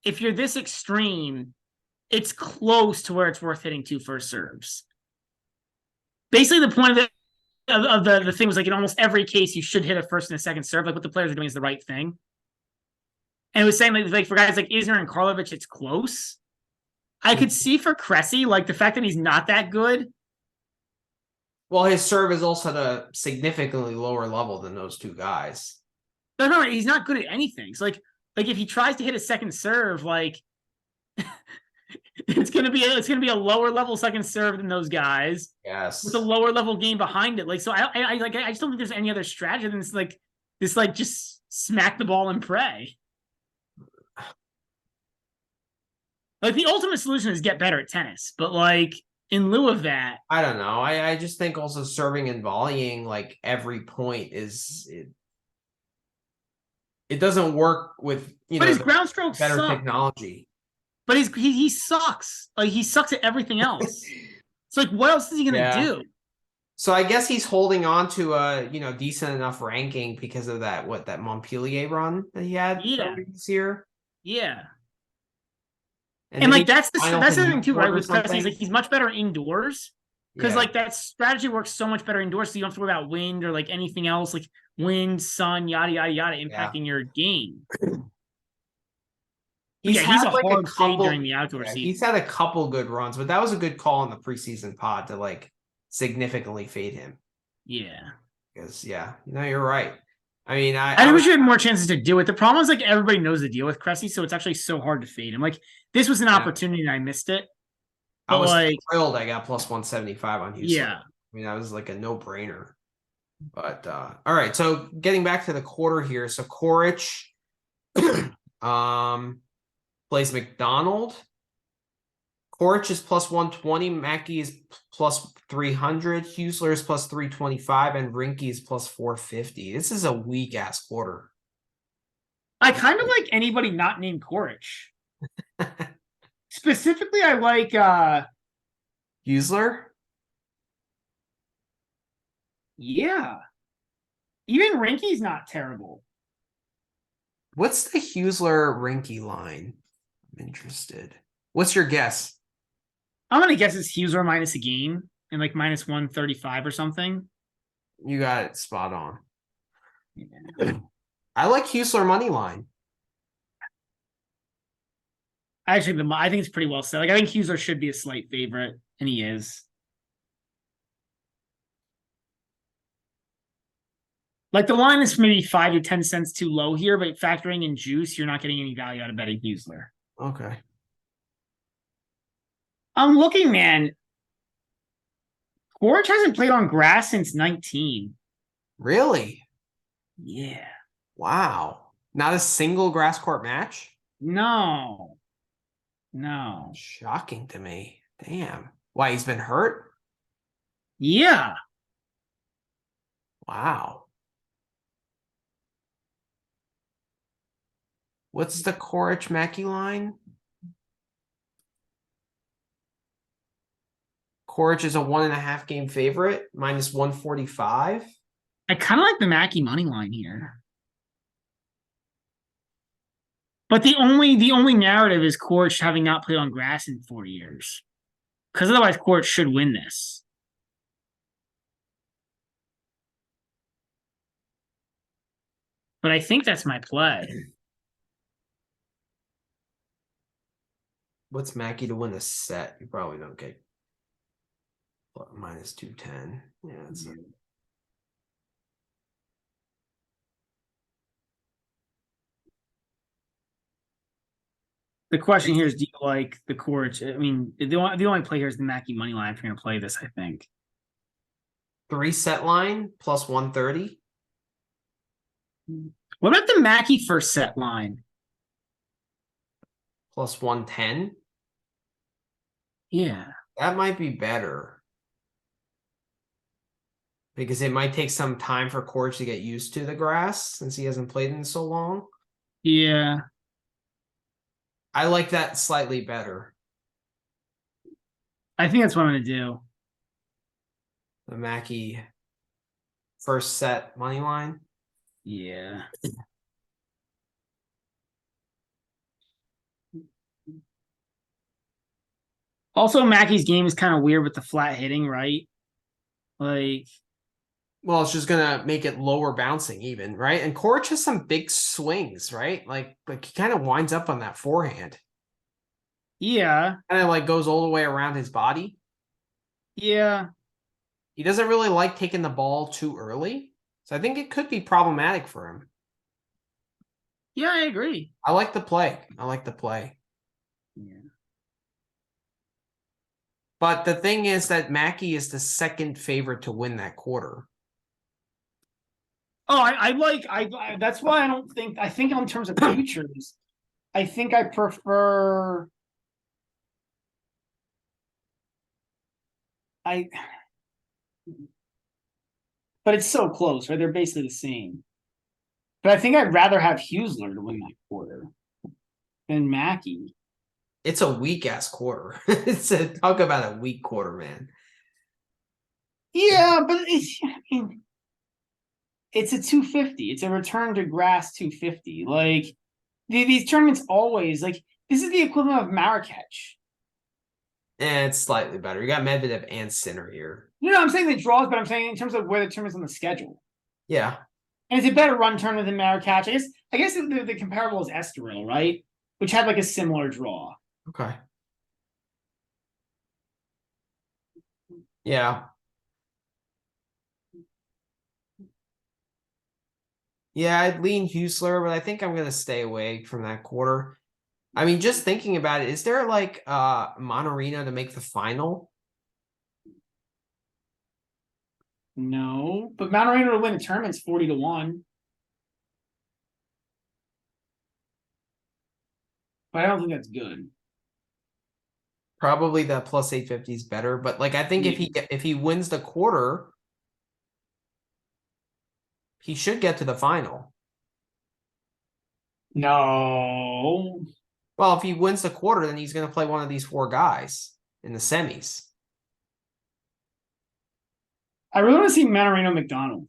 S3: if you're this extreme, it's close to where it's worth hitting 2 first serves. Basically, the point of the thing was like in almost every case you should hit a first and a second serve. Like what the players are doing is the right thing. And it was saying like for guys like Isner and Karlovic, it's close. I could see for Cressy, like the fact that he's not that good.
S1: Well, his serve is also at a significantly lower level than those 2 guys.
S3: No, he's not good at anything. So like if he tries to hit a second serve, like it's gonna be a lower level second serve than those guys.
S1: Yes,
S3: with a lower level game behind it. Like so, I just don't think there's any other strategy than this like just smack the ball and pray. Like the ultimate solution is get better at tennis, but like in lieu of that,
S1: I don't know. I just think also serving and volleying like every point is it doesn't work with
S3: but his ground strokes
S1: better
S3: suck.
S1: Technology.
S3: But he sucks. Like he sucks at everything else. It's like what else is he gonna do?
S1: So I guess he's holding on to a decent enough ranking because of that Montpellier run that he had this year.
S3: Yeah. And like that's the thing too, right? With Cressy, he's much better indoors because like that strategy works so much better indoors. So you don't have to worry about wind or like anything else, like wind, sun, yada yada yada, impacting your game.
S2: He's a hard fade during the outdoor season.
S1: He's had a couple good runs, but that was a good call in the preseason pod to like significantly fade him.
S2: Yeah.
S1: Because you're right. I mean, I
S2: think we should have more chances to do it. The problem is like everybody knows the deal with Cressy, so it's actually so hard to fade him. Like this was an opportunity and I missed it.
S1: I was thrilled I got plus 175 on Houston.
S2: Yeah.
S1: I mean, that was like a no-brainer. But all right, so getting back to the quarter here. So Coric plays McDonald. Coric is plus 120, Mackey is plus 300, Husler is plus 325, and Rinke is plus 450. This is a weak-ass quarter.
S2: I kind of like anybody not named Coric. Specifically, I like
S1: Husler?
S2: Yeah. Even Rinke's not terrible.
S1: What's the Husler-Rinke line? I'm interested. What's your guess?
S2: I'm going to guess it's Husler minus a game and like minus 135 or something.
S1: You got it spot on. Yeah. I like Husler money line.
S2: Actually, I think it's pretty well set. Like, I think Husler should be a slight favorite, and he is. Like, the line is maybe 5 to 10 cents too low here, but factoring in juice, you're not getting any value out of betting Husler.
S1: Okay.
S2: I'm looking, man. Coric hasn't played on grass since 19.
S1: Really?
S2: Yeah.
S1: Wow. Not a single grass court match?
S2: No.
S1: Shocking to me. Damn. Why, he's been hurt?
S2: Yeah.
S1: Wow. What's the Coric Mackey line? Coric is a 1.5 game favorite, minus 145.
S2: I kind of like the Mackey money line here. But the only narrative is Coric having not played on grass in 4 years. Because otherwise Coric should win this. But I think that's my play.
S1: What's Mackey to win a set? You probably don't get minus 210. Yeah, that's
S2: The question here is, do you like the Coric? I mean, the only play here is the Mackey money line if you're going to play this, I think.
S1: 3-set line plus 130.
S2: What about the Mackey first set line?
S1: Plus 110?
S2: Yeah.
S1: That might be better. Because it might take some time for Coric to get used to the grass since he hasn't played in so long.
S2: Yeah.
S1: I like that slightly better.
S2: I think that's what I'm going to do.
S1: The Mackey first set money line.
S2: Yeah. Also, Mackey's game is kind of weird with the flat hitting, right? Like,
S1: well, it's just gonna make it lower bouncing even, right? And Coric has some big swings, right? Like he kind of winds up on that forehand.
S2: Yeah.
S1: Kind of like goes all the way around his body.
S2: Yeah.
S1: He doesn't really like taking the ball too early. So I think it could be problematic for him.
S2: Yeah, I agree.
S1: I like the play.
S2: Yeah.
S1: But the thing is that Mackey is the second favorite to win that quarter.
S2: Oh, I that's why I think in terms of futures, I think I prefer but it's so close, right? They're basically the same. But I think I'd rather have Husler to win that quarter than Mackey.
S1: It's a weak ass quarter. Talk about a weak quarter, man.
S2: Yeah, but it's a 250. It's a return to grass 250. Like these tournaments always like this is the equivalent of Marrakech.
S1: And it's slightly better. You got Medvedev and Sinner here.
S2: No, I'm saying the draws, but I'm saying in terms of where the tournament's on the schedule.
S1: Yeah.
S2: And it's a better run tournament than Marrakech. I guess the comparable is Estoril, right?
S3: which had like a similar draw.
S1: Okay. Yeah. Yeah, I'd lean Husler, but I think I'm gonna stay away from that quarter. I mean, just thinking about it, is there like Monarino to make the final?
S3: No, but Mount to win the tournament's 40-1. But I don't think that's good.
S1: Probably the plus 850 is better, but like I think if he wins the quarter, he should get to the final.
S3: No.
S1: Well, if he wins the quarter, then he's going to play one of these 4 guys in the semis.
S3: I really want to see Manarino McDonald.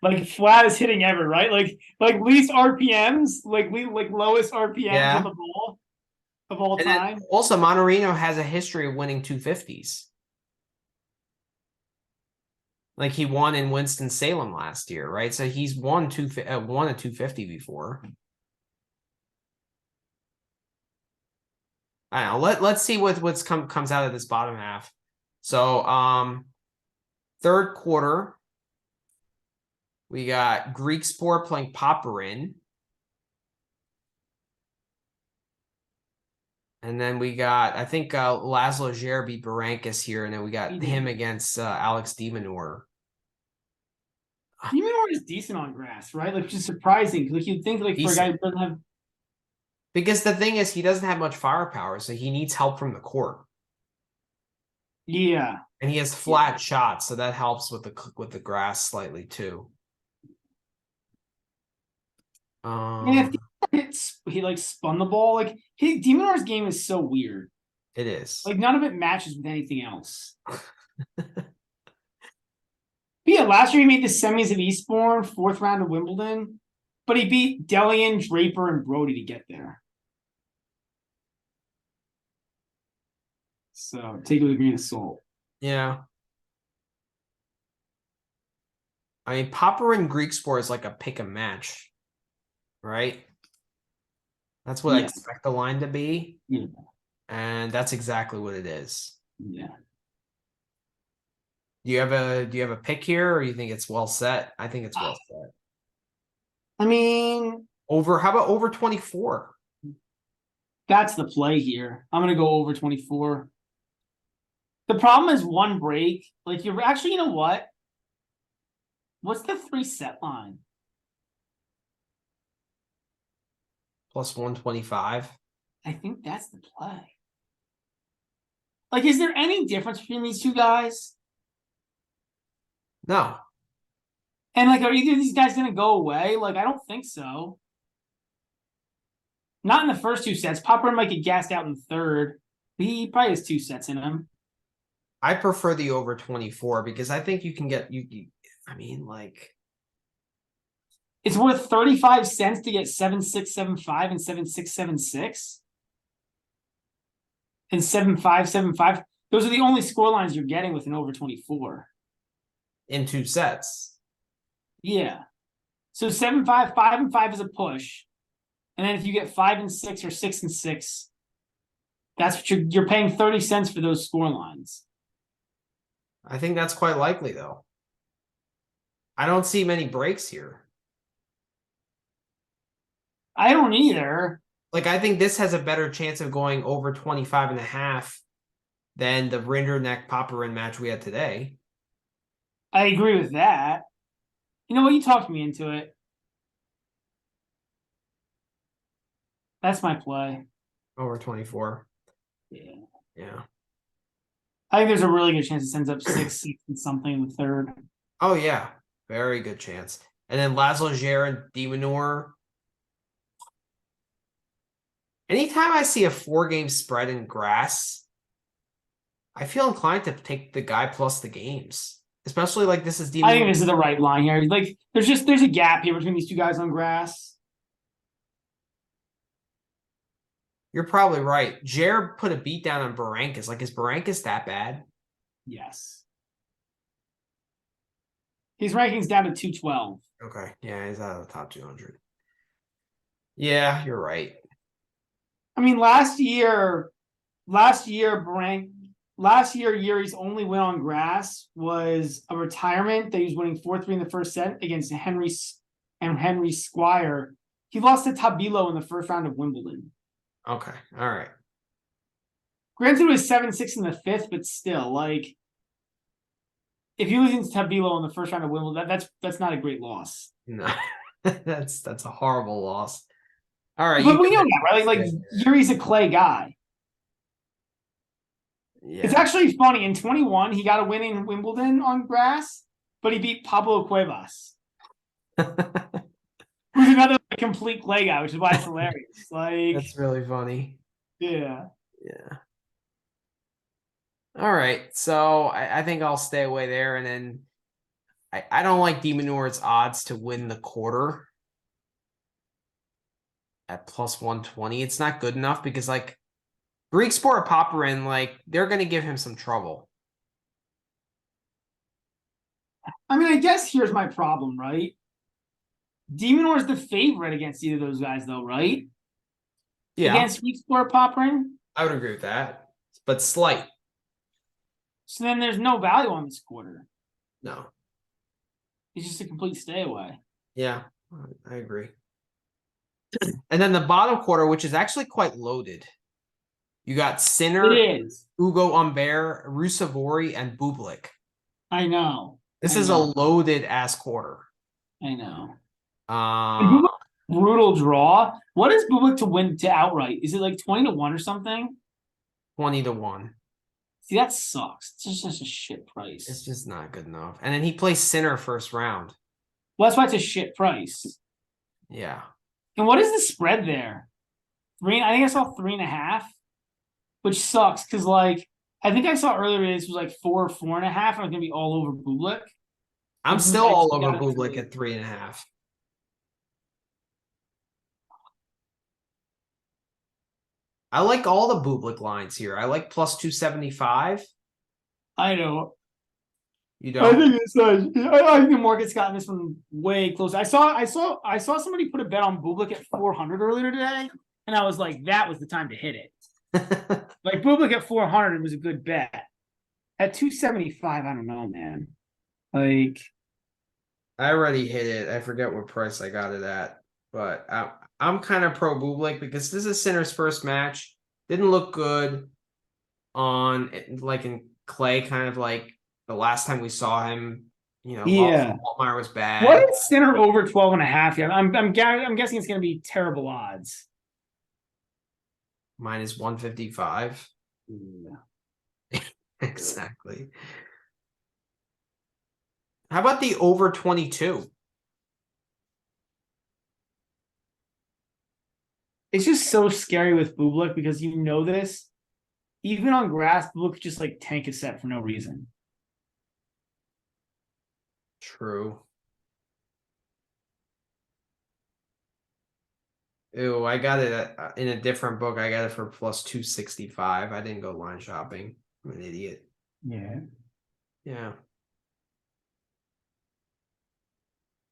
S3: Like flattest hitting ever, right? Like least RPMs, like lowest RPMs of the ball of all time.
S1: Also, Monarino has a history of winning 250s. Like he won in Winston-Salem last year, right? So he's won a 250 before. I don't know. Let's see what's comes out of this bottom half. So third quarter, we got Greek Sport playing Popyrin. And then we got, I think Laszlo Djere beat Berankis here, and then we got him against Alex de Minaur.
S3: De Minaur is decent on grass, right? Like, which is surprising. Like you'd think, like, for a guy who doesn't have.
S1: Because the thing is, he doesn't have much firepower, so he needs help from the court.
S3: Yeah,
S1: and he has flat shots, so that helps with the grass slightly too.
S3: Yeah, if he like spun the ball. Like de Minaur's game is so weird.
S1: It is.
S3: Like none of it matches with anything else. Yeah, last year he made the semis of Eastbourne, 4th round of Wimbledon, but he beat Delian, Draper, and Brody to get there. So take it with a grain of salt.
S1: Yeah. I mean, Popyrin Greek Sport is like a pick a match, right? That's what I expect the line to be.
S3: Yeah.
S1: And that's exactly what it is.
S3: Yeah.
S1: Do you have a pick here, or you think it's well set? I think it's well set.
S3: I mean,
S1: how about over 24?
S3: That's the play here. I'm gonna go over 24. The problem is one break. Like you're actually, you know what? What's the 3 set line?
S1: Plus 125.
S3: I think that's the play. Like, is there any difference between these two guys?
S1: No.
S3: And like, are either of these guys going to go away? Like, I don't think so. Not in the first 2 sets. Popper might get gassed out in the third. He probably has 2 sets in him.
S1: I prefer the over 24 because I think you can get I mean, like,
S3: it's worth 35 cents to get 7-6-7-5 and 7-6-7-6 and 7-5-7-5. Those are the only score lines you're getting with an over 24
S1: in 2 sets.
S3: Yeah. So 7-5, 5-5 is a push. And then if you get 5-6 or 6-6, that's what you're paying 30 cents for those score lines.
S1: I think that's quite likely, though. I don't see many breaks here.
S3: I don't either.
S1: Like, I think this has a better chance of going over 25.5 than the Rinderknecht Popyrin match we had today.
S3: I agree with that. You know what? You talked me into it. That's my play.
S1: Over 24.
S3: Yeah.
S1: Yeah.
S3: I think there's a really good chance it sends up 6 and something in the third.
S1: Oh, yeah. Very good chance. And then Laszlo Djere and de Minaur. Anytime I see a 4-game spread in grass, I feel inclined to take the guy plus the games. Especially like this is
S3: I think this is the right line here. Like there's a gap here between these two guys on grass.
S1: You're probably right. Djere put a beat down on Berankis. Like, is Berankis that bad?
S3: Yes. His ranking's down to 212.
S1: Okay. Yeah, he's out of the top 200. Yeah, you're right.
S3: I mean, last year, Yuri's only win on grass was a retirement that he was winning 4-3 in the first set against Henry Squire. He lost to Tabilo in the first round of Wimbledon.
S1: Okay, all right.
S3: Granted, it was 7-6 in the fifth, but still, like, if you're losing to Tabilo in the first round of Wimbledon, that's not a great loss.
S1: No, that's a horrible loss. All right,
S3: but we know that, right? Like Yuri's a clay guy. Yeah. It's actually funny. In 21, he got a win in Wimbledon on grass, but he beat Pablo Cuevas, who's another complete clay guy, which is why it's hilarious. Like,
S1: that's really funny.
S3: Yeah.
S1: Yeah. All right, so I think I'll stay away there, and then I don't like de Minaur's odds to win the quarter at plus 120. It's not good enough because, like, Greek Sport Popperin, like, they're going to give him some trouble.
S3: I mean, I guess here's my problem, right? De Minaur is the favorite against either of those guys, though, right?
S1: Yeah.
S3: Against Greek Sport Popperin?
S1: I would agree with that, but slight.
S3: So then there's no value on this quarter.
S1: No.
S3: It's just a complete stay away.
S1: Yeah, I agree. And then the bottom quarter, which is actually quite loaded. You got Sinner, Ugo Humbert, Rusevori, and Bublik.
S3: I know.
S1: This is a loaded ass quarter.
S3: I know. Brutal draw. What is Bublik to win to outright? Is it like 20-1 or something?
S1: 20-1.
S3: See, that sucks. It's just a shit price.
S1: It's just not good enough. And then he plays Sinner first round.
S3: Well, that's why it's a shit price.
S1: Yeah.
S3: And what is the spread there? I think I saw 3.5, which sucks because, like, I think I saw earlier this was like 4 or 4.5. And I'm gonna be all over Bublik.
S1: I'm still all over Bublik at 3.5. I like all the Bublik lines here. I like plus 275.
S3: I know.
S1: You don't?
S3: I think it's I think the market's gotten this one way closer. I saw somebody put a bet on Bublik at 400 earlier today, and I was like, that was the time to hit it. Like, Bublik at 400 was a good bet. At 275, I don't know, man. Like,
S1: I already hit it. I forget what price I got it at, but I'm kind of pro Bublik because this is Sinner's first match. Didn't look good on, like, in clay, kind of like the last time we saw him. You know, Altmaier was bad.
S3: What is Sinner over 12.5? Yeah, I'm guessing it's going to be terrible odds.
S1: Minus 155. Yeah. Exactly. How about the over 22?
S3: It's just so scary with Bublik because you know this. Even on grass, Bublik just like tank a set for no reason.
S1: True. Ew, I got it in a different book. I got it for plus 265. I didn't go line shopping. I'm an idiot.
S3: Yeah.
S1: Yeah.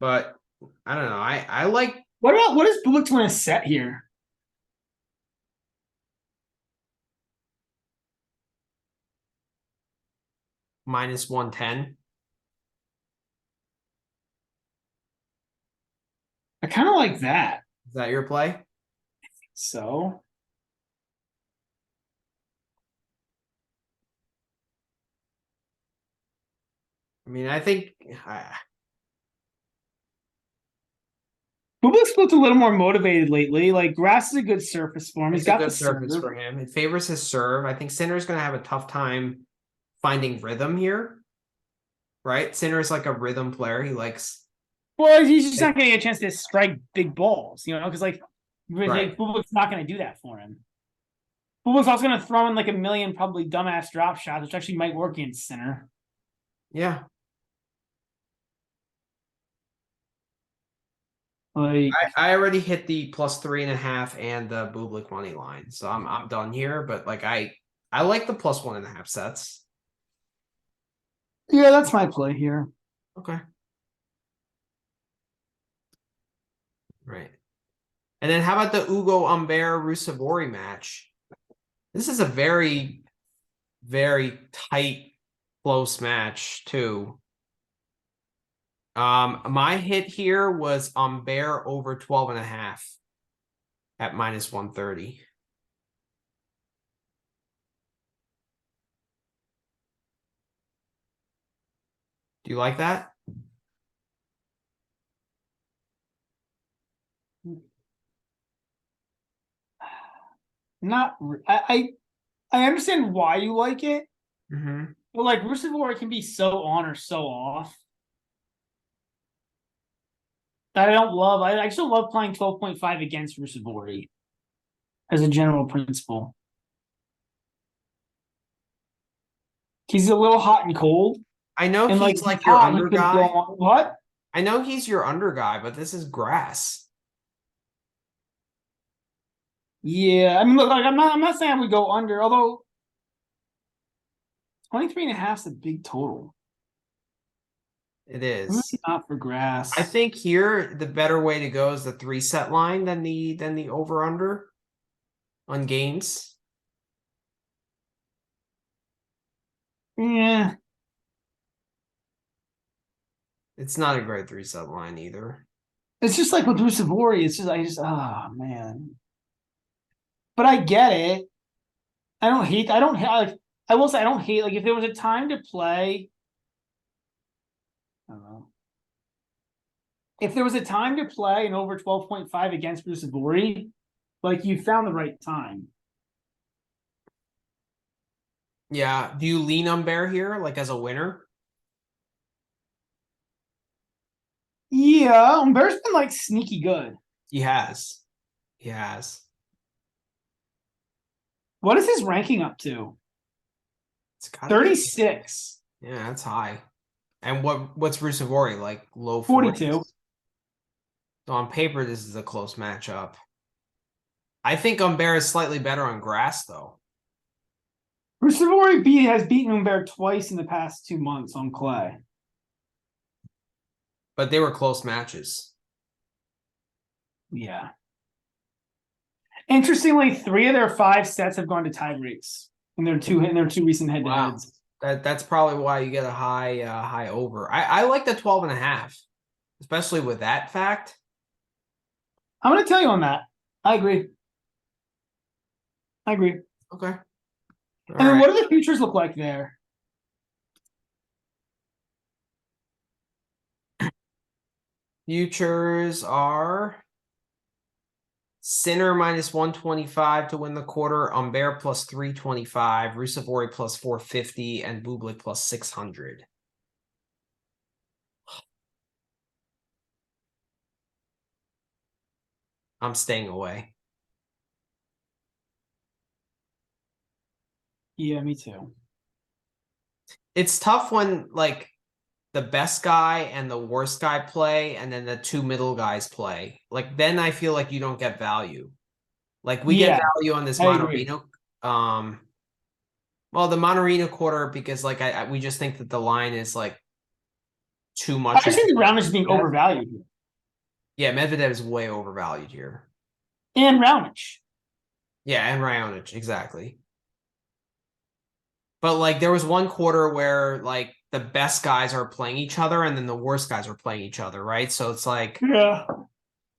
S1: But I don't know. I like.
S3: What is Bublik to win a set here?
S1: Minus 110.
S3: I kind of like that.
S1: Is that your play?
S3: I think so.
S1: I mean, I think
S3: Bublik's looked a little more motivated lately. Like, grass is a good surface for him. He's got
S1: a good
S3: the
S1: surface for him. It favors his serve. I think Sinner's going to have a tough time finding rhythm here. Right? Sinner's like a rhythm player. He likes.
S3: Well, he's just not going to get a chance to strike big balls, you know, because like Bublik's not going to do that for him. Bublik's also going to throw in like a million probably dumbass drop shots, which actually might work against Sinner.
S1: Yeah.
S3: Like,
S1: I already hit the plus 3.5 and the Bublik money line, so I'm done here. But like I like the plus 1.5 sets.
S3: Yeah, that's my play here.
S1: Okay. Right. And then how about the Ugo Humbert Ruusuvuori match? This is a very, very tight, close match too. My hit here was Humbert over 12.5 at -130. Do you like that?
S3: Not, I understand why you like it,
S1: Mm-hmm.
S3: but like Ruusuvuori can be so on or so off. That I don't love. I actually love playing 12.5 against Ruusuvuori as a general principle. He's a little hot and cold.
S1: I know
S3: And
S1: he's
S3: like
S1: your
S3: hot,
S1: under guy.
S3: What?
S1: I know he's your under guy, but this is grass.
S3: Yeah, I mean, look, like I'm not saying we go under, although 23.5 is a big total.
S1: It is.
S3: Really not for grass.
S1: I think here the better way to go is the 3-set line than the over under on games.
S3: Yeah.
S1: It's not a great 3-set line either.
S3: It's just like with Ruusuvuori, it's just oh man. But I get it. I don't hate. I don't like. I will say I don't hate. Like if there was a time to play, I don't know. If there was a time to play an over 12.5 against Ruusuvuori, like you found the right time.
S1: Yeah. Do you lean on Bear here, like as a winner?
S3: Yeah, Humbert's been like sneaky good.
S1: He has. He has.
S3: What is his ranking up to?
S1: It's got
S3: 36.
S1: Yeah, that's high. And what's Ruusuvuori, like low
S3: 42?
S1: 40s? So on paper, this is a close matchup. I think Humbert is slightly better on grass, though.
S3: Ruusuvuori has beaten Humbert twice in the past 2 months on clay.
S1: But they were close matches.
S3: Yeah. Interestingly, 3 of their 5 sets have gone to tie breaks in their two recent head-to-heads.
S1: Wow. That's probably why you get a high over. I like the 12.5, especially with that fact.
S3: I'm going to tell you on that. I agree.
S1: Okay.
S3: And then what do the futures look like there?
S1: Futures are Sinner -125 to win the quarter, Humbert +325, Ruusuvuori +450, and Bublik +600. I'm staying away.
S3: Yeah, me too.
S1: It's tough when like the best guy and the worst guy play, and then the two middle guys play. Like then I feel like you don't get value. Like we get value on this Monorino. Well, the Monorino quarter because like we just think that the line is like too much.
S3: I just think the Raonic is being overvalued here.
S1: Yeah, Medvedev is way overvalued here.
S3: And Raonic.
S1: Yeah, and Raonic, exactly. But like there was one quarter where like the best guys are playing each other and then the worst guys are playing each other, right? So it's like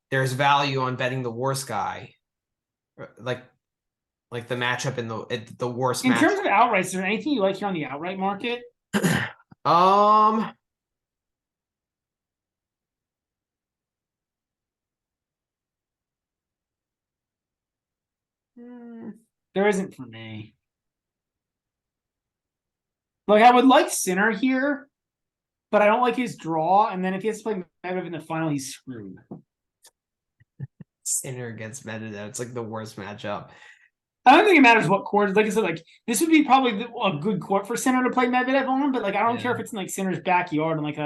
S1: there's value on betting the worst guy. Like the matchup in the worst
S3: in terms of outrights, is there anything you like here on the outright market? There isn't for me. Like I would like Sinner here, but I don't like his draw. And then if he has to play Medvedev in the final, he's screwed.
S1: Sinner against Medvedev, it's like the worst matchup.
S3: I don't think it matters what court. Like I said, like this would be probably a good court for Sinner to play Medvedev on, but like I don't care if it's in like Sinner's backyard and like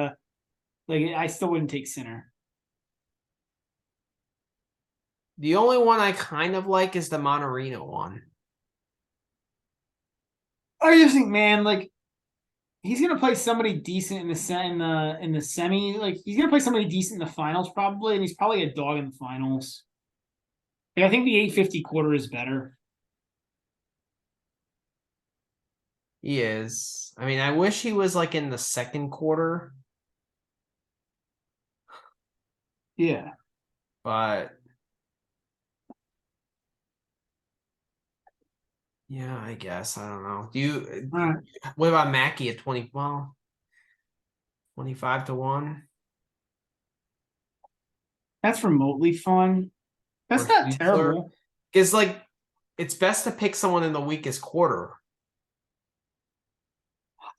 S3: I still wouldn't take Sinner.
S1: The only one I kind of like is the Monorino one.
S3: I just think, man, like he's gonna play somebody decent in the semi. Like he's gonna play somebody decent in the finals probably, and he's probably a dog in the finals. Yeah, I think the 850 quarter is better.
S1: He is. I mean, I wish he was like in the second quarter.
S3: Yeah.
S1: But yeah, I guess. I don't know. What about Mackey at 20? Well, 25 to 1.
S3: That's remotely fun. That's not terrible.
S1: It's like it's best to pick someone in the weakest quarter.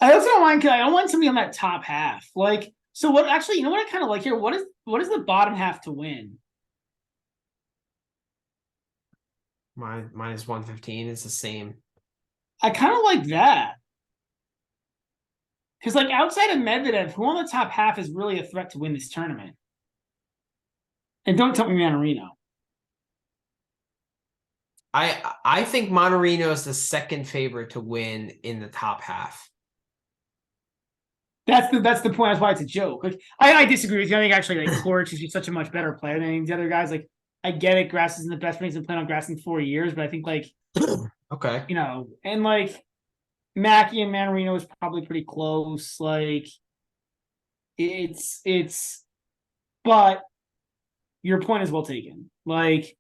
S3: I also don't mind because I don't want somebody on that top half. Like, so what? Actually, you know what I kind of like here? What is the bottom half to win?
S1: Minus 115 is the same.
S3: I kind of like that. Because, like, outside of Medvedev, who on the top half is really a threat to win this tournament? And don't tell me Manarino.
S1: I think Manarino is the second favorite to win in the top half.
S3: That's the point. That's why it's a joke. Like, I disagree with you. I think actually, like, Coric is just such a much better player than any of the other guys. Like, I get it. Grass isn't the best place to play on grass in 4 years, but I think, like,
S1: okay,
S3: you know, and like Mackey and Manarino is probably pretty close. Like, it's, but your point is well taken. Like,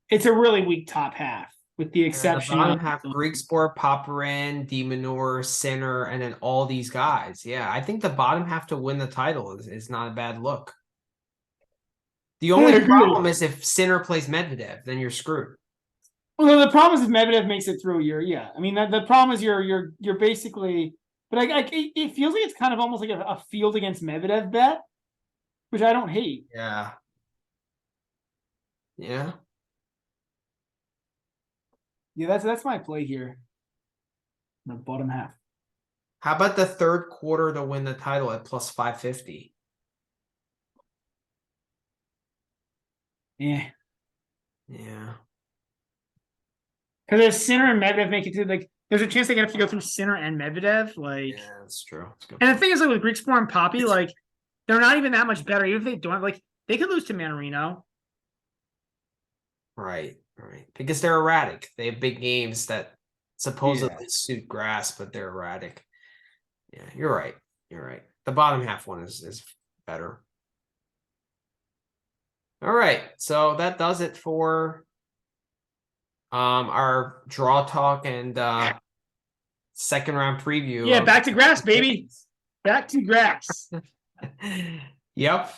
S3: it's a really weak top half, with the exception
S1: of half Greek Sport, Popperin, Demonor, Sinner, and then all these guys. Yeah, I think the bottom half to win the title is not a bad look. The only problem is if Sinner plays Medvedev, then you're screwed.
S3: Well, the problem is if Medvedev makes it through, I mean, the problem is you're basically, but it feels like it's kind of almost like a field against Medvedev bet, which I don't hate.
S1: Yeah. Yeah.
S3: Yeah, that's my play here. The bottom half.
S1: How about the third quarter to win the title at plus 550?
S3: Yeah.
S1: Yeah.
S3: Because if Sinner and Medvedev make it through, like, there's a chance they have to go through Sinner and Medvedev. Like,
S1: yeah, that's true. That's
S3: and the thing is, like, with Greek Sport and Poppy, like, they're not even that much better. Even if they don't, like, they could lose to Manarino.
S1: Right. Because they're erratic. They have big games that supposedly suit grass, but they're erratic. Yeah, you're right. The bottom half one is better. All right. So that does it for our draw talk and second round preview.
S3: Yeah, back to grass, baby. Back to grass.
S1: Yep.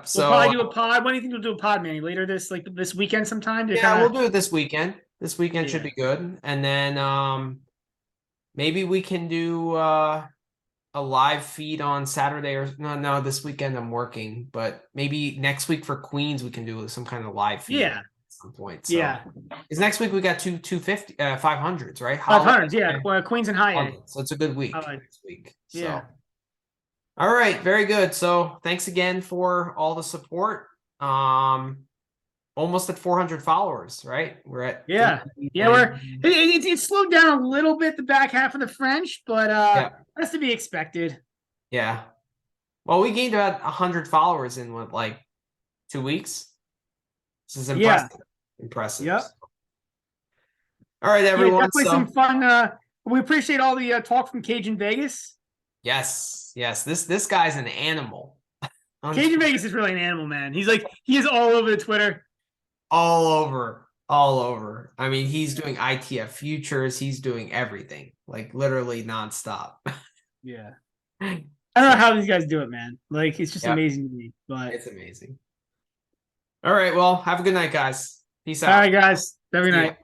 S1: So
S3: we'll probably do a pod. When do you think we'll do a pod, Manny? Later this weekend sometime?
S1: We'll do it this weekend. This weekend should be good. And then maybe we can do a live feed on Saturday or no, this weekend I'm working, but maybe next week for Queens we can do some kind of live feed at some point. So. Yeah. Because next week we got 250 500s, right?
S3: 500s, yeah. Queens and high A.
S1: So it's a good week next week. So.
S3: Yeah.
S1: All right, very good. So thanks again for all the support. Almost at 400 followers, right? We're at it's slowed down a little bit the back half of the French, but that's to be expected. Yeah. Well, we gained about 100 followers in what, like 2 weeks. This is impressive. Impressive. Yep. All right, everyone.
S3: Definitely some fun. We appreciate all the talk from Cage in Vegas.
S1: Yes. This guy's an animal.
S3: Cage in Vegas is really an animal, man. He is all over the Twitter. All over.
S1: I mean, he's doing ITF futures. He's doing everything, like literally nonstop.
S3: Yeah. I don't know how these guys do it, man. Like, it's just amazing to me. But
S1: it's amazing. All right. Well, have a good night, guys. Peace out.
S3: All right, guys. Have a good night.